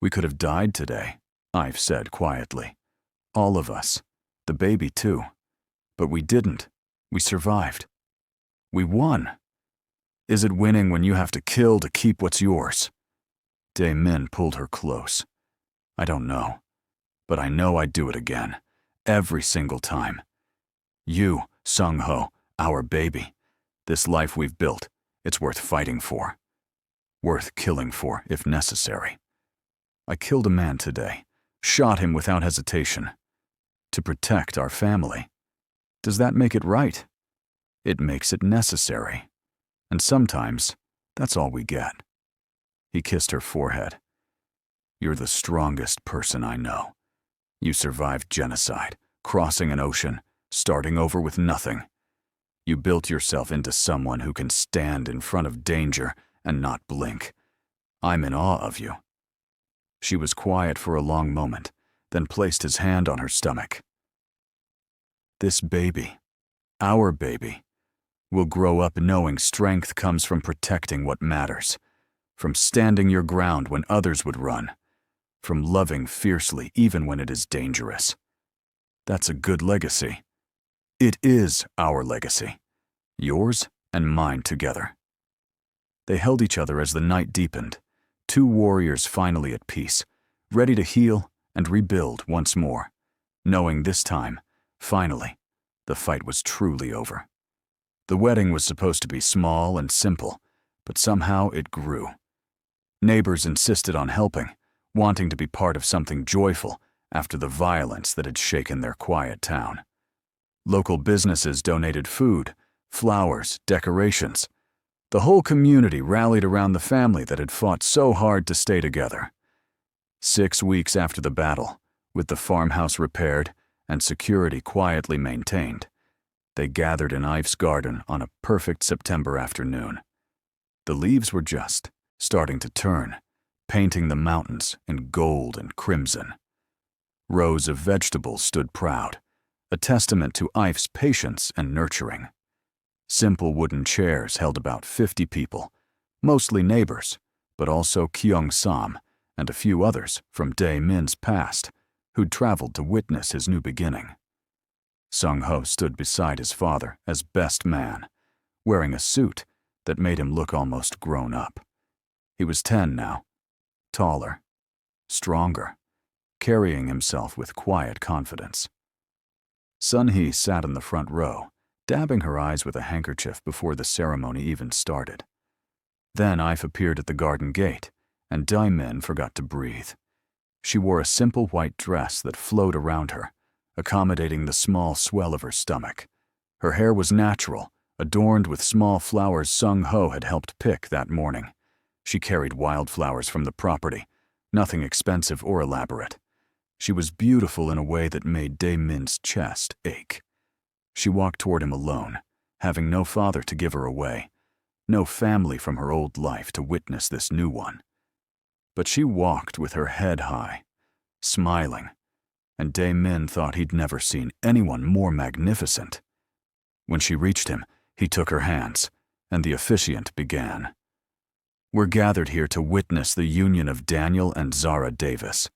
"We could have died today," Ife said quietly. "All of us. The baby too. But we didn't. We survived. We won. Is it winning when you have to kill to keep what's yours?" Dae-min pulled her close. "I don't know. But I know I'd do it again. Every single time. You, Sung-ho, our baby. This life we've built, it's worth fighting for. Worth killing for, if necessary. I killed a man today, shot him without hesitation. To protect our family. Does that make it right? It makes it necessary. And sometimes, that's all we get." He kissed her forehead. "You're the strongest person I know. You survived genocide, crossing an ocean, starting over with nothing. You built yourself into someone who can stand in front of danger and not blink. I'm in awe of you." She was quiet for a long moment, then placed his hand on her stomach. "This baby, our baby, will grow up knowing strength comes from protecting what matters, from standing your ground when others would run, from loving fiercely even when it is dangerous. That's a good legacy. It is our legacy, yours and mine together." They held each other as the night deepened, 2 warriors finally at peace, ready to heal and rebuild once more, knowing this time, finally, the fight was truly over. The wedding was supposed to be small and simple, but somehow it grew. Neighbors insisted on helping, wanting to be part of something joyful after the violence that had shaken their quiet town. Local businesses donated food, flowers, decorations. The whole community rallied around the family that had fought so hard to stay together. 6 weeks after the battle, with the farmhouse repaired and security quietly maintained, they gathered in Ife's garden on a perfect September afternoon. The leaves were just starting to turn, painting the mountains in gold and crimson. Rows of vegetables stood proud, a testament to Ife's patience and nurturing. Simple wooden chairs held about 50 people, mostly neighbors, but also Kyung-sam and a few others from Dae-min's past who'd traveled to witness his new beginning. Sung-ho stood beside his father as best man, wearing a suit that made him look almost grown up. He was 10 now, taller, stronger, carrying himself with quiet confidence. Sun-hee sat in the front row, dabbing her eyes with a handkerchief before the ceremony even started. Then Ife appeared at the garden gate, and Dae-min forgot to breathe. She wore a simple white dress that flowed around her, accommodating the small swell of her stomach. Her hair was natural, adorned with small flowers Sung-ho had helped pick that morning. She carried wildflowers from the property, nothing expensive or elaborate. She was beautiful in a way that made Dae-min's chest ache. She walked toward him alone, having no father to give her away, no family from her old life to witness this new one. But she walked with her head high, smiling, and Dae-min thought he'd never seen anyone more magnificent. When she reached him, he took her hands, and the officiant began. "We're gathered here to witness the union of Daniel and Zara Davis.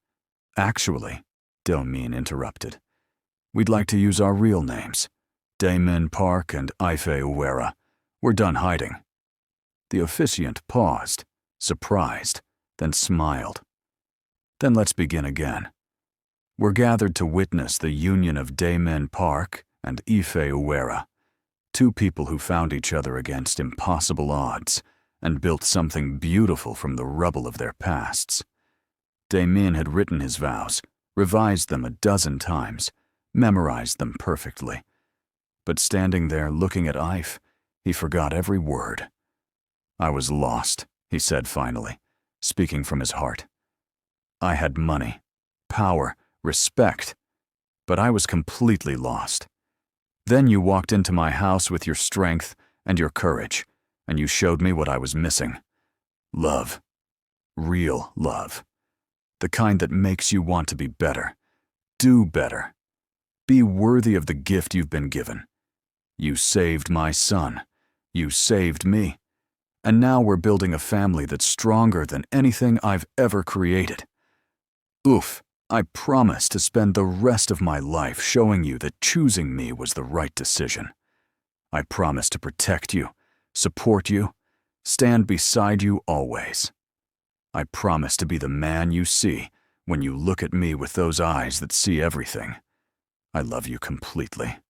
Actually," Dae-min interrupted, "we'd like to use our real names, Dae-min Park and Ife Uwera. We're done hiding." The officiant paused, surprised, then smiled. "Then let's begin again. We're gathered to witness the union of Dae-min Park and Ife Uwera, two people who found each other against impossible odds and built something beautiful from the rubble of their pasts." Dae-min had written his vows, revised them a dozen times, memorized them perfectly. But standing there looking at Ife, he forgot every word. "I was lost," he said finally, speaking from his heart. "I had money, power, respect, but I was completely lost. Then you walked into my house with your strength and your courage, and you showed me what I was missing. Love. Real love. The kind that makes you want to be better. Do better. Be worthy of the gift you've been given. You saved my son. You saved me. And now we're building a family that's stronger than anything I've ever created. Oof, I promise to spend the rest of my life showing you that choosing me was the right decision. I promise to protect you, support you, stand beside you always. I promise to be the man you see when you look at me with those eyes that see everything. I love you completely,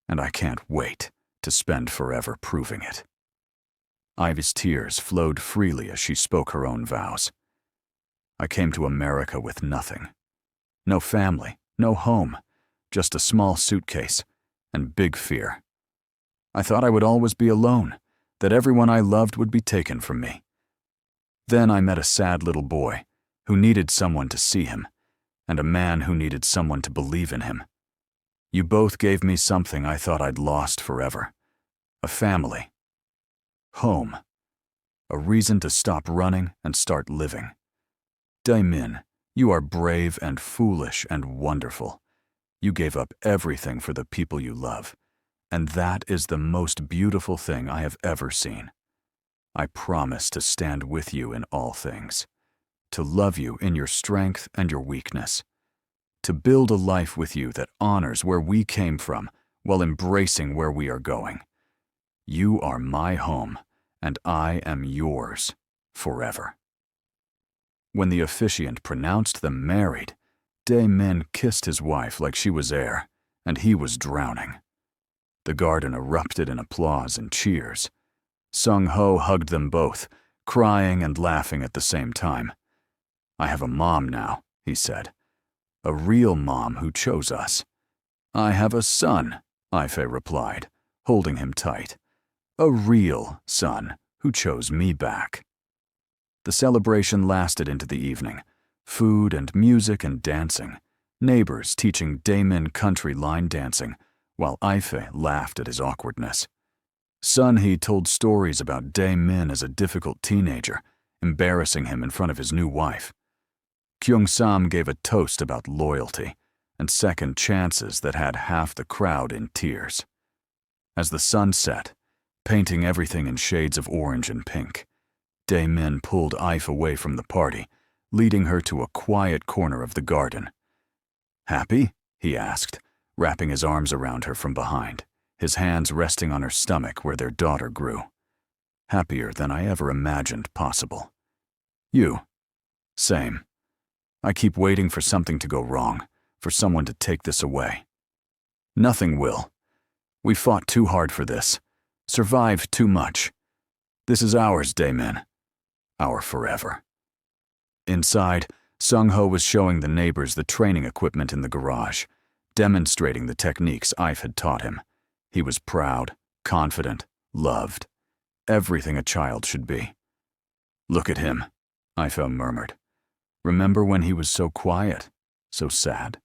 and I can't wait to spend forever proving it." Ivy's tears flowed freely as she spoke her own vows. "I came to America with nothing. No family, no home, just a small suitcase and big fear. I thought I would always be alone, that everyone I loved would be taken from me. Then I met a sad little boy who needed someone to see him, and a man who needed someone to believe in him. You both gave me something I thought I'd lost forever. A family. Home. A reason to stop running and start living. Dae-min, you are brave and foolish and wonderful. You gave up everything for the people you love, and that is the most beautiful thing I have ever seen. I promise to stand with you in all things, to love you in your strength and your weakness, to build a life with you that honors where we came from while embracing where we are going. You are my home, and I am yours forever." When the officiant pronounced them married, Dae-min kissed his wife like she was air, and he was drowning. The garden erupted in applause and cheers. Sung-ho hugged them both, crying and laughing at the same time. "I have a mom now," he said. "A real mom who chose us." "I have a son," Ife replied, holding him tight. "A real son who chose me back." The celebration lasted into the evening. Food and music and dancing. Neighbors teaching Dae-min country line dancing, while Ife laughed at his awkwardness. Sun-hee told stories about Dae-min as a difficult teenager, embarrassing him in front of his new wife. Kyung-sam gave a toast about loyalty and second chances that had half the crowd in tears. As the sun set, painting everything in shades of orange and pink, Dae-min pulled Ife away from the party, leading her to a quiet corner of the garden. "Happy?" he asked, wrapping his arms around her from behind. his hands resting on her stomach where their daughter grew. Happier than I ever imagined possible. You. Same. I keep waiting for something to go wrong, for someone to take this away. Nothing will. We fought too hard for this, survived too much. This is ours, Daemin. Our forever. Inside, Sung-ho was showing the neighbors the training equipment in the garage, demonstrating the techniques Ife had taught him. He was proud, confident, loved. Everything a child should be. Look at him, Ife murmured. Remember when he was so quiet, so sad?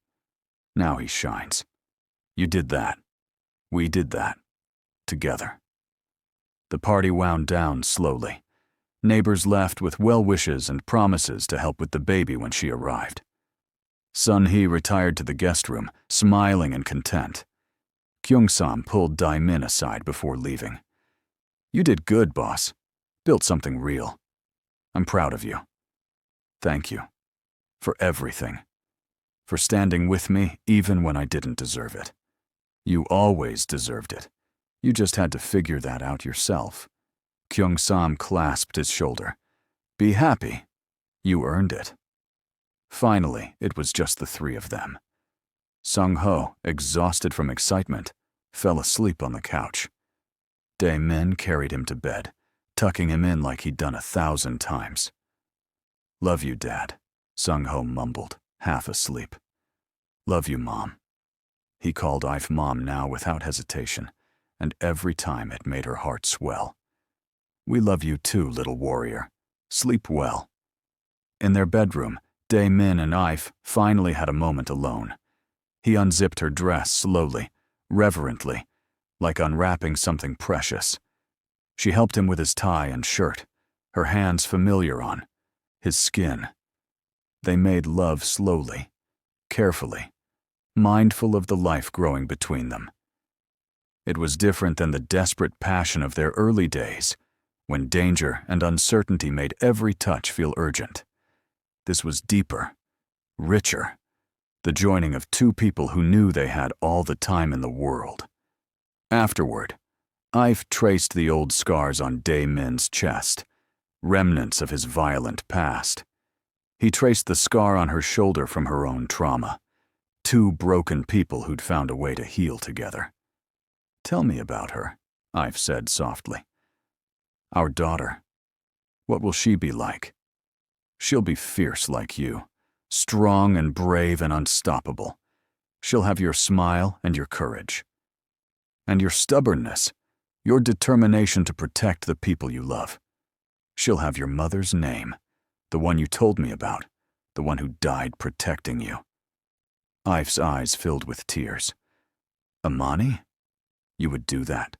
Now he shines. You did that. We did that. Together. The party wound down slowly. Neighbors left with well wishes and promises to help with the baby when she arrived. Sun-hee retired to the guest room, smiling and content. Kyung-sam pulled Dae-min aside before leaving. You did good, boss. Built something real. I'm proud of you. Thank you. For everything. For standing with me even when I didn't deserve it. You always deserved it. You just had to figure that out yourself. Kyung-sam clasped his shoulder. Be happy. You earned it. Finally, it was just the three of them. Sung-ho, exhausted from excitement, fell asleep on the couch. Dae-min carried him to bed, tucking him in like he'd done 1,000 times. Love you, Dad, Sung-ho mumbled, half asleep. Love you, Mom. He called Ife Mom now without hesitation, and every time it made her heart swell. We love you too, little warrior. Sleep well. In their bedroom, Dae-min and Ife finally had a moment alone. He unzipped her dress slowly, reverently, like unwrapping something precious. She helped him with his tie and shirt, her hands familiar on his skin. They made love slowly, carefully, mindful of the life growing between them. It was different than the desperate passion of their early days, when danger and uncertainty made every touch feel urgent. This was deeper, richer, the joining of two people who knew they had all the time in the world. Afterward, Ife traced the old scars on Dae-min's chest, remnants of his violent past. He traced the scar on her shoulder from her own trauma. Two broken people who'd found a way to heal together. Tell me about her, Ife said softly. Our daughter. What will she be like? She'll be fierce like you, strong and brave and unstoppable. She'll have your smile and your courage. And your stubbornness, your determination to protect the people you love. She'll have your mother's name, the one you told me about, the one who died protecting you. Ife's eyes filled with tears. Amani? You would do that?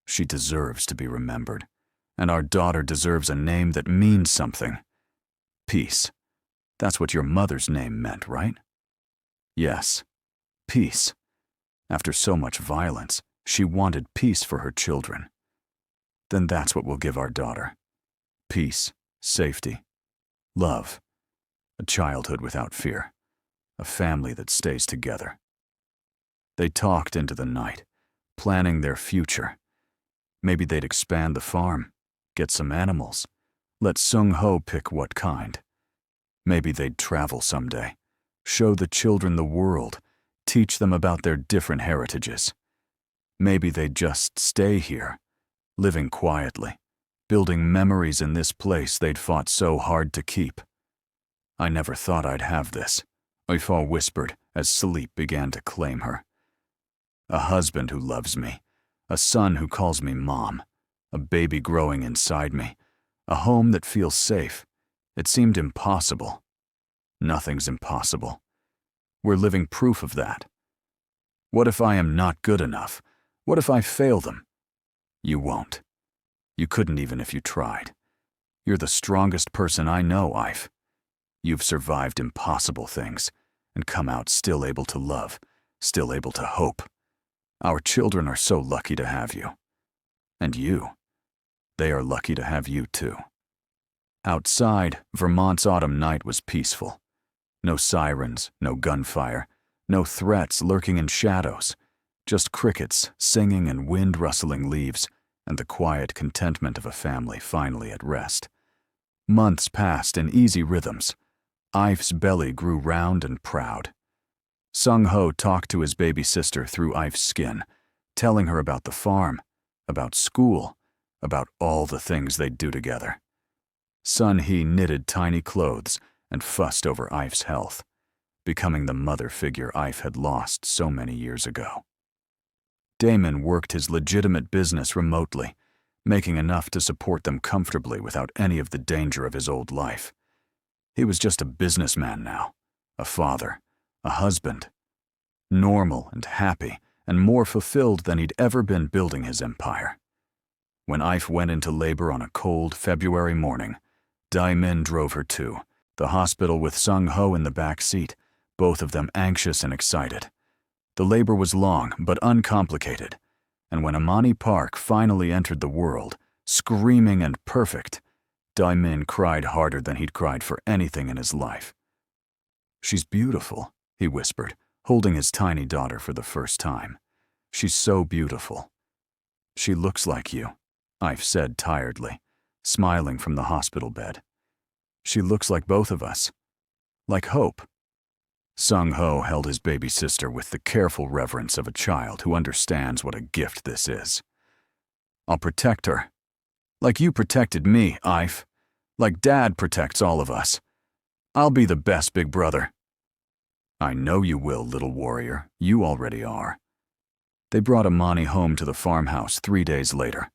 She deserves to be remembered, and our daughter deserves a name that means something. Peace. That's what your mother's name meant, right? Yes. Peace. After so much violence, she wanted peace for her children. Then that's what we'll give our daughter. Peace, safety, love, a childhood without fear, a family that stays together. They talked into the night, planning their future. Maybe they'd expand the farm, get some animals, let Sung-ho pick what kind. Maybe they'd travel someday, show the children the world, teach them about their different heritages. Maybe they'd just stay here, living quietly, building memories in this place they'd fought so hard to keep. I never thought I'd have this, Ife whispered as sleep began to claim her. A husband who loves me, a son who calls me mom, a baby growing inside me, a home that feels safe. It seemed impossible. Nothing's impossible. We're living proof of that. What if I am not good enough? What if I fail them? You won't. You couldn't even if you tried. You're the strongest person I know, Ife. You've survived impossible things and come out still able to love, still able to hope. Our children are so lucky to have you. And you. They are lucky to have you too. Outside, Vermont's autumn night was peaceful. No sirens, no gunfire, no threats lurking in shadows, Just crickets singing and wind rustling leaves, and the quiet contentment of a family finally at rest. Months passed in easy rhythms. Ife's belly grew round and proud. Sung-ho talked to his baby sister through Ife's skin, telling her about the farm, about school, about all the things they'd do together. Sun-hee knitted tiny clothes and fussed over Ife's health, becoming the mother figure Ife had lost so many years ago. Damon worked his legitimate business remotely, making enough to support them comfortably without any of the danger of his old life. He was just a businessman now, a father, a husband, normal and happy and more fulfilled than he'd ever been building his empire. When Ife went into labor on a cold February morning, Dae-min drove her to the hospital with Sung-ho in the back seat, both of them anxious and excited. The labor was long but uncomplicated, and when Amani Park finally entered the world, screaming and perfect, Dae-min cried harder than he'd cried for anything in his life. "She's beautiful," he whispered, holding his tiny daughter for the first time. "She's so beautiful." "She looks like you," Ife said tiredly, smiling from the hospital bed. "She looks like both of us. Like hope." Sung-ho held his baby sister with the careful reverence of a child who understands what a gift this is. "I'll protect her. Like you protected me, Ife. Like Dad protects all of us. I'll be the best big brother." "I know you will, little warrior. You already are." They brought Amani home to the farmhouse 3 days later.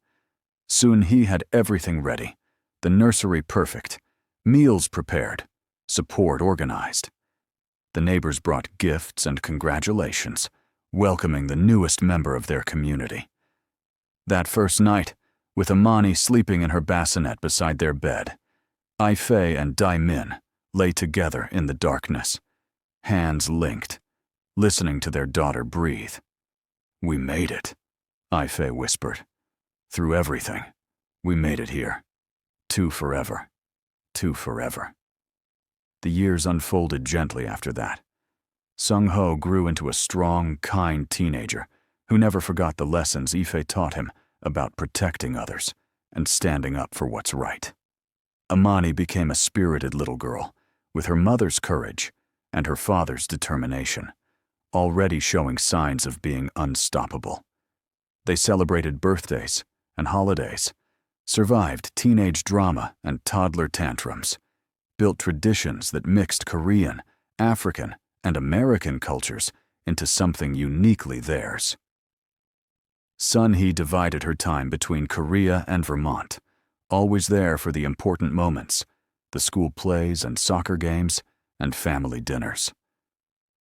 Soon he had everything ready, the nursery perfect, meals prepared, support organized. The neighbors brought gifts and congratulations, welcoming the newest member of their community. That first night, with Amani sleeping in her bassinet beside their bed, Ife and Dae-min lay together in the darkness, hands linked, listening to their daughter breathe. "We made it," Ife whispered. "Through everything, we made it here. Two forever. Two forever." The years unfolded gently after that. Sung-ho grew into a strong, kind teenager who never forgot the lessons Ife taught him about protecting others and standing up for what's right. Amani became a spirited little girl with her mother's courage and her father's determination, already showing signs of being unstoppable. They celebrated birthdays and holidays, survived teenage drama and toddler tantrums, built traditions that mixed Korean, African, and American cultures into something uniquely theirs. Sun-hee divided her time between Korea and Vermont, always there for the important moments, the school plays and soccer games, and family dinners.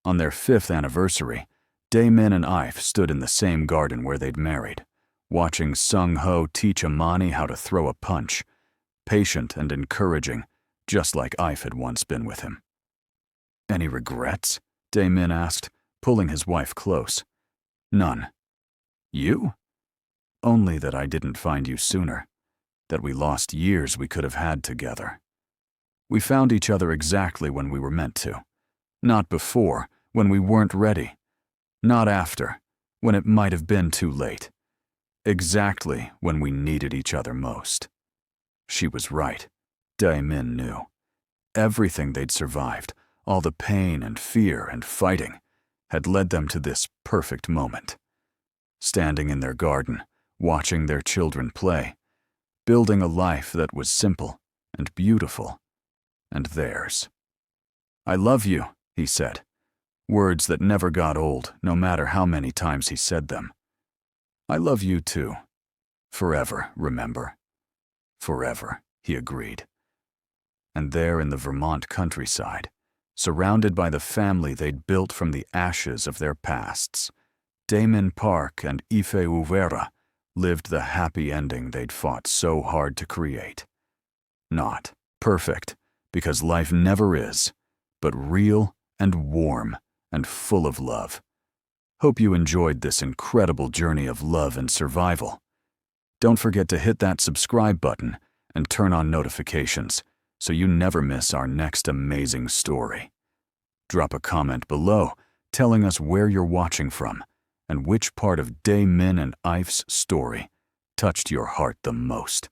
On their 5th anniversary, Dae-min and Ife stood in the same garden where they'd married, watching Sung-ho teach Amani how to throw a punch, patient and encouraging, just like Ife had once been with him. "Any regrets?" Dae-min asked, pulling his wife close. "None." "You?" "Only that I didn't find you sooner, that we lost years we could have had together. We found each other exactly when we were meant to. Not before, when we weren't ready. Not after, when it might have been too late. Exactly when we needed each other most." She was right. Dae-min knew. Everything they'd survived, all the pain and fear and fighting, had led them to this perfect moment. Standing in their garden, watching their children play, building a life that was simple and beautiful, and theirs. "I love you," he said, words that never got old, no matter how many times he said them. "I love you too. Forever, remember." "Forever," he agreed. And there in the Vermont countryside, surrounded by the family they'd built from the ashes of their pasts, Dae-min Park and Ife Uvera lived the happy ending they'd fought so hard to create. Not perfect, because life never is, but real and warm and full of love. Hope you enjoyed this incredible journey of love and survival. Don't forget to hit that subscribe button and turn on notifications so you never miss our next amazing story. Drop a comment below telling us where you're watching from and which part of Dae Min and Ife's story touched your heart the most?